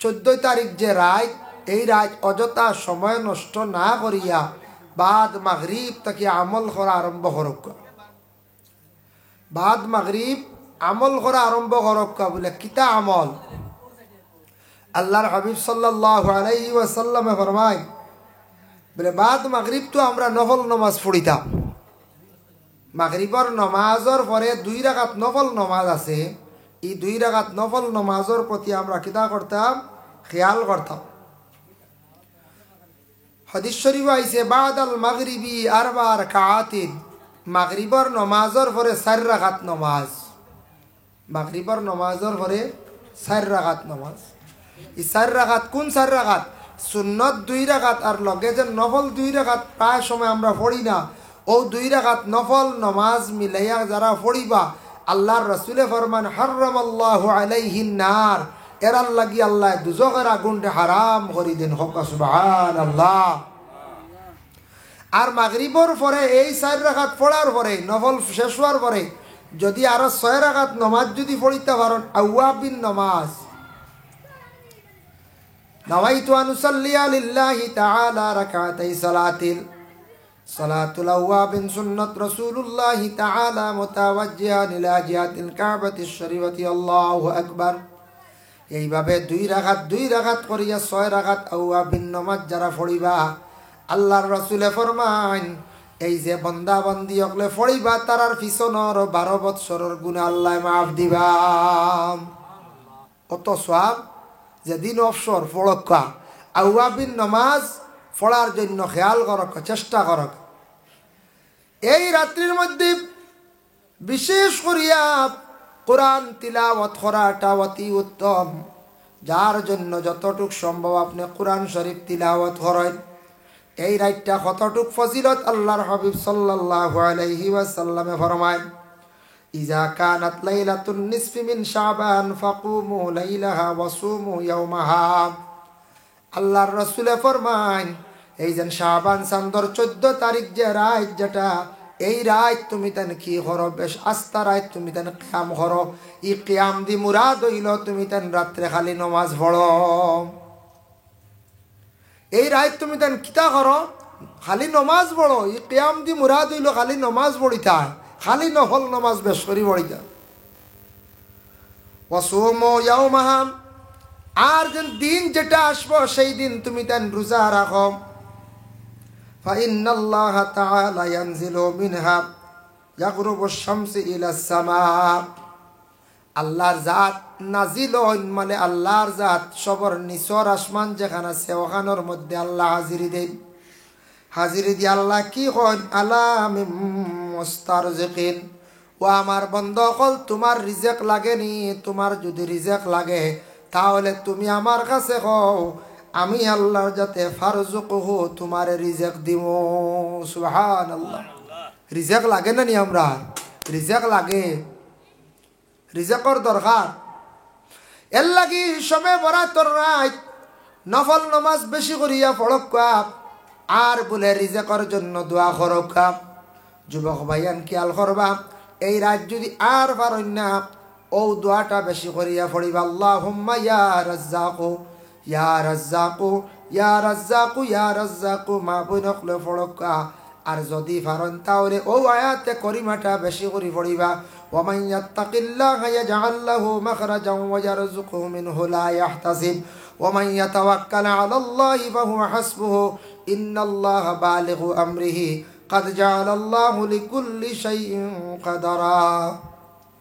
14 তারিখ যে রাত, এই রাত অযথা সময় নষ্ট না করিয়া বাদ মাগরিব থেকে আমল করা আরম্ভ করক। বাদ মাগরিব আমল করা আরম্ভ করক। বলে কিতা আমল? আল্লাহর হাবিব সাল্লাল্লাহু আলাইহি ওয়াসাল্লামে ফরমায়, বলে বাদ মাগরিব তো আমরা নফল নামাজ পড়িতাম। মাগরিবর নামাজের পরে 2 রাকাত নফল নামাজ আছে। এই 2 রাকাত নফল নামাজের প্রতি আমরা কিতা করতাম? খেয়াল করতাম। হাদিস শরীফ আইছে, বাদাল মাগরিবি 4 রাকাতিন। মাগরিবর নামাজের পরে 4 রাকাত নামাজ। মাগরিবর নামাজের পরে 4 রাকাত নামাজ। এই 4 রাকাত কোন 4 রাকাত? সুন্নত 2 রাকাত আর লগে যে নফল 2 রাকাত প্রায় সময় আমরা পড়ি না, ও 2 রাকাত নফল নামাজ মিলাইয়া যারা পড়িবা, আল্লাহর রাসূলে ফরমান, হারামাল্লাহু আলাইহিন নার, এরার লাগি আল্লাহ দুজকের আগুনটা হারাম করে দেন। হোক সুবহানাল্লাহ। আর মাগরিবর পরে এই 4 রাকাত পড়ার পরে নফল শেষ হওয়ার পরে যদি আরো 6 রাকাত নামাজ যদি পড়িতে পারেন, আওয়াবিন নামাজ, নাওয়াইতু আন উসাল্লিয়া লিল্লাহি তাআলা রাকাতাই সালাতুল আওয়াবিন সুন্নাত রাসূলুল্লাহি তাআলা মুতাওয়াজ্জিহান ইলা জিহাতিল কাবাতিশ শরীফাতি। আল্লাহু আকবার। এইভাবে 2 রাকাত করিয়া 6 রাকাত আওয়াবিন নামাজ যারা পড়িবা আল্লাহর রাসূলে ফরমান এই যে বান্দা বান্দি হকলে পড়িবা তারার পিছনের 12 বৎসরের গুনাহ আল্লাহ মাফ দিবা। কত সওয়াব যেদিন অবসর পড়কা আওয়াবিন নামাজ পড়ার জন্য খেয়াল করক, চেষ্টা করক। এই রাত্রির মধ্যে বিশেষ করিয়া কোরআন তিলাওয়াত করাটা অতি উত্তম। যার জন্য যতটুক সম্ভব আপনি কোরআন শরীফ তিলাওয়াত করেন। এই রাতটা কতটুক ফজিলত আল্লাহর হাবিব সাল্লাল্লাহু আলাইহি ওয়াসাল্লামে ফরমায় ইজা কানাত লাইলাতুন নিসফি মিন শাবান ফাকুমু লাইলাহা ওয়াসুমু ইয়াওমাহা। আল্লাহর রাসূলে ফরমায় এই যে শাবান চাঁদর 14 তারিখ যে রাত যেটা এই রাত তুমি তেন কি করো বেশ আস্থা রাত তুমি তেন কিয়াম করো। ই কিয়াম দি মুরাদ হইল তুমি তেন রাত্রে খালি নামাজ পড়ো। এই রাত তুমি তেন কিতা করো খালি নামাজ পড়ো। ই কিয়াম দি মুরাদ হইল খালি নামাজ পড়িতা, খালি নফল নামাজ বেশ করি পড়িতা। ওয়াসুমু ইয়াওমাহা আর যেন দিন যেটা আসবো সেই দিন তুমি তেন রোজা রাখো। فإن الله تعالى ينزل منها يغرب الشمس إلى السماء। আল্লাহর জাত নাজিল হইন মানে আল্লাহর জাত সবর নিচর আসমান যেখানে আছে ওখানোর মধ্যে আল্লাহ হাজিরি দেন। হাজিরি দিয়ে আল্লাহ কি কইন আলা মিন মুস্তারজিকিন, ও আমার বন্ধু কল তোমার রিজেক লাগেনি? তোমার যদি রিজেক লাগে তাহলে তুমি আমার কাছে কও, আমি আল্লাহর যাতে ফারজুকুহু তোমার রিজেক দিমু। সুবহানাল্লাহ। রিজেক লাগে না নি? আমরা রিজেক লাগে, রিজেকর দরকার। এর লাগি সবে বরাতর রাত নফল নামাজ বেশি করিয়া পড়কা আর বলে রিজেকর জন্য দোয়া করকা। যুবক ভাইয়ান খেয়াল করবা এই রাত যদি আর পারন না ও দোয়াটা বেশি করিয়া পড়িবা। আল্লাহুম্মা ইয়া রাজ্জাকু ইয়া রাজ্জাকু ইয়া রাজ্জাকু ইয়া রাজ্জাকু মা বইনকলে পড়কা। আর যদি পারন তাহলে ও আয়াতে করিমাটা বেশি করে পড়িবা। ওয়ামান ইয়াত্তাকিল্লাহা ইয়াজআল লাহু মাখরাজান ওয়া ইয়ারযুকহু মিনহু লা ইয়াহতাসিব ওয়ামান ইয়াতাওয়াক্কাল আলাল্লাহি ফাহুয়া হাসবুহু ইন্নাল্লাহা বালিগু আমরিহি কাদ জাআলাল্লাহু লিকুল্লি শাইইন কাদারা।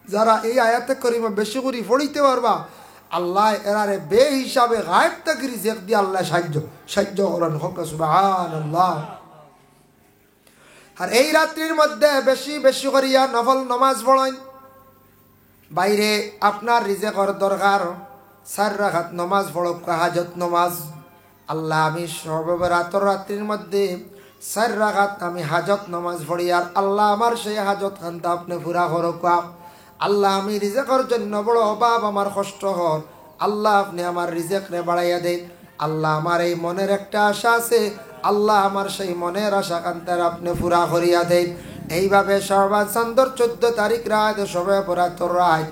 যারা এই আয়াতে করিমা বেশি করে পড়িতে পারবা আল্লাহ এরারে বে হিসাবে গায়েব থেকে রিজেক দিয়ে আল্লাহ সাহায্য করেন। হোক সুবহানাল্লাহ। আর এই রাত্রির মধ্যে বেশি বেশি করিয়া নফল নামাজ পড়েন। বাইরে আপনার রিজেকর দরকার 4 রাকাত নামাজ পড়ক, হাজত নামাজ। আল্লাহ আমি সর্বরাতর রাত্রির মধ্যে 4 রাকাত আমি হাজত নামাজ পড়ি আর আল্লাহ আমার সেই হাজত খানটা আপনি পুরা করক। আল্লাহ আমি রিজেকর জন্য বড় অভাব, আমার কষ্ট হন, আল্লাহ আপনি আমার রিজেক রে বাড়াইয়া দেন। আল্লাহ আমার এই মনের একটা আশা আছে, আল্লাহ আমার সেই মনের আশা কান্তার আপনি পুরা করিয়া দেন। এইভাবে শাবান চাঁদর 14 তারিখ রাত সবে বরাতর রাত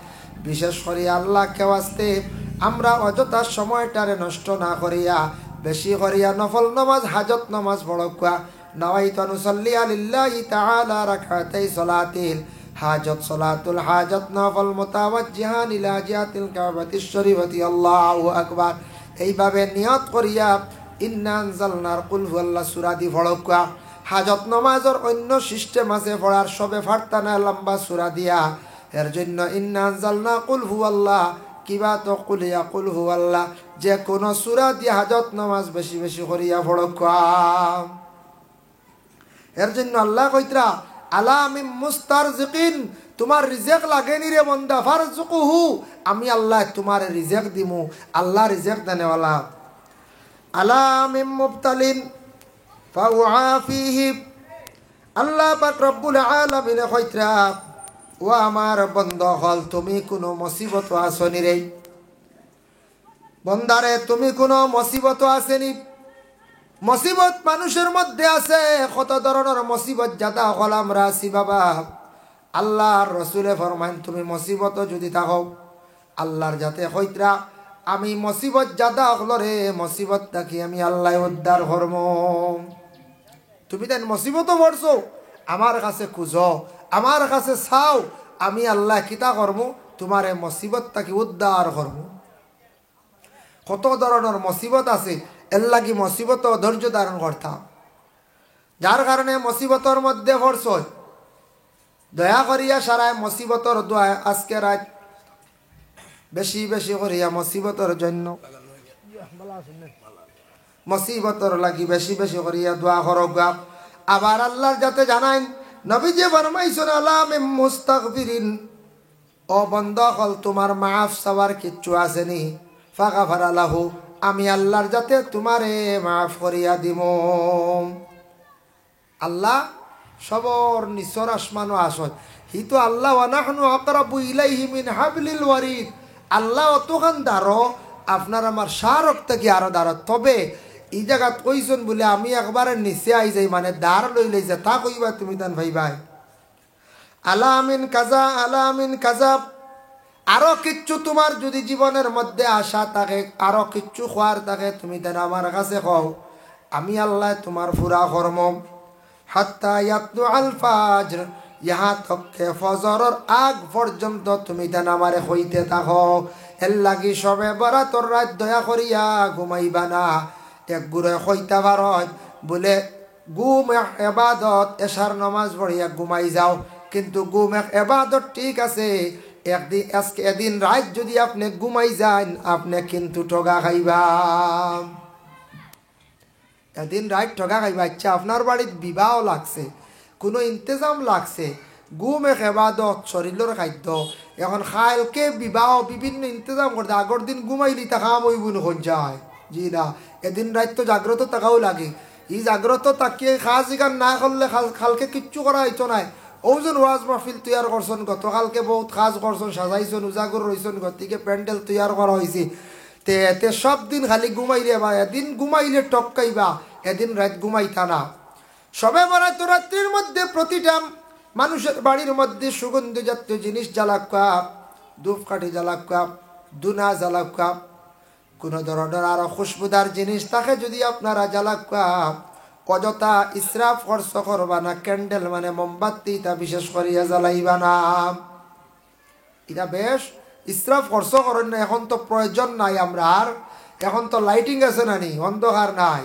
বিশেষ করে আল্লাহ কেওয়াস্তে আমরা অযথা সময়টারে নষ্ট না করিয়া বেশি করিয়া নফল নামাজ হাজত নামাজ পড়কা। নাওয়াইতু নুসাল্লি লিল্লাহি তাআলা রাকাতাই সালাতিল হাজত সালাতুল হাজত নফল মুতাওয়াজ্জিহান ইলা জিহাতিল কাবাতিশ শরীফাতি আল্লাহু আকবার। এইভাবে নিয়ত করিয়া ইন্না আনজালনার কুল হুয়াল্লাহ সূরা দি পড়কা। হাজত নামাজের অন্য সিস্টেম আছে পড়ার, সবে ফারতা না লম্বা সূরা দিয়া। এর জন্য ইন্না আনজালনা কুল হুয়াল্লাহ কিবা তো কুলিয়া কুল হুয়াল্লাহ যে কোন সূরা দিয়া হাজত নামাজ বেশি বেশি করিয়া পড়কা। এর জন্য আল্লাহ কইতরা আলা মিন মুস্তারজিকিন, তোমার রিজেক লাগেনি রে বান্দা, ফারজুকুহু আমি আল্লাহ তোমার রিজেক দিমু। আল্লাহ রিজেক দেনেওয়ালা। আলা মিন মুবতালিন ফাউআফিহি, আল্লাহ পাক রব্বুল আলামিন কইতরা ও আমার বান্দা হল তুমি কোনো মুসিবত আসনি রে বান্দারে, তুমি কোনো মুসিবত আসেনি। মুসিবত মানুষের মধ্যে আছে, কত ধরনের মুসিবত জাদা হল আমরা আছি বাবা। আল্লাহর রাসূলে ফরমান তুমি মুসিবত যদি থাকো আল্লাহর যাতে কইতরা আমি মুসিবত জাদা হলো রে মুসিবত থাকি আমি আল্লাহ উদ্ধার করব। তুমি তাই মুসিবত পড়ছো আমার কাছে খুঁজো, আমার কাছে চাও, আমি আল্লাহ কিতা করব তোমার মুসিবত থাকি উদ্ধার করব। কত ধরনের মুসিবত আছে, এর লাগি মুসিবত ধৈর্য ধারণ করতাম। যার কারণে মুসিবতর মধ্যে পড়ছ, দয়া করিয়া সারায় মুসিবতর দোয়া আজকে রাত বেশি বেশি করিয়া মুসিবতর জন্য, মুসিবতর লাগি বেশি বেশি করিয়া দোয়া করগা। আবার আল্লাহর যাতে জানাইন, নবী যে ফরমাইছেন আলামিম মুস্তাগফিরিন, ও বন্দা হল তোমার মাফ চাওয়ার কিচ্ছু আসেনি, ফাগাফারা লাহু, আমি আল্লাহর যাতে তোমারে মাফ করিয়া দিব। আল্লাহ সবর নিচর আসমানও আসত, হি তো আল্লাহ ওয়া নাহনু আকরাবু ইলাইহি মিন হাবলিল ওয়ারিদ। আল্লাহ অতখান দাঁড়ো, আপনার আমার শাহরক থেকে আরো দাঁড়ো। তবে এই জায়গাত কইছেন বলে আমি একবারে নিচে আই যাই, মানে দাঁড় লই লইছে তা কইবা তুমি তান ভাই ভাই। আলামিন কাজা, আলামিন কাজা, আরো কিচ্ছু তোমার যদি জীবনের মধ্যে আশা থাকে, আরো কিচ্ছু খোয়ার থাকে, তুমি তেন আমার কাছে কও, আমি আল্লাহ তোমার পুরা কর্ম। হাত্তা ইয়াতলু আল ফাজর, ইহা তককে ফজরের আগ পর্যন্ত তুমি তেন আমারে হইতে থাকো। এর লাগি সবে বরাতর রাত দয়া করিয়া ঘুমাইবা না। এক গুড়ে হইতা পারত বলে গুম এক এবাদত, এশার নমাজ পড়িয়া ঘুমাই যাও, কিন্তু গুম এক এবাদত ঠিক আছে, একদিন আজকে এদিন রাত যদি আপনি ঘুমাই যান, আপনি কিন্তু ঠগা খাইবা। এদিন রাত ঠগা খাইবা। আচ্ছা, আপনার বাড়ির বিবাহ লাগছে, কোনো ইন্তজাম লাগছে, গুম এক এবাদত, শরীরের খাদ্য, এখন খাইলকে বিবাহ বিভিন্ন ইন্তজাম করতে, আগর দিন ঘুমাইলি তা খাম হইব হন যায়। জি না, এদিন রাত তো জাগ্রত থাকাও লাগে। এই জাগ্রত তাকিয়ে খাস ইগান না করলে খালকে কিচ্ছু করা হইতো নাই। ওজন ওয়াজ মাহফিল তৈয়ার করছেন, গতকালকে বহুত কাজ করছেন, সাজাইছেন, উজাগর রয়েছেন, গতিকে প্যান্ডেল তৈয়ার করা হয়েছে। তে সব দিন খালি ঘুমাইলে বা এদিন ঘুমাইলে টপকাইবা, এদিন রাত ঘুমাইতা না। সবে বরাত রাত্রির মধ্যে প্রতিটা মানুষের বাড়ির মধ্যে সুগন্ধি জাতীয় জিনিস জ্বালাকা, ধূপকাঠি জ্বালাকা, দুনা জ্বালাকা, কোনো ধরনের আরো খুশবুদার জিনিস তাকে যদি আপনারা জ্বালাকা, অযথা ইসরাফ খরচ করবা না। ক্যান্ডেল মানে মোমবাতি, তা বিশেষ করিয়া জ্বালাইবা না। এটা বেশ ইসরাফ খরচ করেন না, এখন তো প্রয়োজন নাই আমরা আর, এখন তো লাইটিং আছে না, নি অন্ধকার নাই।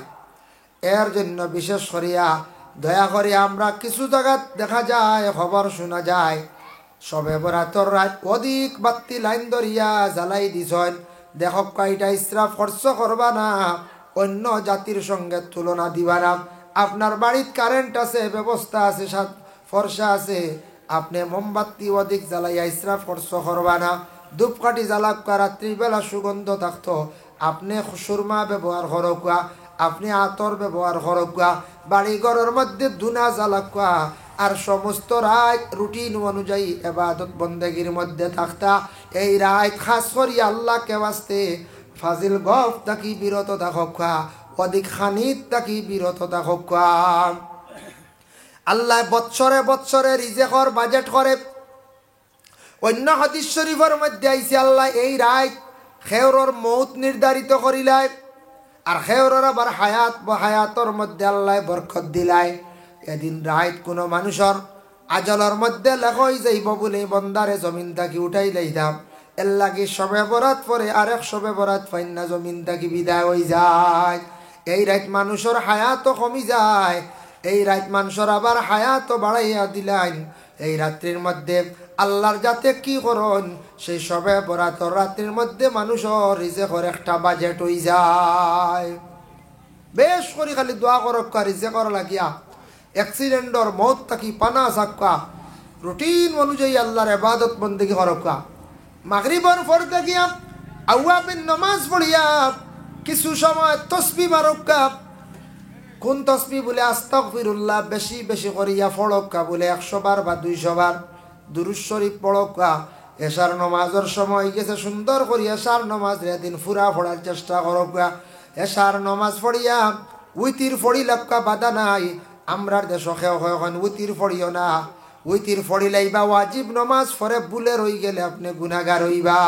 এর জন্য বিশেষ করিয়া দয়া করে আমরা কিছু জায়গা দেখা যায়, খবর শোনা যায়, সবে বরাতর রাত অধিক বাতি লাইন ধরিয়া জ্বালাই দিছেন। দেখো কয়টা ইসরাফ খরচ করবা না, অন্য জাতির সঙ্গে তুলনা দিবা না। আপনার বাড়ির কারেন্ট আছে, ব্যবস্থা আছে, ফর্সা আছে, আপনি মোমবাতি অধিক জ্বালাইয়া ইসরাফ খরচ করবা না। ধূপকাঠি জ্বালাকা, রাত্রিবেলা সুগন্ধ থাকতো, আপনি সুরমা ব্যবহার করকা, আপনি আতর ব্যবহার করকা, বাড়ি ঘরের মধ্যে দুনা জ্বালাকা, আর সমস্ত রাত রুটিন অনুযায়ী এবাদত বন্দেগীর মধ্যে থাকতা। এই রাত খাস করি আল্লাহকে বাঁচতে ফাজিল গফ তাকি বিরত থাকা, অধিক খানিত তাকি বিরত থাকা। আল্লাহ বৎসরে বৎসরে রিজেকর বাজেট করে। অন্য হাদিস শরীফের মধ্যে আইছে আল্লাহ এই রাত খেয়রর মৌত নির্ধারিত করিলায়, আর খেয়রর আবার হায়াত হায়াতর মধ্যে আল্লাহ বরকত দিলায়। এদিন রাত কোনো মানুষের আজলের মধ্যে লেখই যাইব বলে বন্দারে জমিন থাকি উঠাই লাইতাম। এর লাগে সবে বরাত পরে আরেক সবে বরাত ফাইন্না জমিন থাকি বিদায় হয়ে যায়। এই রাত মানুষের হায়াতও কমি যায়, এই রাত মানুষের আবার হায়াতও বাড়াইয়া দিলেন। এই রাত্রির মধ্যে আল্লাহর যাতে কি করন, সেই সবে বরাতর রাত্রির মধ্যে মানুষের রিজেকর একটা বাজেট হয়ে যায়। বেশ করে খালি দোয়া করক, রিজেকর লাগিয়া অ্যাক্সিডেন্টর মত থাকি পানা সাক্কা, রুটিন অনুযায়ী আল্লাহর ইবাদত বন্দেগী করকা। মাগরিবর পর থাকিয়া আওয়াবিন নামাজ পড়িয়া কিছু সময় তসবিহ মারকা। কোন তসবিহ বলে আস্তাগফিরুল্লাহ বেশি বেশি করিয়া পড়কা, বলে 100 বার বা 200 বার দুরূদ শরীফ পড়কা। এশার নামাজের সময় গেছে, সুন্দর করিয়া এশার নামাজ দিন ফুরা পড়ার চেষ্টা করকা। এশার নামাজ পড়িয়া উইতির ফড়ি লাপকা বাধা নাই। আমরার দেশ এখন উইতির ফড়িও না, উইতির ফড়িলাইবা ওয়াজিব নমাজ ফরে বুলে রই গেলে আপনি গুনাহগার হইবা।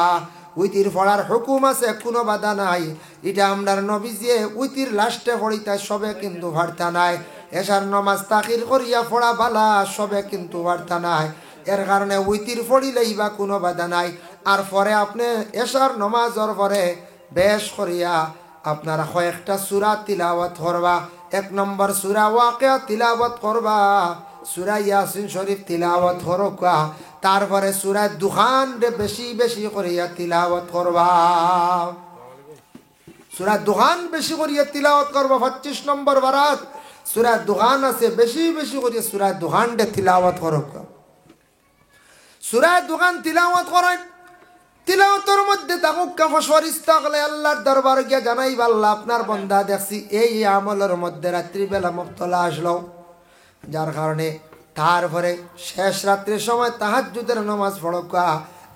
উইতির ফড়ার হুকুম আছে, কোনো বাধা নাই। এটা আমরার নবীজিয়ে উইতির লাস্টে ফড়িতা সবে কিন্তু ভার্তা নাই। এশার নমাজ তাকির করিয়া ফড়া বালা সবে কিন্তু ভার্তা নাই। এর কারণে উইতির ফড়িলাইবা কোনো বাধা নাই। আর পরে আপনি এশার নমাজর পরে বেশ করিয়া আপনারা কয়েকটা সূরা তিলাওয়াত করবা। 1 নম্বর সূরা ওয়াকিয়া তিলাওয়াত করবা, সূরা ইয়াসিন শরীফ তিলাওয়াত করবা, তারপরে সূরা দুখান বেশি বেশি করিয়া তিলাওয়াত করবা। সূরা দুখান বেশি করিয়া তিলাওয়াত করবা। 25 নম্বর বারাত সূরা দুখান আছে, বেশি বেশি করিয়া সূরা দুখান তিলাওয়াত করবা। সূরা দুখান তিলাওয়াত করেন, তিলাওয়াতের মধ্যে তাকুক্কা ফরিস্তা গলে আল্লাহর দরবারে গিয়া জানাইবা, আল্লাহ আপনার বান্দা দেখছি এই আমলের মধ্যে রাত্রিবেলা মুবতলা আসলো, যার কারণে তারপরে শেষ রাত্রির সময় তাহাজ্জুদের নামাজ পড়কা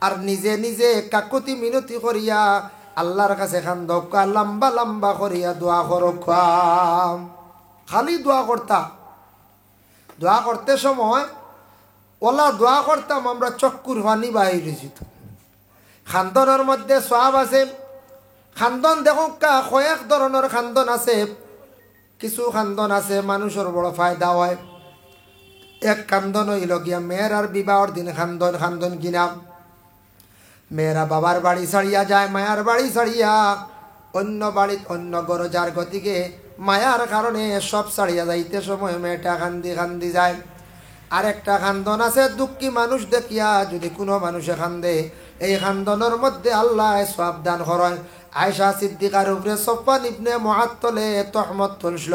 আর নিজে নিজে কাকুতি মিনতি করিয়া আল্লাহর কাছে খান্দকা, লম্বা লম্বা করিয়া দোয়া করকা। খালি দোয়া করতা, দোয়া করতে সময় ওলা দোয়া করতাম আমরা চক্কুর পানি বাহির যেত। খান্দনের মধ্যে সওয়াব আছে। খান্দন দেখো কয়েক ধরনের খান্দন আছে। কিছু খান্দন আছে মানুষের বড় ফায়দা হয়। এক খান্দন হইল গিয়া মেয়েরার বিবাহর দিন খান্দন। খান্দন কিনা মেয়েরা বাবার বাড়ি ছাড়িয়া যায়, মায়ার বাড়ি ছাড়িয়া অন্য বাড়িত অন্য গরো, যার গতিকে মায়ার কারণে সব ছাড়িয়া যাইতে সময় মেয়েটা কান্দি কান্দি যায়। আরেকটা খান্দন আছে দুঃখী মানুষ দেখিয়া যদি কোনো মানুষে খান্দে, এই খান্দনের মধ্যে আল্লাহ সওয়াব দান করেন। আয়েশা সিদ্দিকার উপরে সফওয়ান ইবনে মুআত্তলে তহমত তুলছিল।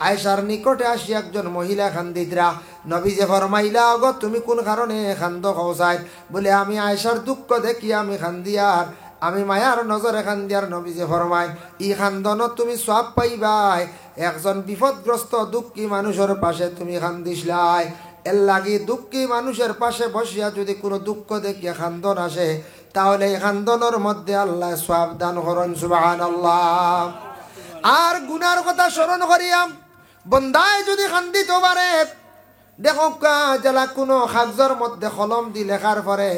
আয়েশার নিকটে আসি একজন মহিলা খান্দিদরা, নবীজি ফরমাইলা, ওগো তুমি কোন কারণে খান্দ কওসাই? বলে আমি আয়েশার দুঃখ দেখিয়া আমি খান্দিয়ার, আমি মায়ার নজরে খান্দিয়ার। নবীজি ফরমাই ই খান্দনত তুমি সওয়াব পাইবাই, একজন বিপদগ্রস্ত দুঃখী মানুষের পাশে তুমি খান্দিসলাই। এর লাগি দুঃখী মানুষের পাশে বসিয়া যদি কোনো দুঃখ দেখিয়া খান্দন আসে, তাহলে এই খান্দনের মধ্যে আল্লাহ সওয়াব দান করেন। সুবহানাল্লাহ। আর গুনার কথা স্মরণ করিয়া বন্দায় যদি খান্দিতে পারে, দেখো জেলা কোনো কাগজের মধ্যে কলম দি লেখার পরে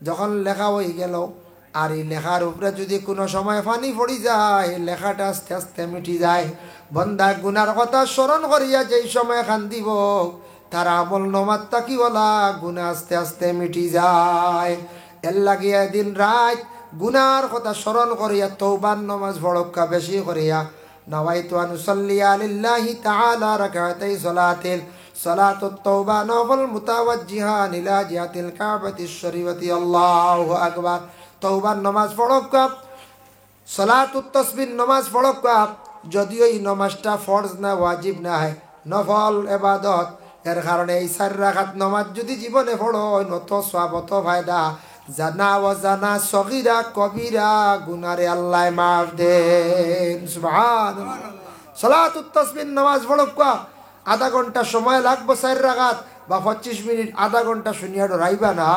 যখন লেখা হয়ে গেল, আর এই লেখার উপরে যদি কোনো সময় পানি পড়ি যায়, লেখাটা আস্তে আস্তে মিটি যায়। বন্দা গুনার কথা স্মরণ করিয়া যেই সময় খান্দিব, তার আমল নমাত্তা কি বলা গুনাহ আস্তে আস্তে মিটি যায়। এর লাগিয়া দিন রাত গুনার কথা স্মরণ করিয়া তওবার নামাজ পড়কা বেশি করিয়া। নাওয়াইতু আন উসাল্লিয়া লিল্লাহি তাআলা রাকাতাই সালাতিল সালাতুত তাওবা নফল মুতাওয়াজ্জিহান ইলা জিহাতিল কাবাতিশ শরীফাতি। আল্লাহু আকবার। তওবার নামাজ পড়কা, সালাতুত তাসবিহ নামাজ পড়কা। যদিও এই নামাজটা ফরজ না, ওয়াজিব না, হয় নফল ইবাদত, এর কারণে এই 4 রাকাত নামাজ যদি জীবনে পড়ো নত সওয়াব অত ফায়দা। জানা ও জানা সগীরা কবিরা গুনারে আল্লাহ মাফ দেন। সুবহানাল্লাহ। সালাতুত তাসবিহ নামাজ পড়কা, আধা ঘন্টা সময় লাগবে 4 রাকাত বা 25 মিনিট, আধা ঘন্টা শুনিয়া ডরাইবা না,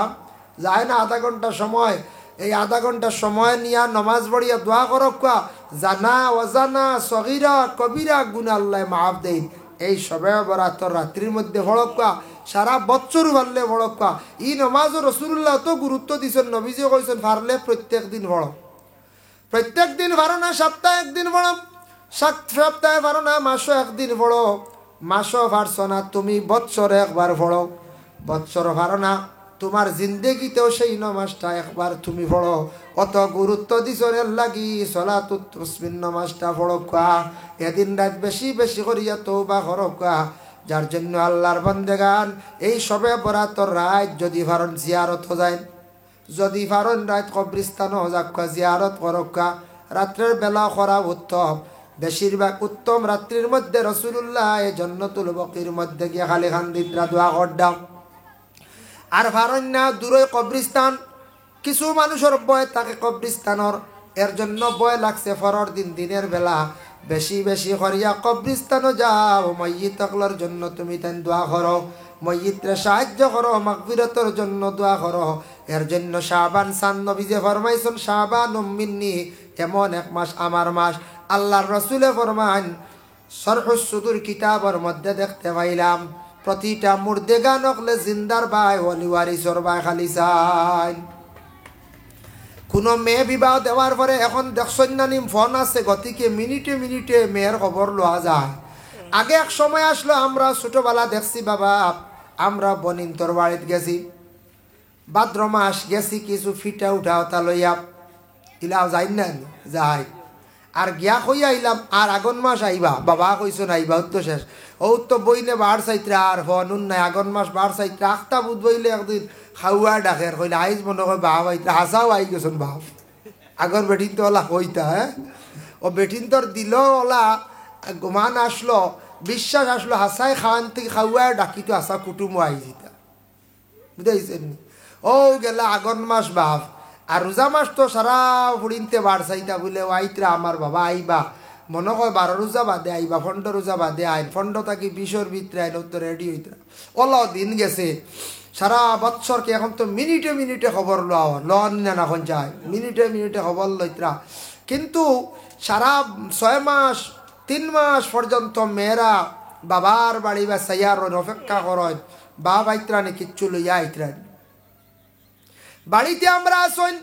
যায় না আধা ঘন্টা সময়। এই আধা ঘন্টা সময় নিয়া নামাজ পড়িয়া দোয়া করকা, জানা অজানা সগীরা কবিরা গুনাহ আল্লাহ মাফ দেন। এই সবে বরাত রাত্রির মধ্যে পড়কা, সারা বছর পারলে পড়কা। ই নমাজ রাসূলুল্লাহ তো গুরুত্ব দিছেন, নবীজি কইছেন পারলে প্রত্যেক দিন পড়ো। প্রত্যেক দিন পারো না সপ্তাহে একদিন পড়ো, সপ্তাহে পারো না মাসে একদিন পড়ো, মাসও পারছো না তুমি বৎসরে একবার পড়ো, বৎসর পারো না তোমার জিন্দেগিতেও সেই নামাজটা একবার তুমি পড়ো। অত গুরুত্ব দিছর লাগি সালাতুত তাসবিহ নামাজটা পড়কা। এদিন রাত বেশি বেশি করিয়া তওবা করকা। যার জন্য আল্লাহর বান্দেগান এই সবে বরাতর রাত যদি পারেন জিয়ারত যায়, যদি পারেন রাত কবরস্থানও যাক্কা জিয়ারত করকা। রাত্রের বেলা করা উত্তম, বেশিরভাগ উত্তম রাত্রির মধ্যে রাসূলুল্লাহ জান্নাতুল বাকির মধ্যে গিয়ে খালি খান্দিতরা দোয়া করদাম। আর পারেন না দূরে কবরস্থান, কিছু মানুষের ভয় থাকে কবরস্থানের, এর জন্য ভয় লাগছে ফরর দিন দিনের বেলা বেশি বেশি করিয়া কবরস্থানও যাও, ময়্যিত আকলার জন্য তুমি তেন দোয়া করো, ময়্যিতরে সাহায্য করো, মাগফিরাতের জন্য দোয়া করো। এর জন্য শাবান সান নবীজি ফরমাইছেন শাবান মিন্নি, এমন এক মাস আমার মাস। আল্লাহর রাসূলে ফরমান শরহুস সুদুর কিতাবের মধ্যে দেখতে পাইলাম প্রতিটা মুর্দেগা নকলে জিন্দার ভাই ওলি ওয়ারিসর ভাই খালি চাই। কোনো মেয়ে বিবাহ দেওয়ার পরে এখন দেখছেন না নিম ফোন আছে, গতিকে মিনিটে মিনিটে মেয়ের খবর লওয়া যায়। আগে এক সময় আসলো আমরা ছোটবেলা দেখছি বাবা, আমরা বনিন্তর বাড়িতে গেছি, ভাদ্র মাস গেছি কিছু ফিটা উঠা ওটা লইয়া, ইলাও যাই না যাই আর গিয়া কই আইলাম আর আগুন মাস আইবা বাবা কইছো না আইবা তো শেষ ও তো বইনে বার চাইত্রে আর হনুন নাই আগুন মাস বার চাইত্রে আখতা বুধ বইলে একদিন খাওয়া ডাকের কইলে আইজ মনে হয় বাপ আইত্রে হাসাও আই গেছন বাপ আগর বেটিন তো ওলা কইতা হ্যাঁ ও বেটিন তোর দিল ওলা গুমান আসলো বিশ্বাস আসলো হাসাই খাওয়ান থেকে খাওয়া ডাকি তো হাসা কুটুমও আই যেতা বুঝাইছেন ও গেলা আগন মাস বাপ আর রোজা মাস তো সারা ফুড়িনতে বার চাইতা বলে আইতরা আমার বাবা আইবা মনে হয় 12 রোজা বাদে আইবা 15 রোজা বাদে আইন 15 থাকি 20 ভিতরে আইন তো রেডি হইতরা ওলা দিন গেছে সারা বৎসরকে এখন তো মিনিটে মিনিটে খবর লন না এখন যায় মিনিটে মিনিটে খবর লইতরা কিন্তু সারা 6 মাস 3 মাস পর্যন্ত মেয়েরা বাবার বাড়ি বা সাইয়ার অপেক্ষা করেন বাবা আইতরা নে কিচ্ছু লইয়া আইতরা বাড়িতে আমরা আসইন